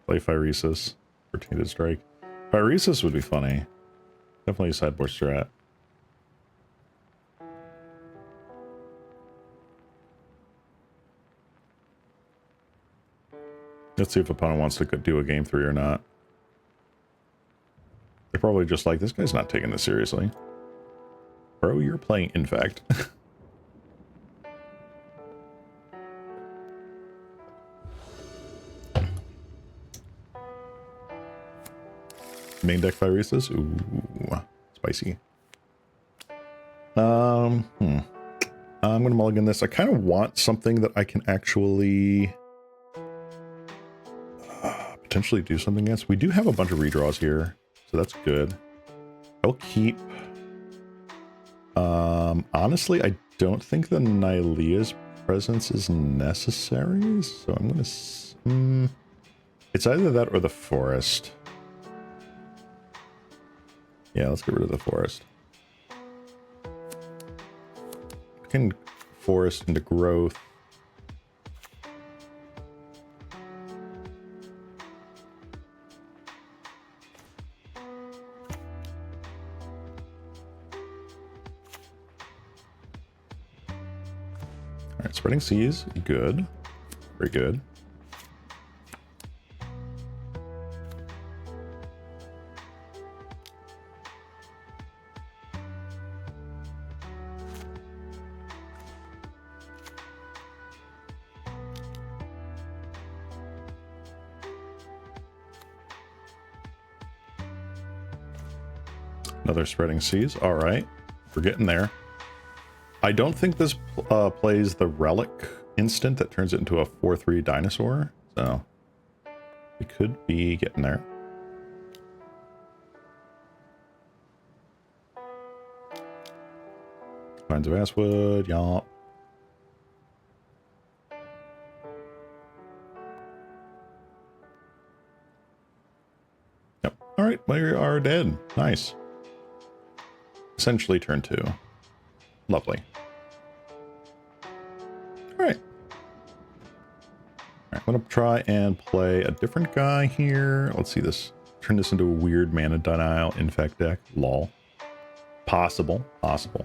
Play Phyresis for Tainted Strike. Phyresis would be funny. Definitely a sideboard strat. Let's see if opponent wants to do a game 3 or not. They're probably just like, this guy's not taking this seriously. Bro, you're playing Infect. Main deck Phyresis? Ooh, spicy. I'm gonna mulligan this. I kind of want something that I can actually potentially do something against. We do have a bunch of redraws here, so that's good. I'll keep. Honestly, I don't think the Nylea's presence is necessary, so I'm gonna. It's either that or the forest. Yeah, let's get rid of the forest. We can forest into growth. All right, spreading seas, good. Very good. Another spreading seas. All right, we're getting there. I don't think this plays the relic instant that turns it into a 4/3 dinosaur. So we could be getting there. Finds of Basswood, y'all. Yep. All right, we are dead. Nice. Essentially turn 2. Lovely. All right. I'm going to try and play a different guy here. Let's see this. Turn this into a weird mana denial infect deck. Lol. Possible. Possible.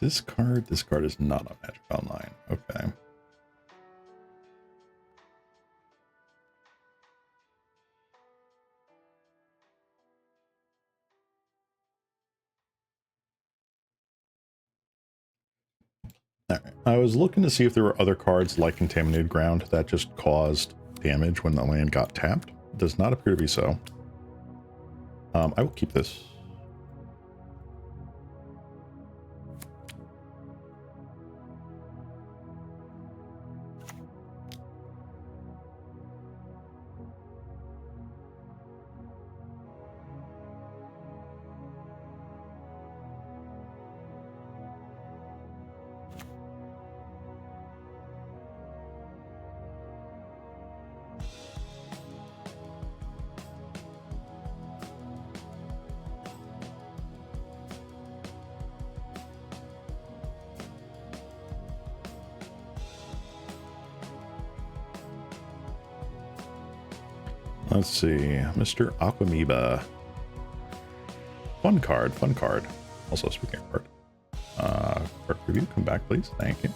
This card is not on Magic Online. Okay. All right. I was looking to see if there were other cards like Contaminated Ground that just caused damage when the land got tapped. Does not appear to be so. I will keep this. Let's see, Mr. Aquamoeba. Fun card, fun card. Also, speaking of card. Card review, come back, please. Thank you.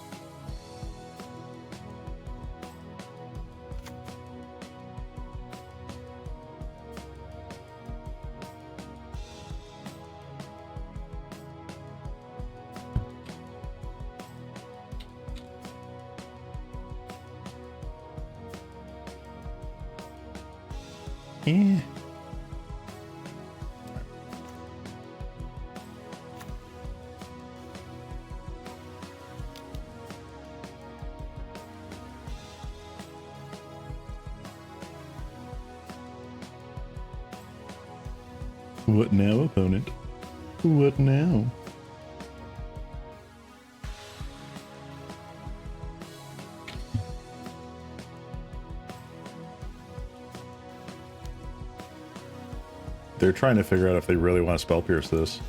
Yeah. What now, opponent? What now? They're trying to figure out if they really want to spell pierce this.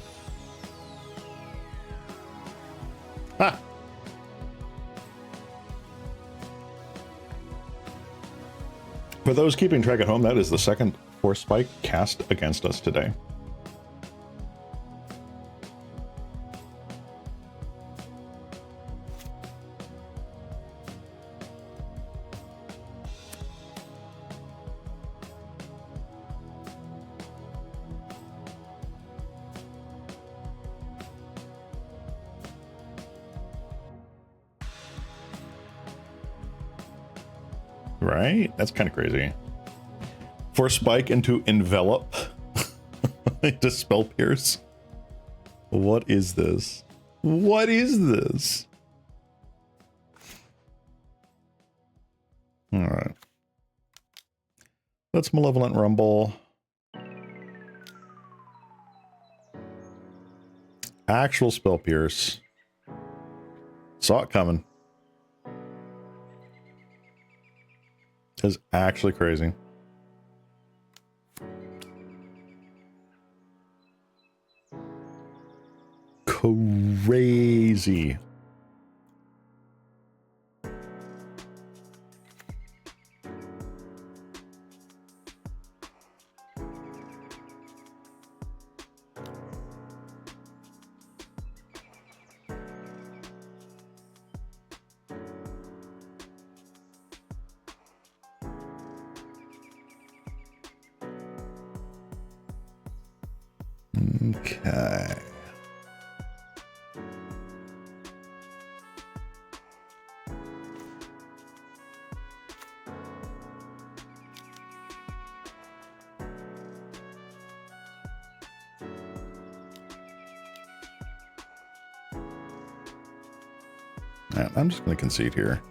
Ha! For those keeping track at home, that is the second Force Spike cast against us today. Right? That's kind of crazy. For Spike into Envelop. To Spell Pierce. What is this? What is this? Alright. Let's Malevolent Rumble. Actual Spell Pierce. Saw it coming. Is actually crazy. Crazy. Okay. Right, I'm just going to concede here.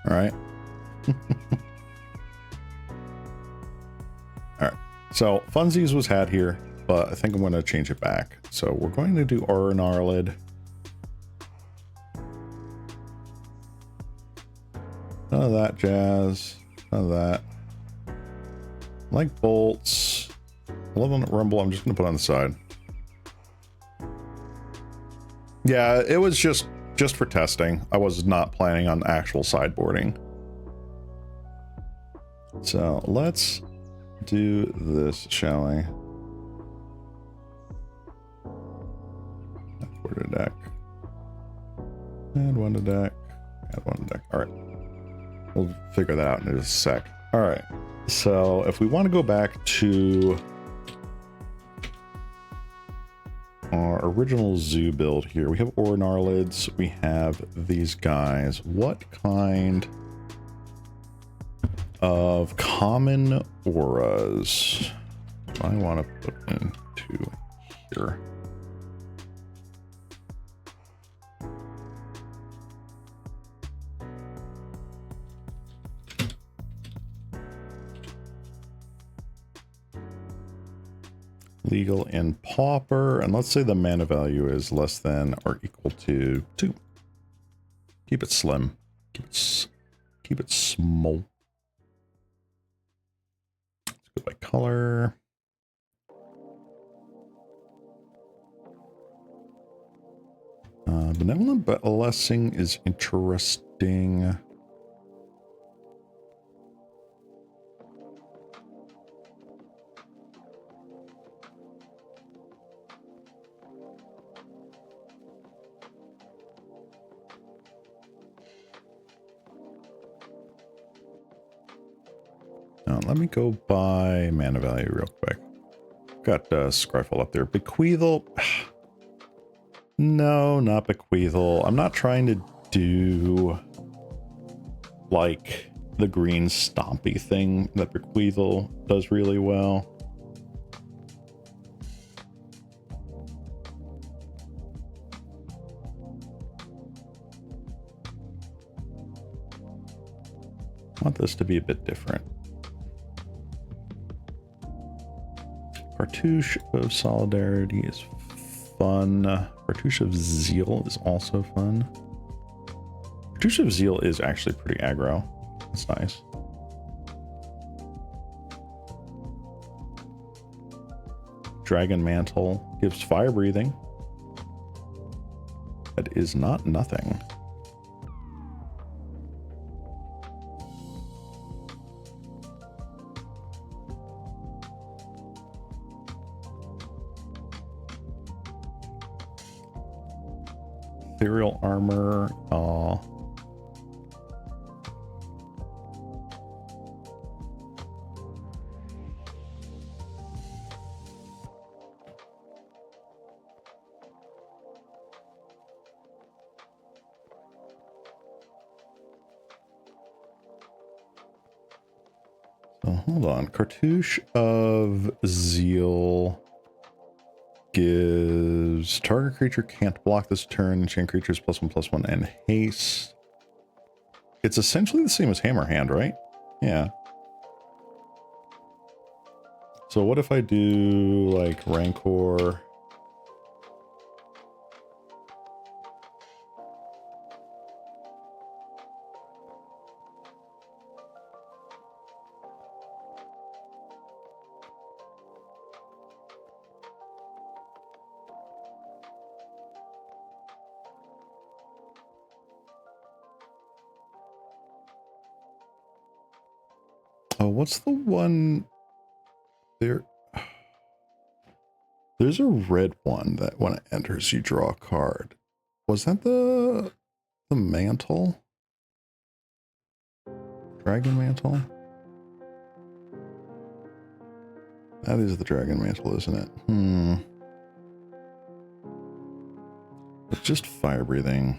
All right. All right. So Funsies was had here, but I think I'm going to change it back. So we're going to do Arnarlid. None of that jazz. None of that. Like bolts. 11 rumble. I'm just going to put on the side. Yeah, it was just for testing. I was not planning on actual sideboarding. So let's do this, shall we? Add 4 to deck. Add 1 to deck. Add 1 to deck. All right. We'll figure that out in just a sec. All right. So if we want to go back to our original zoo build here, we have Ornarlids, we have these guys. What kind of common auras do I want to put into here? Legal and Pauper, and let's say the mana value is less than or equal to 2. Keep it slim. Keep it small. Let's go by color. Benevolent Blessing is interesting. Let me go by mana value real quick. Got Scryfall up there. Bequeathal. No, not Bequeathal. I'm not trying to do like the green stompy thing that Bequeathal does really well. I want this to be a bit different. Cartouche of Solidarity is fun. Cartouche of Zeal is also fun. Cartouche of Zeal is actually pretty aggro. That's nice. Dragon Mantle gives fire breathing. That is not nothing. Ethereal armor. So hold on. Cartouche of Zeal gives target creature can't block this turn. Enchant creatures +1/+1 and haste. It's essentially the same as Hammer Hand, right? Yeah. So what if I do like Rancor? Oh, what's the one there? There's a red one that when it enters, you draw a card. Was that the mantle? Dragon mantle? That is the dragon mantle, isn't it? It's just fire breathing.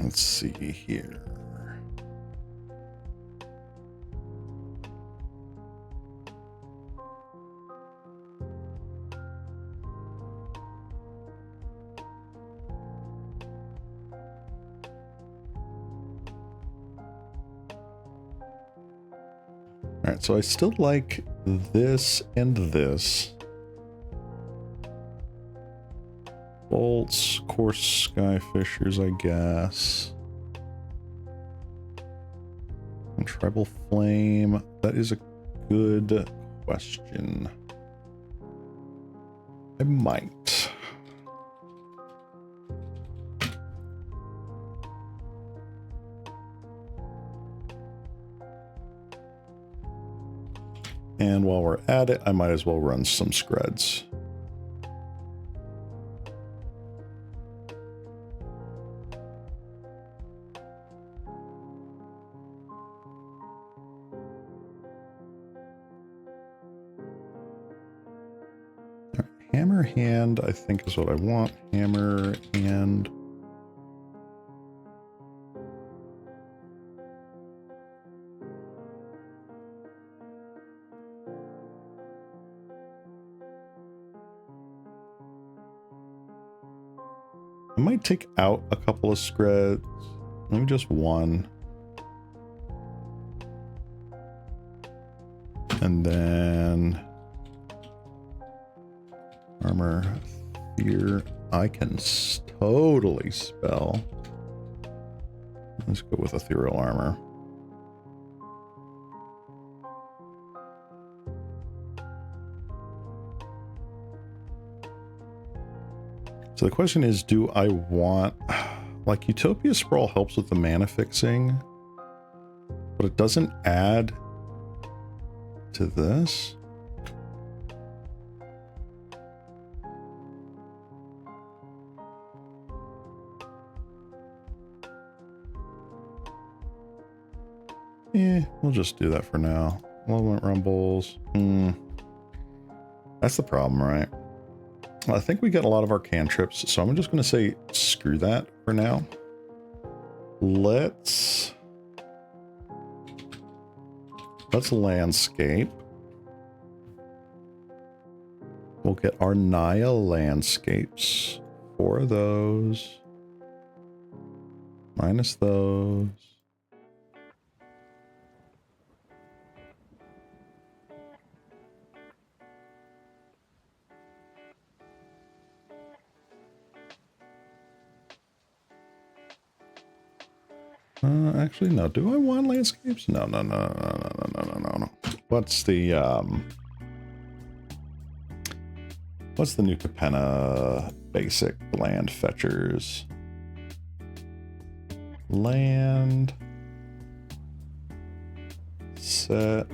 Let's see here. All right, so I still like this and this. Bolts, coarse skyfishers, I guess. And tribal flame. That is a good question. I might. And while we're at it, I might as well run some screds. Hammer hand, I think, is what I want. Hammer hand. I might take out a couple of screds. Maybe just one. And then armor fear. I can totally spell. Let's go with ethereal armor. So the question is, do I want, like, Utopia Sprawl helps with the mana fixing, but it doesn't add to this? Yeah, we'll just do that for now. Movement rumbles. That's the problem, right? Well, I think we get a lot of our cantrips, so I'm just going to say screw that for now. Let's landscape. We'll get our Naya landscapes. 4 of those. Minus those. Actually, no. Do I want landscapes? No. What's the new Capenna basic land fetchers? Land set.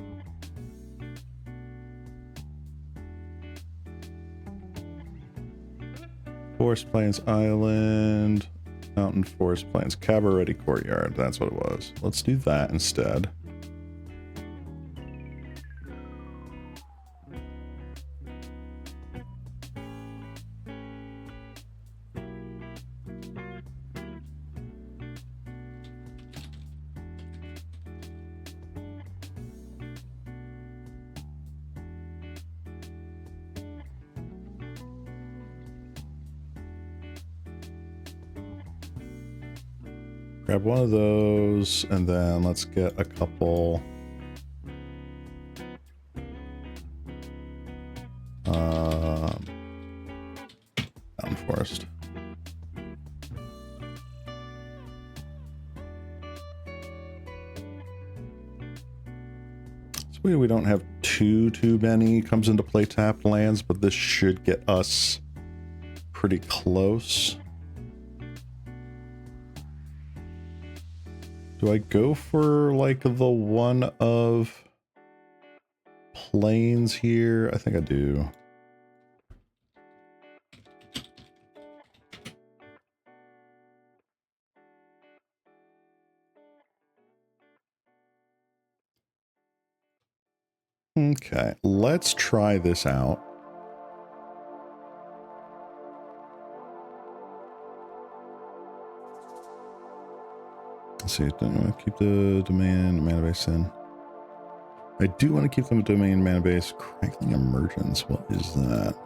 Forest Plains Island. Mountain Forest Plains, Cabaret Courtyard. That's what it was. Let's do that instead. Grab one of those, and then let's get a couple Mountain forest. So we don't have too many comes into play tapped lands, but this should get us pretty close. Do I go for like the one of plains here? I think I do. Okay, let's try this out. Let's see, don't want to keep the domain mana base in. I do want to keep them domain mana base. Crackling Emergence, what is that?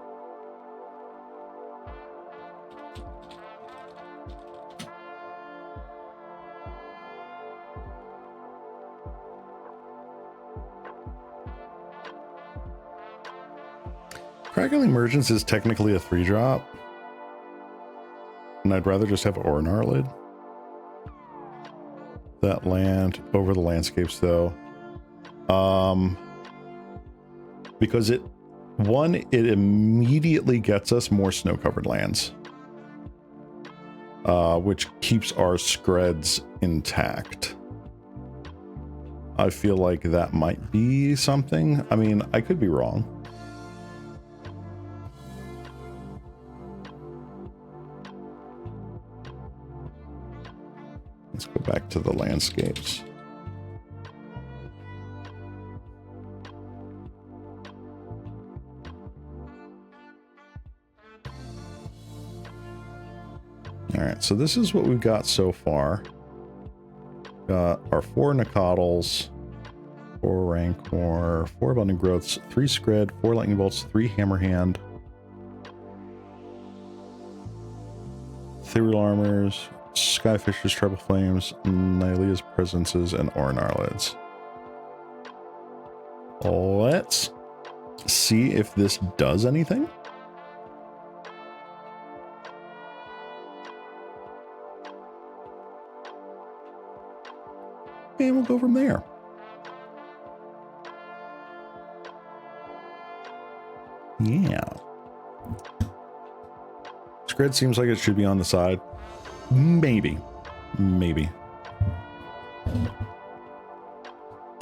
Crackling Emergence is technically a 3-drop. And I'd rather just have Ornarlid. That land over the landscapes though. Because it immediately gets us more snow-covered lands. Which keeps our Screds intact. I feel like that might be something. I mean, I could be wrong. Let's go back to the landscapes. All right, so this is what we've got so far. Got our 4 Nacatls, 4 Rancor, 4 Abundant Growths, 3 Scred, 4 Lightning Bolts, 3 Hammerhand, Ethereal Armors, Skyfishers, Treble Flames, Nylea's Presences, and Ornarlids. Let's see if this does anything. And we'll go from there. Yeah. Scred seems like it should be on the side. Maybe.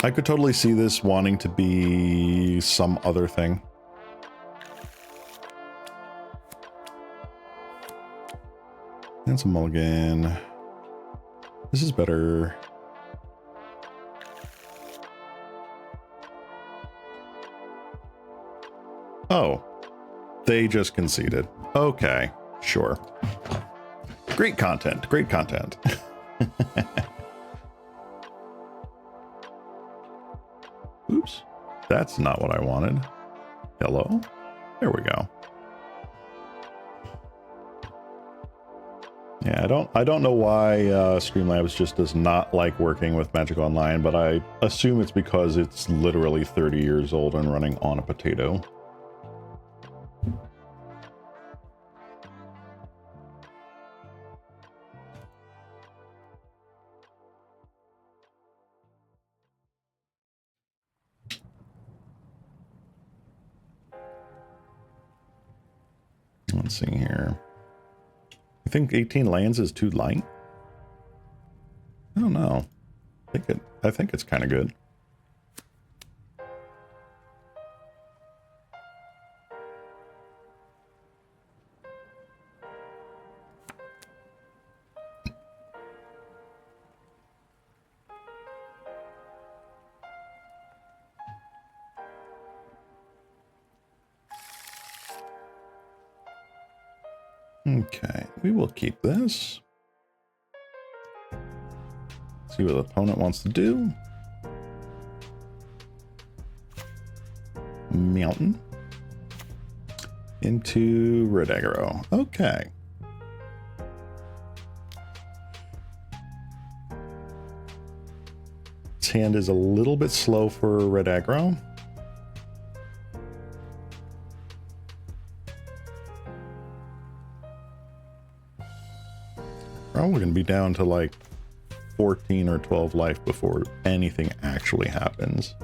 I could totally see this wanting to be some other thing. And some mulligan. This is better. Oh, they just conceded. Okay, sure. Great content, great content. Oops, that's not what I wanted. Hello? There we go. Yeah, I don't know why Streamlabs just does not like working with Magic Online, but I assume it's because it's literally 30 years old and running on a potato. Let's see here. I think 18 lands is too light. I don't know. I think it's kind of good. Okay, we will keep this. See what the opponent wants to do. Mountain. Into red aggro. Okay. This hand is a little bit slow for red aggro. Probably going to be down to like 14 or 12 life before anything actually happens.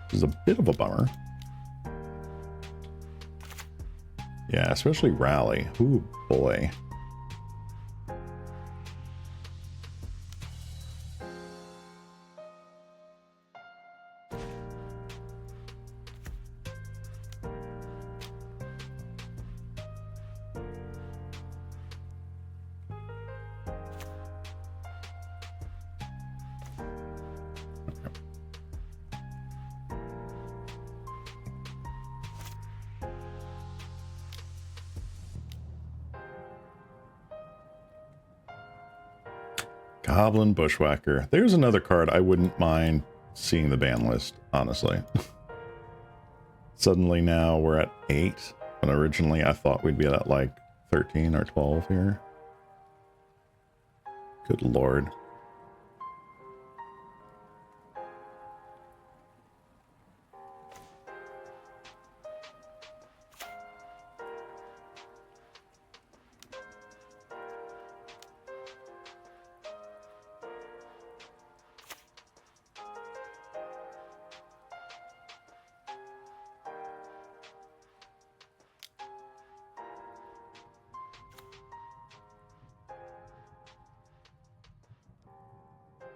This is a bit of a bummer. Yeah, especially rally. Ooh, boy. Goblin Bushwhacker. There's another card I wouldn't mind seeing the ban list, honestly. Suddenly now we're at 8, when originally I thought we'd be at like 13 or 12 here. Good lord.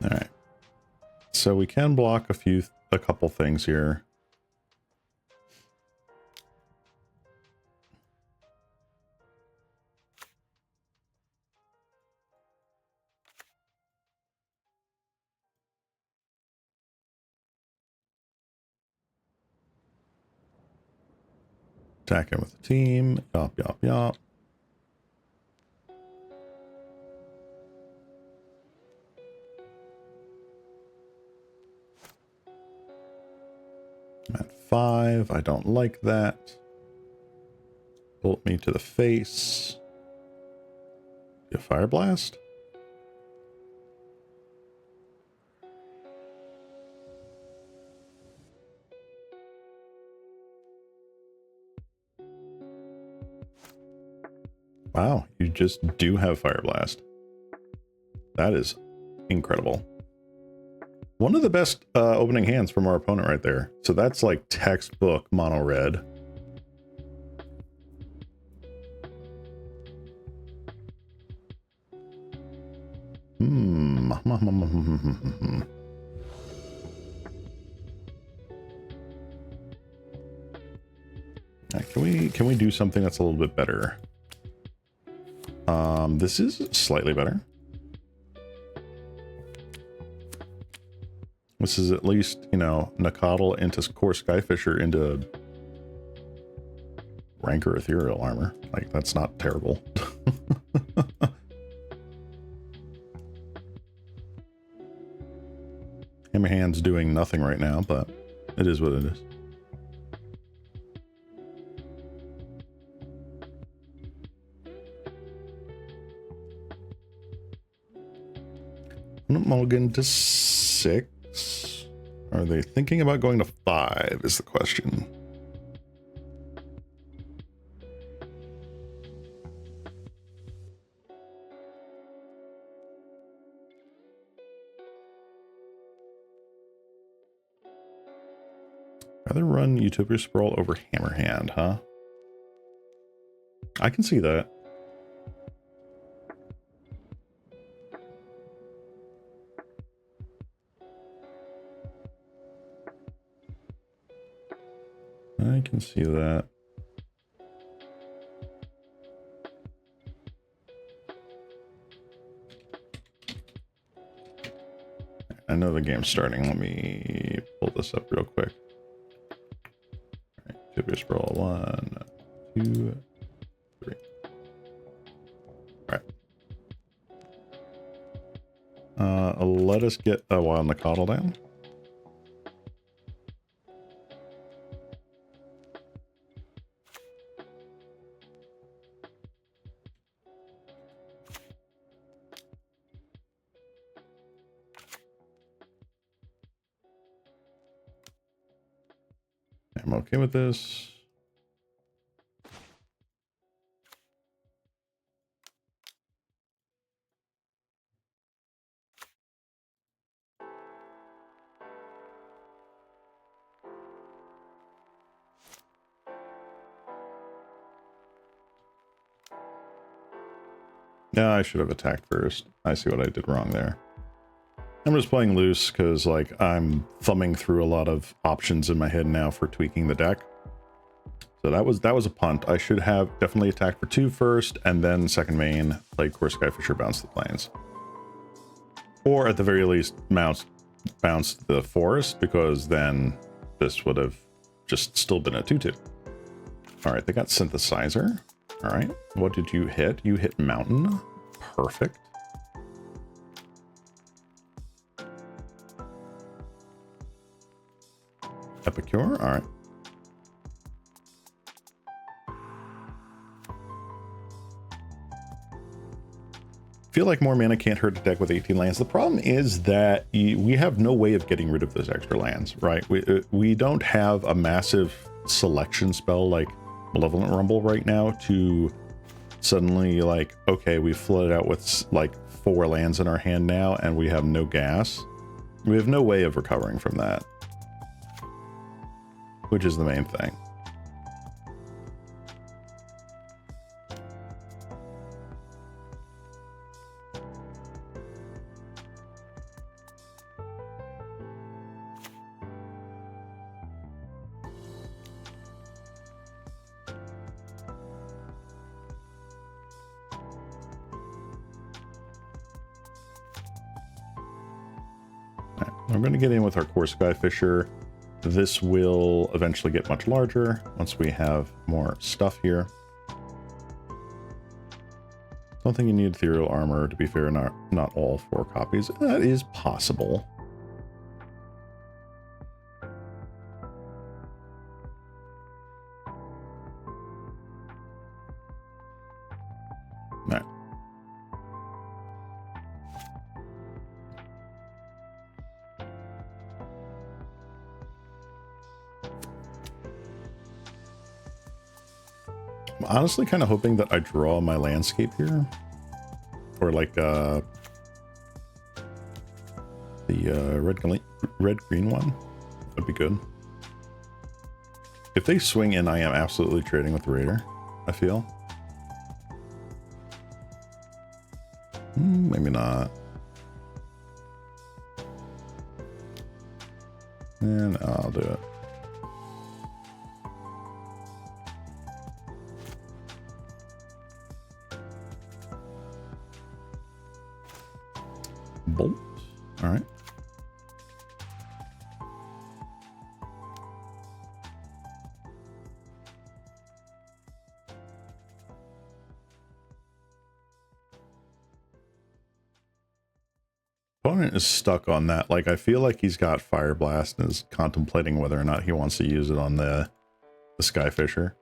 All right. So we can block a couple things here. Attacking with the team. Yop, yop, yop. I'm at 5. I don't like that. Bolt me to the face. Do a fire blast. Wow, you just do have fire blast. That is incredible. One of the best opening hands from our opponent right there. So that's like textbook mono red. Can we do something that's a little bit better? This is slightly better. This is at least, you know, Nakatl into Core Skyfisher into Rancor Ethereal Armor. Like, that's not terrible. Hammerhand's doing nothing right now, but it is what it is. Mulligan to 6. Are they thinking about going to 5 is the question. Rather run Utopia Sprawl over Hammerhand, huh? I can see that. I can see that. I know the game's starting. Let me pull this up real quick. All right, Utopia Sprawl 1, 2, 3. All right. Let us get a Wild Nakatl down. I'm okay with this. Yeah, I should have attacked first. I see what I did wrong there. I'm just playing loose because, like, I'm thumbing through a lot of options in my head now for tweaking the deck. So that was a punt. I should have definitely attacked for 2 first, and then second main, played Core Skyfisher, bounce the plains. Or at the very least, bounce the forest, because then this would have just still been a 2-2. Alright, they got Synthesizer. Alright, what did you hit? You hit Mountain. Perfect. Epicure, alright. Feel like more mana can't hurt a deck with 18 lands. The problem is that we have no way of getting rid of those extra lands, right? We don't have a massive selection spell like Malevolent Rumble right now to suddenly, like, okay, we've flooded out with like 4 lands in our hand now and we have no gas. We have no way of recovering from that, which is the main thing. We're going to get in with our Core Skyfisher. This will eventually get much larger once we have more stuff here. Don't think you need Ethereal Armor, to be fair, not all 4 copies. That is possible. All right. I'm honestly kind of hoping that I draw my landscape here. Or like the red-green one. That'd be good. If they swing in, I am absolutely trading with the Raider, I feel. Maybe not. And I'll do it. Bolt. All right. Opponent is stuck on that. Like, I feel like he's got Fire Blast and is contemplating whether or not he wants to use it on the Skyfisher.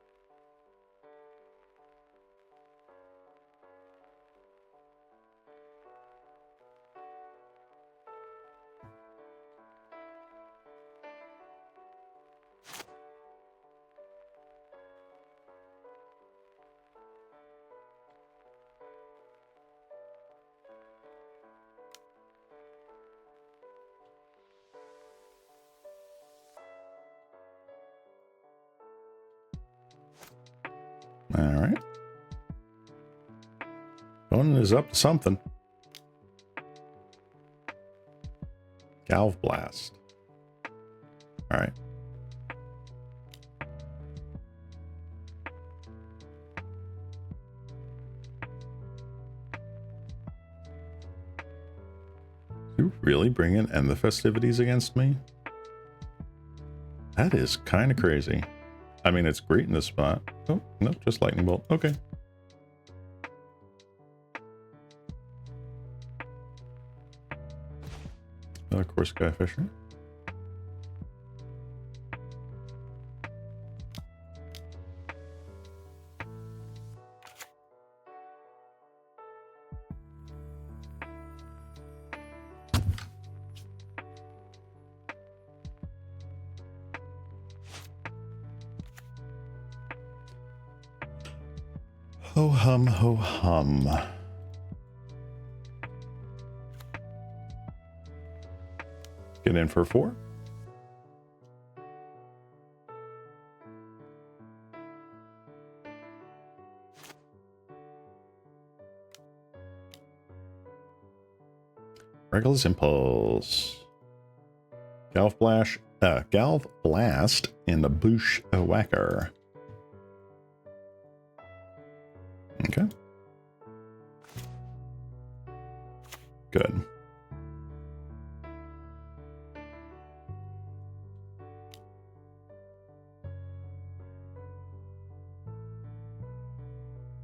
All right. Opponent is up to something. Galv Blast. All right. You really bring in End the Festivities against me? That is kind of crazy. I mean, it's great in this spot. Oh, no, just Lightning Bolt. Okay. Of course, Skyfisher. Ho hum, ho hum. Get in for 4. Reckless Impulse. Galv Blast, and a Bushwhacker. Okay. Good.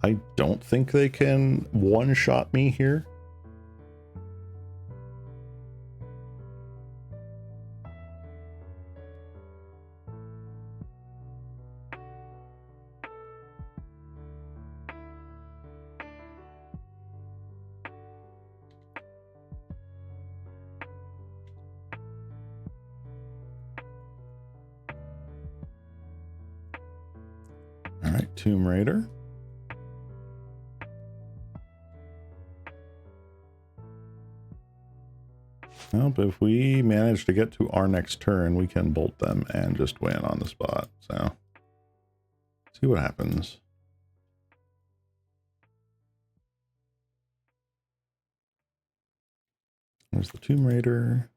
I don't think they can one-shot me here. All right, Tomb Raider. Well, but if we manage to get to our next turn, we can bolt them and just win on the spot. So, see what happens. There's the Tomb Raider.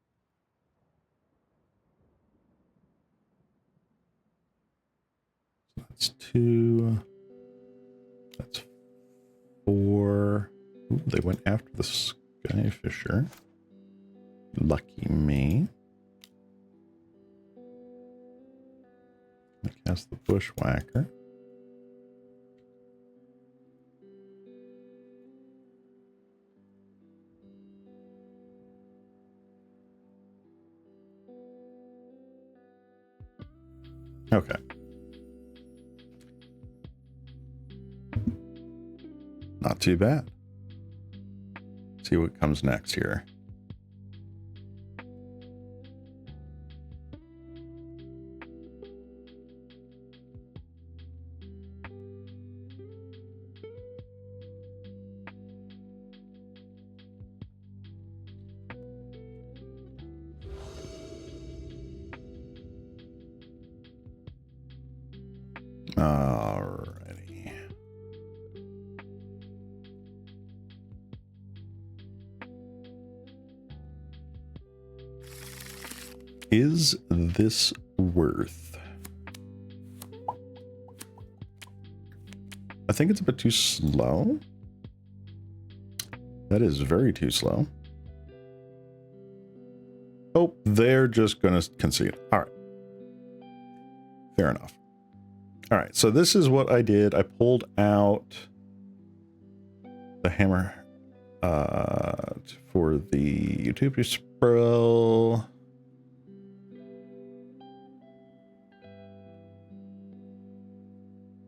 So that's 2. That's 4. Ooh, they went after the Skyfisher. Lucky me. I cast the Bushwhacker. Okay. Not too bad. See what comes next here. Alrighty. Is this worth? I think it's a bit too slow. That is very too slow. Oh, they're just going to concede. All right. Fair enough. All right, so this is what I did. I pulled out the hammer for the Utopia spell.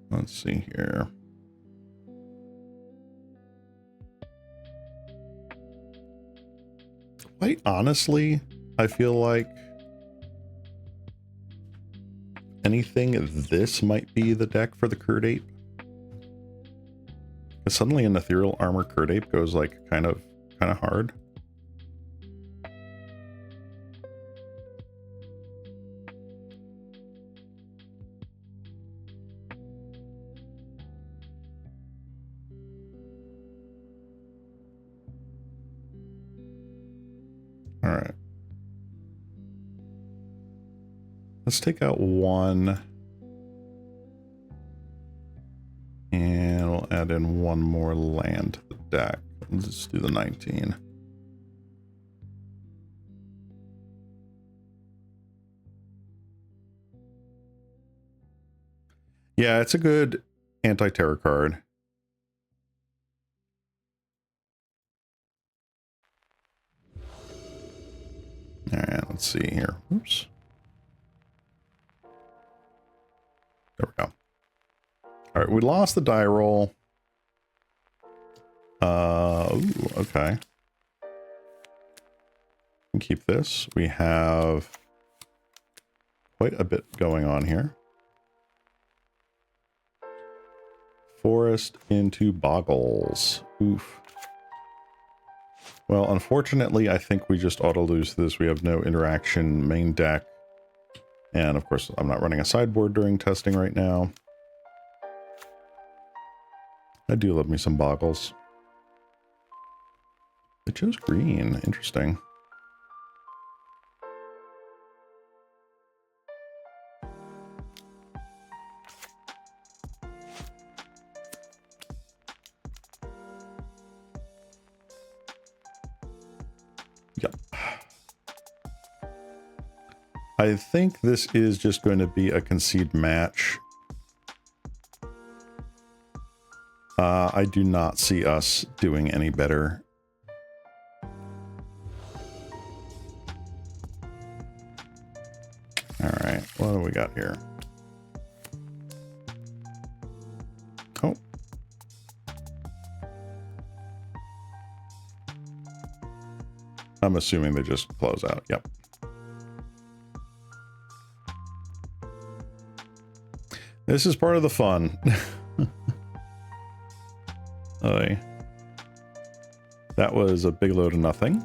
Let's see here. Quite honestly, I feel like anything this might be the deck for the Curd Ape. Because suddenly an Ethereal Armor Curd Ape goes like kind of hard. All right. Let's take out 1. And we'll add in 1 more land to the deck. Let's do the 19. Yeah, it's a good anti-terror card. All right, let's see here. Oops. There we go. All right, we lost the die roll. Ooh, okay. We can keep this. We have quite a bit going on here. Forest into Boggles. Oof. Well, unfortunately, I think we just auto-lose this. We have no interaction main deck. And of course, I'm not running a sideboard during testing right now. I do love me some Boggles. They chose green. Interesting. Yep. I think this is just going to be a concede match. I do not see us doing any better. All right, what do we got here? Oh. I'm assuming they just close out. Yep. This is part of the fun. Oy. That was a big load of nothing.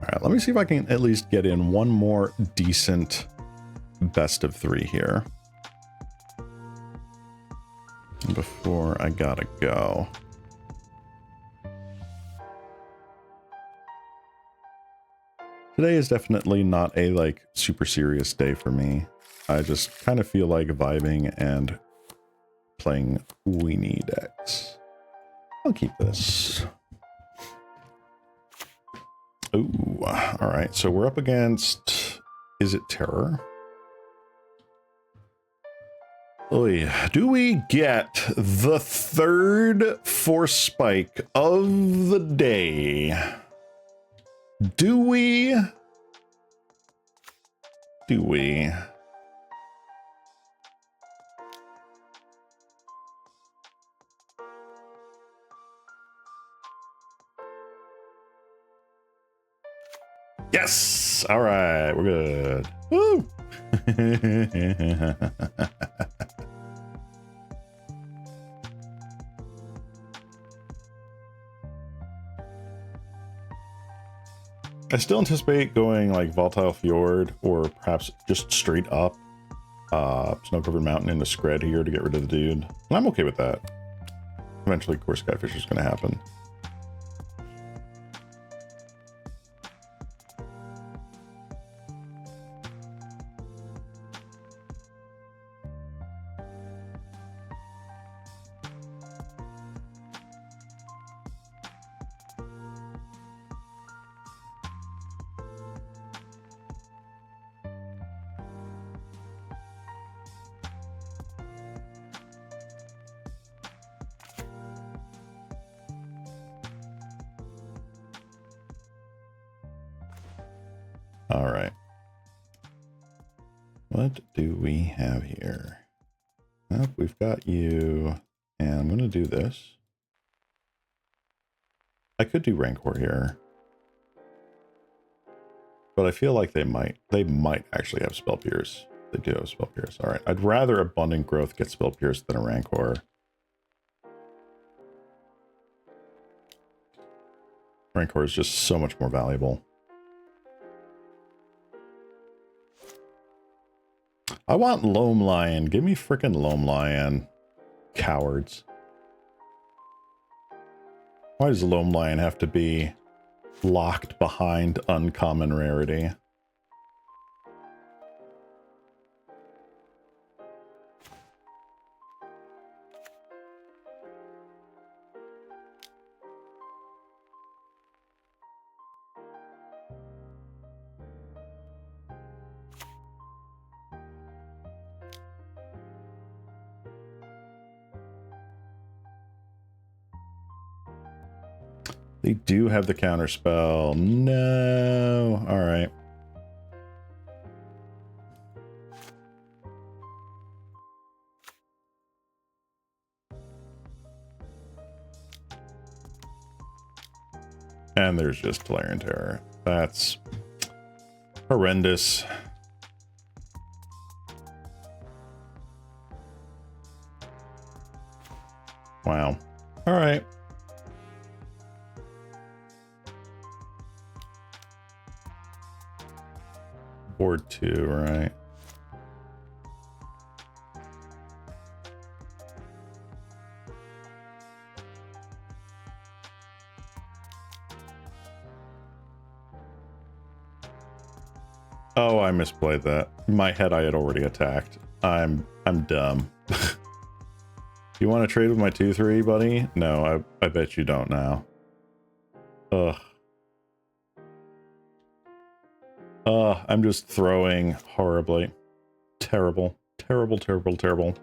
Alright, let me see if I can at least get in one more decent best of 3 here before I gotta go. Today is definitely not a like super serious day for me. I just kind of feel like vibing and playing weenie decks. I'll keep this. Ooh, all right. So we're up against, is it Terror? Oy, do we get the 3rd Force Spike of the day? Do we? Do we? Yes! All right, we're good. Woo! I still anticipate going like Volatile Fjord or perhaps just straight up Snow-Covered Mountain into Scred here to get rid of the dude. And I'm okay with that. Eventually, of course, Skyfish is going to happen. All right. What do we have here? Well, we've got you, and I'm going to do this. I could do Rancor here, but I feel like they might actually have Spell Pierce. They do have Spell Pierce. All right. I'd rather Abundant Growth get Spell Pierce than a Rancor. Rancor is just so much more valuable. I want Loam Lion. Give me frickin' Loam Lion. Cowards. Why does Loam Lion have to be locked behind uncommon rarity? They do have the counter spell. No. All right. And there's just Tolarian Terror. That's horrendous. Wow. All right. Board 2, right? Oh, I misplayed that. In my head, I had already attacked. I'm dumb. You want to trade with my 2/3, buddy? No, I bet you don't now. Ugh. I'm just throwing horribly. Terrible. Terrible, terrible, terrible.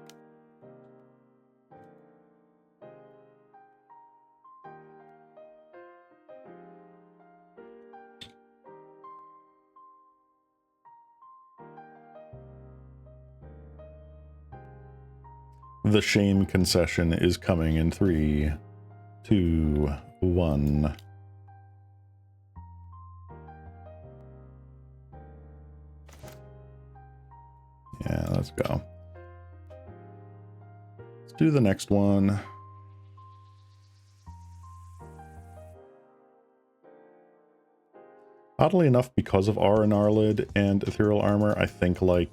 The shame concession is coming in 3, 2, 1. Yeah, let's go. Let's do the next one. Oddly enough, because of R and Arlid and Ethereal Armor, I think, like,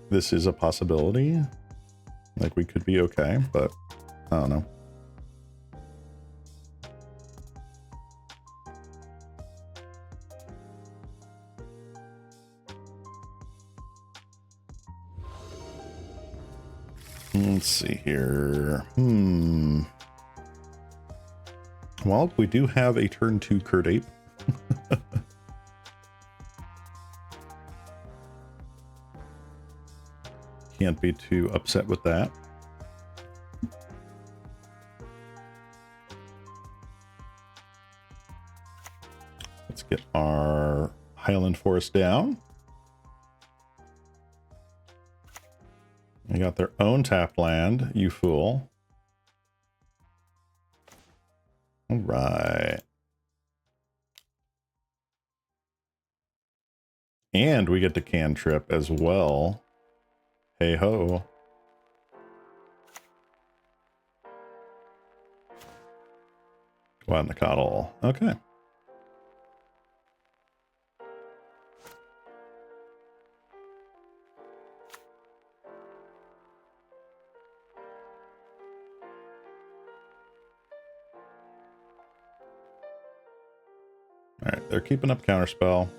this is a possibility. Like, we could be okay, but I don't know. Let's see here. Well, we do have a turn 2 Curd Ape. Can't be too upset with that. Let's get our Highland Forest down. They got their own tapped land, you fool. All right. And we get to cantrip as well. Hey ho. Go out in the coddle. Okay. Alright, they're keeping up counterspell.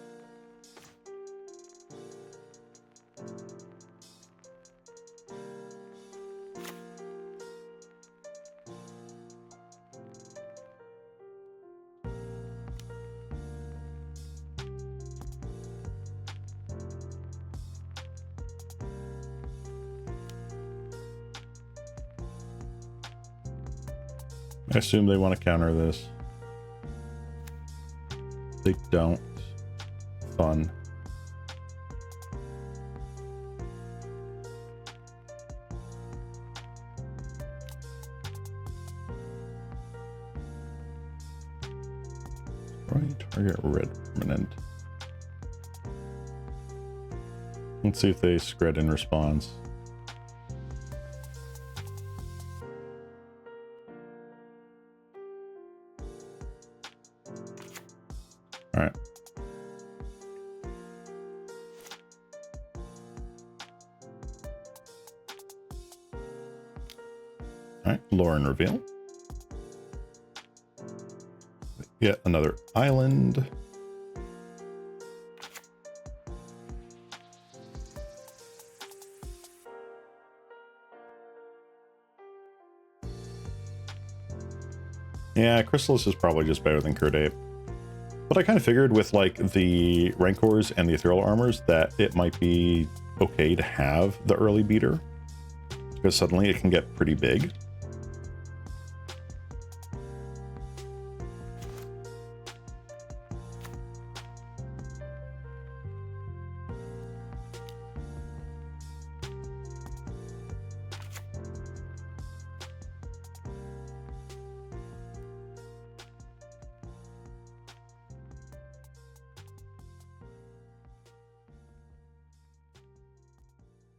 I assume they want to counter this. They don't. Fun. Right, target red permanent. Let's see if they scred in response. All right. All right, Lauren reveal. Yet another island. Yeah, Chrysalis is probably just better than Curd Ape. But I kind of figured with like the Rancors and the Ethereal Armors that it might be okay to have the early beater. Because suddenly it can get pretty big.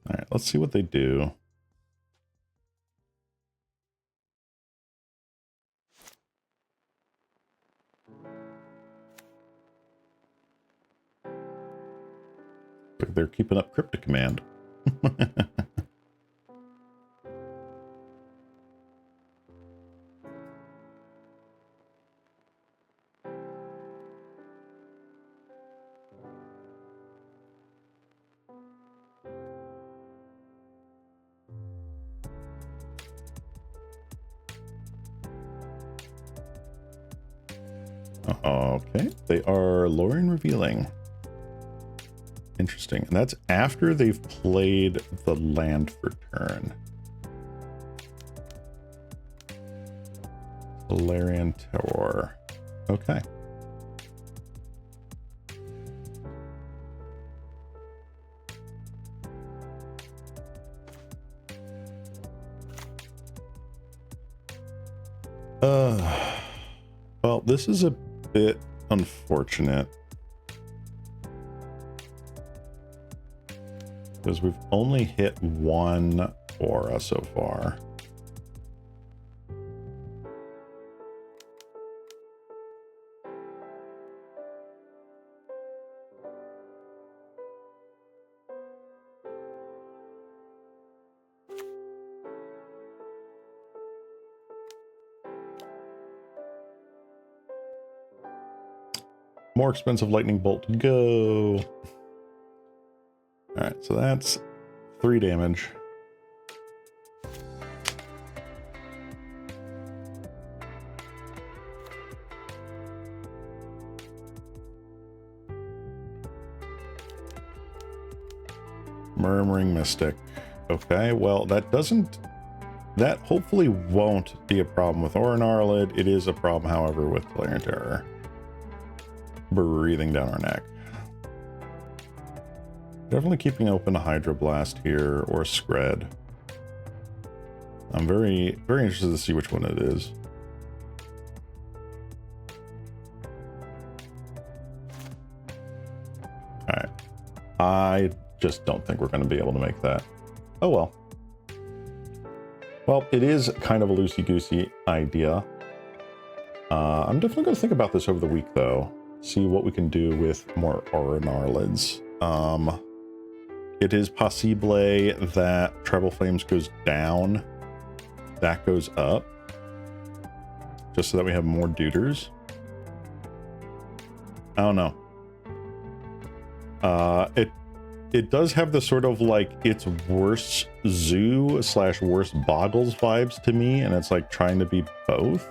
All right, let's see what they do. They're keeping up Cryptic Command. Okay, they are luring revealing. Interesting. And that's after they've played the land for turn. Valerian Tower. Okay. Well, this is a bit unfortunate because we've only hit one aura so far. More expensive lightning bolt, go. All right, so that's 3 damage. Murmuring Mystic. Okay, well, that hopefully won't be a problem with Aura Gnarlid. It is a problem, however, with Valerian Terror. Breathing down our neck. Definitely keeping open a Hydroblast here or Scred. I'm very, very interested to see which one it is. Alright. I just don't think we're going to be able to make that. Oh well. Well, it is kind of a loosey-goosey idea. I'm definitely going to think about this over the week, though. See what we can do with more Aura Gnarlids. It is possible that Treble Flames goes down, that goes up, just so that we have more duders. I don't know. It does have the sort of like it's worse zoo / worse boggles vibes to me, and it's like trying to be both.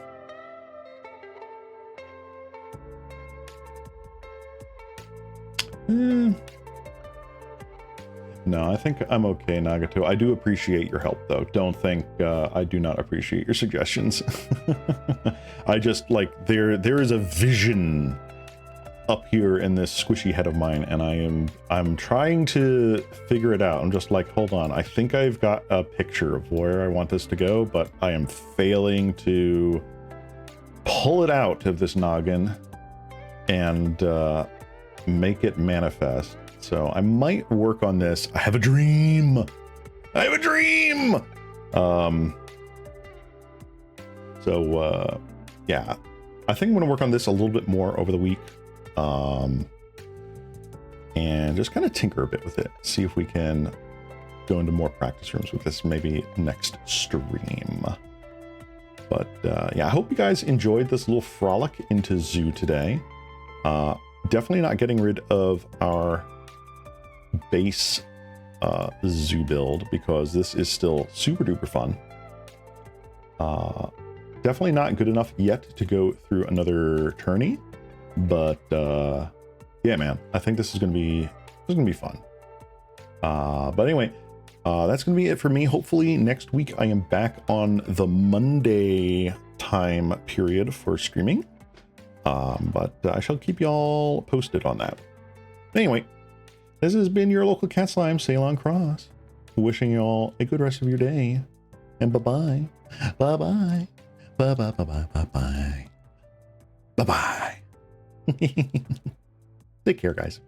No, I think I'm okay, Nagato. I do appreciate your help, though. Don't think I do not appreciate your suggestions. I just, like, there is a vision up here in this squishy head of mine, and I'm trying to figure it out. I'm just like, hold on. I think I've got a picture of where I want this to go, but I am failing to pull it out of this noggin and make it manifest. So I might work on this. I have a dream. I have a dream. Yeah, I think I'm going to work on this a little bit more over the week. And just kind of tinker a bit with it. See if we can go into more practice rooms with this maybe next stream. But yeah, I hope you guys enjoyed this little frolic into Zoo today. Definitely not getting rid of our base Zoo build because this is still super duper fun. Definitely not good enough yet to go through another tourney, but yeah, man, I think this is gonna be fun. But anyway, that's gonna be it for me. Hopefully next week I am back on the Monday time period for streaming. But I shall keep y'all posted on that. Anyway, this has been your local cat slime, Ceylon Cross. Wishing you all a good rest of your day. And bye-bye. Bye-bye. Bye-bye. Bye-bye. Bye-bye. Bye-bye. Take care, guys.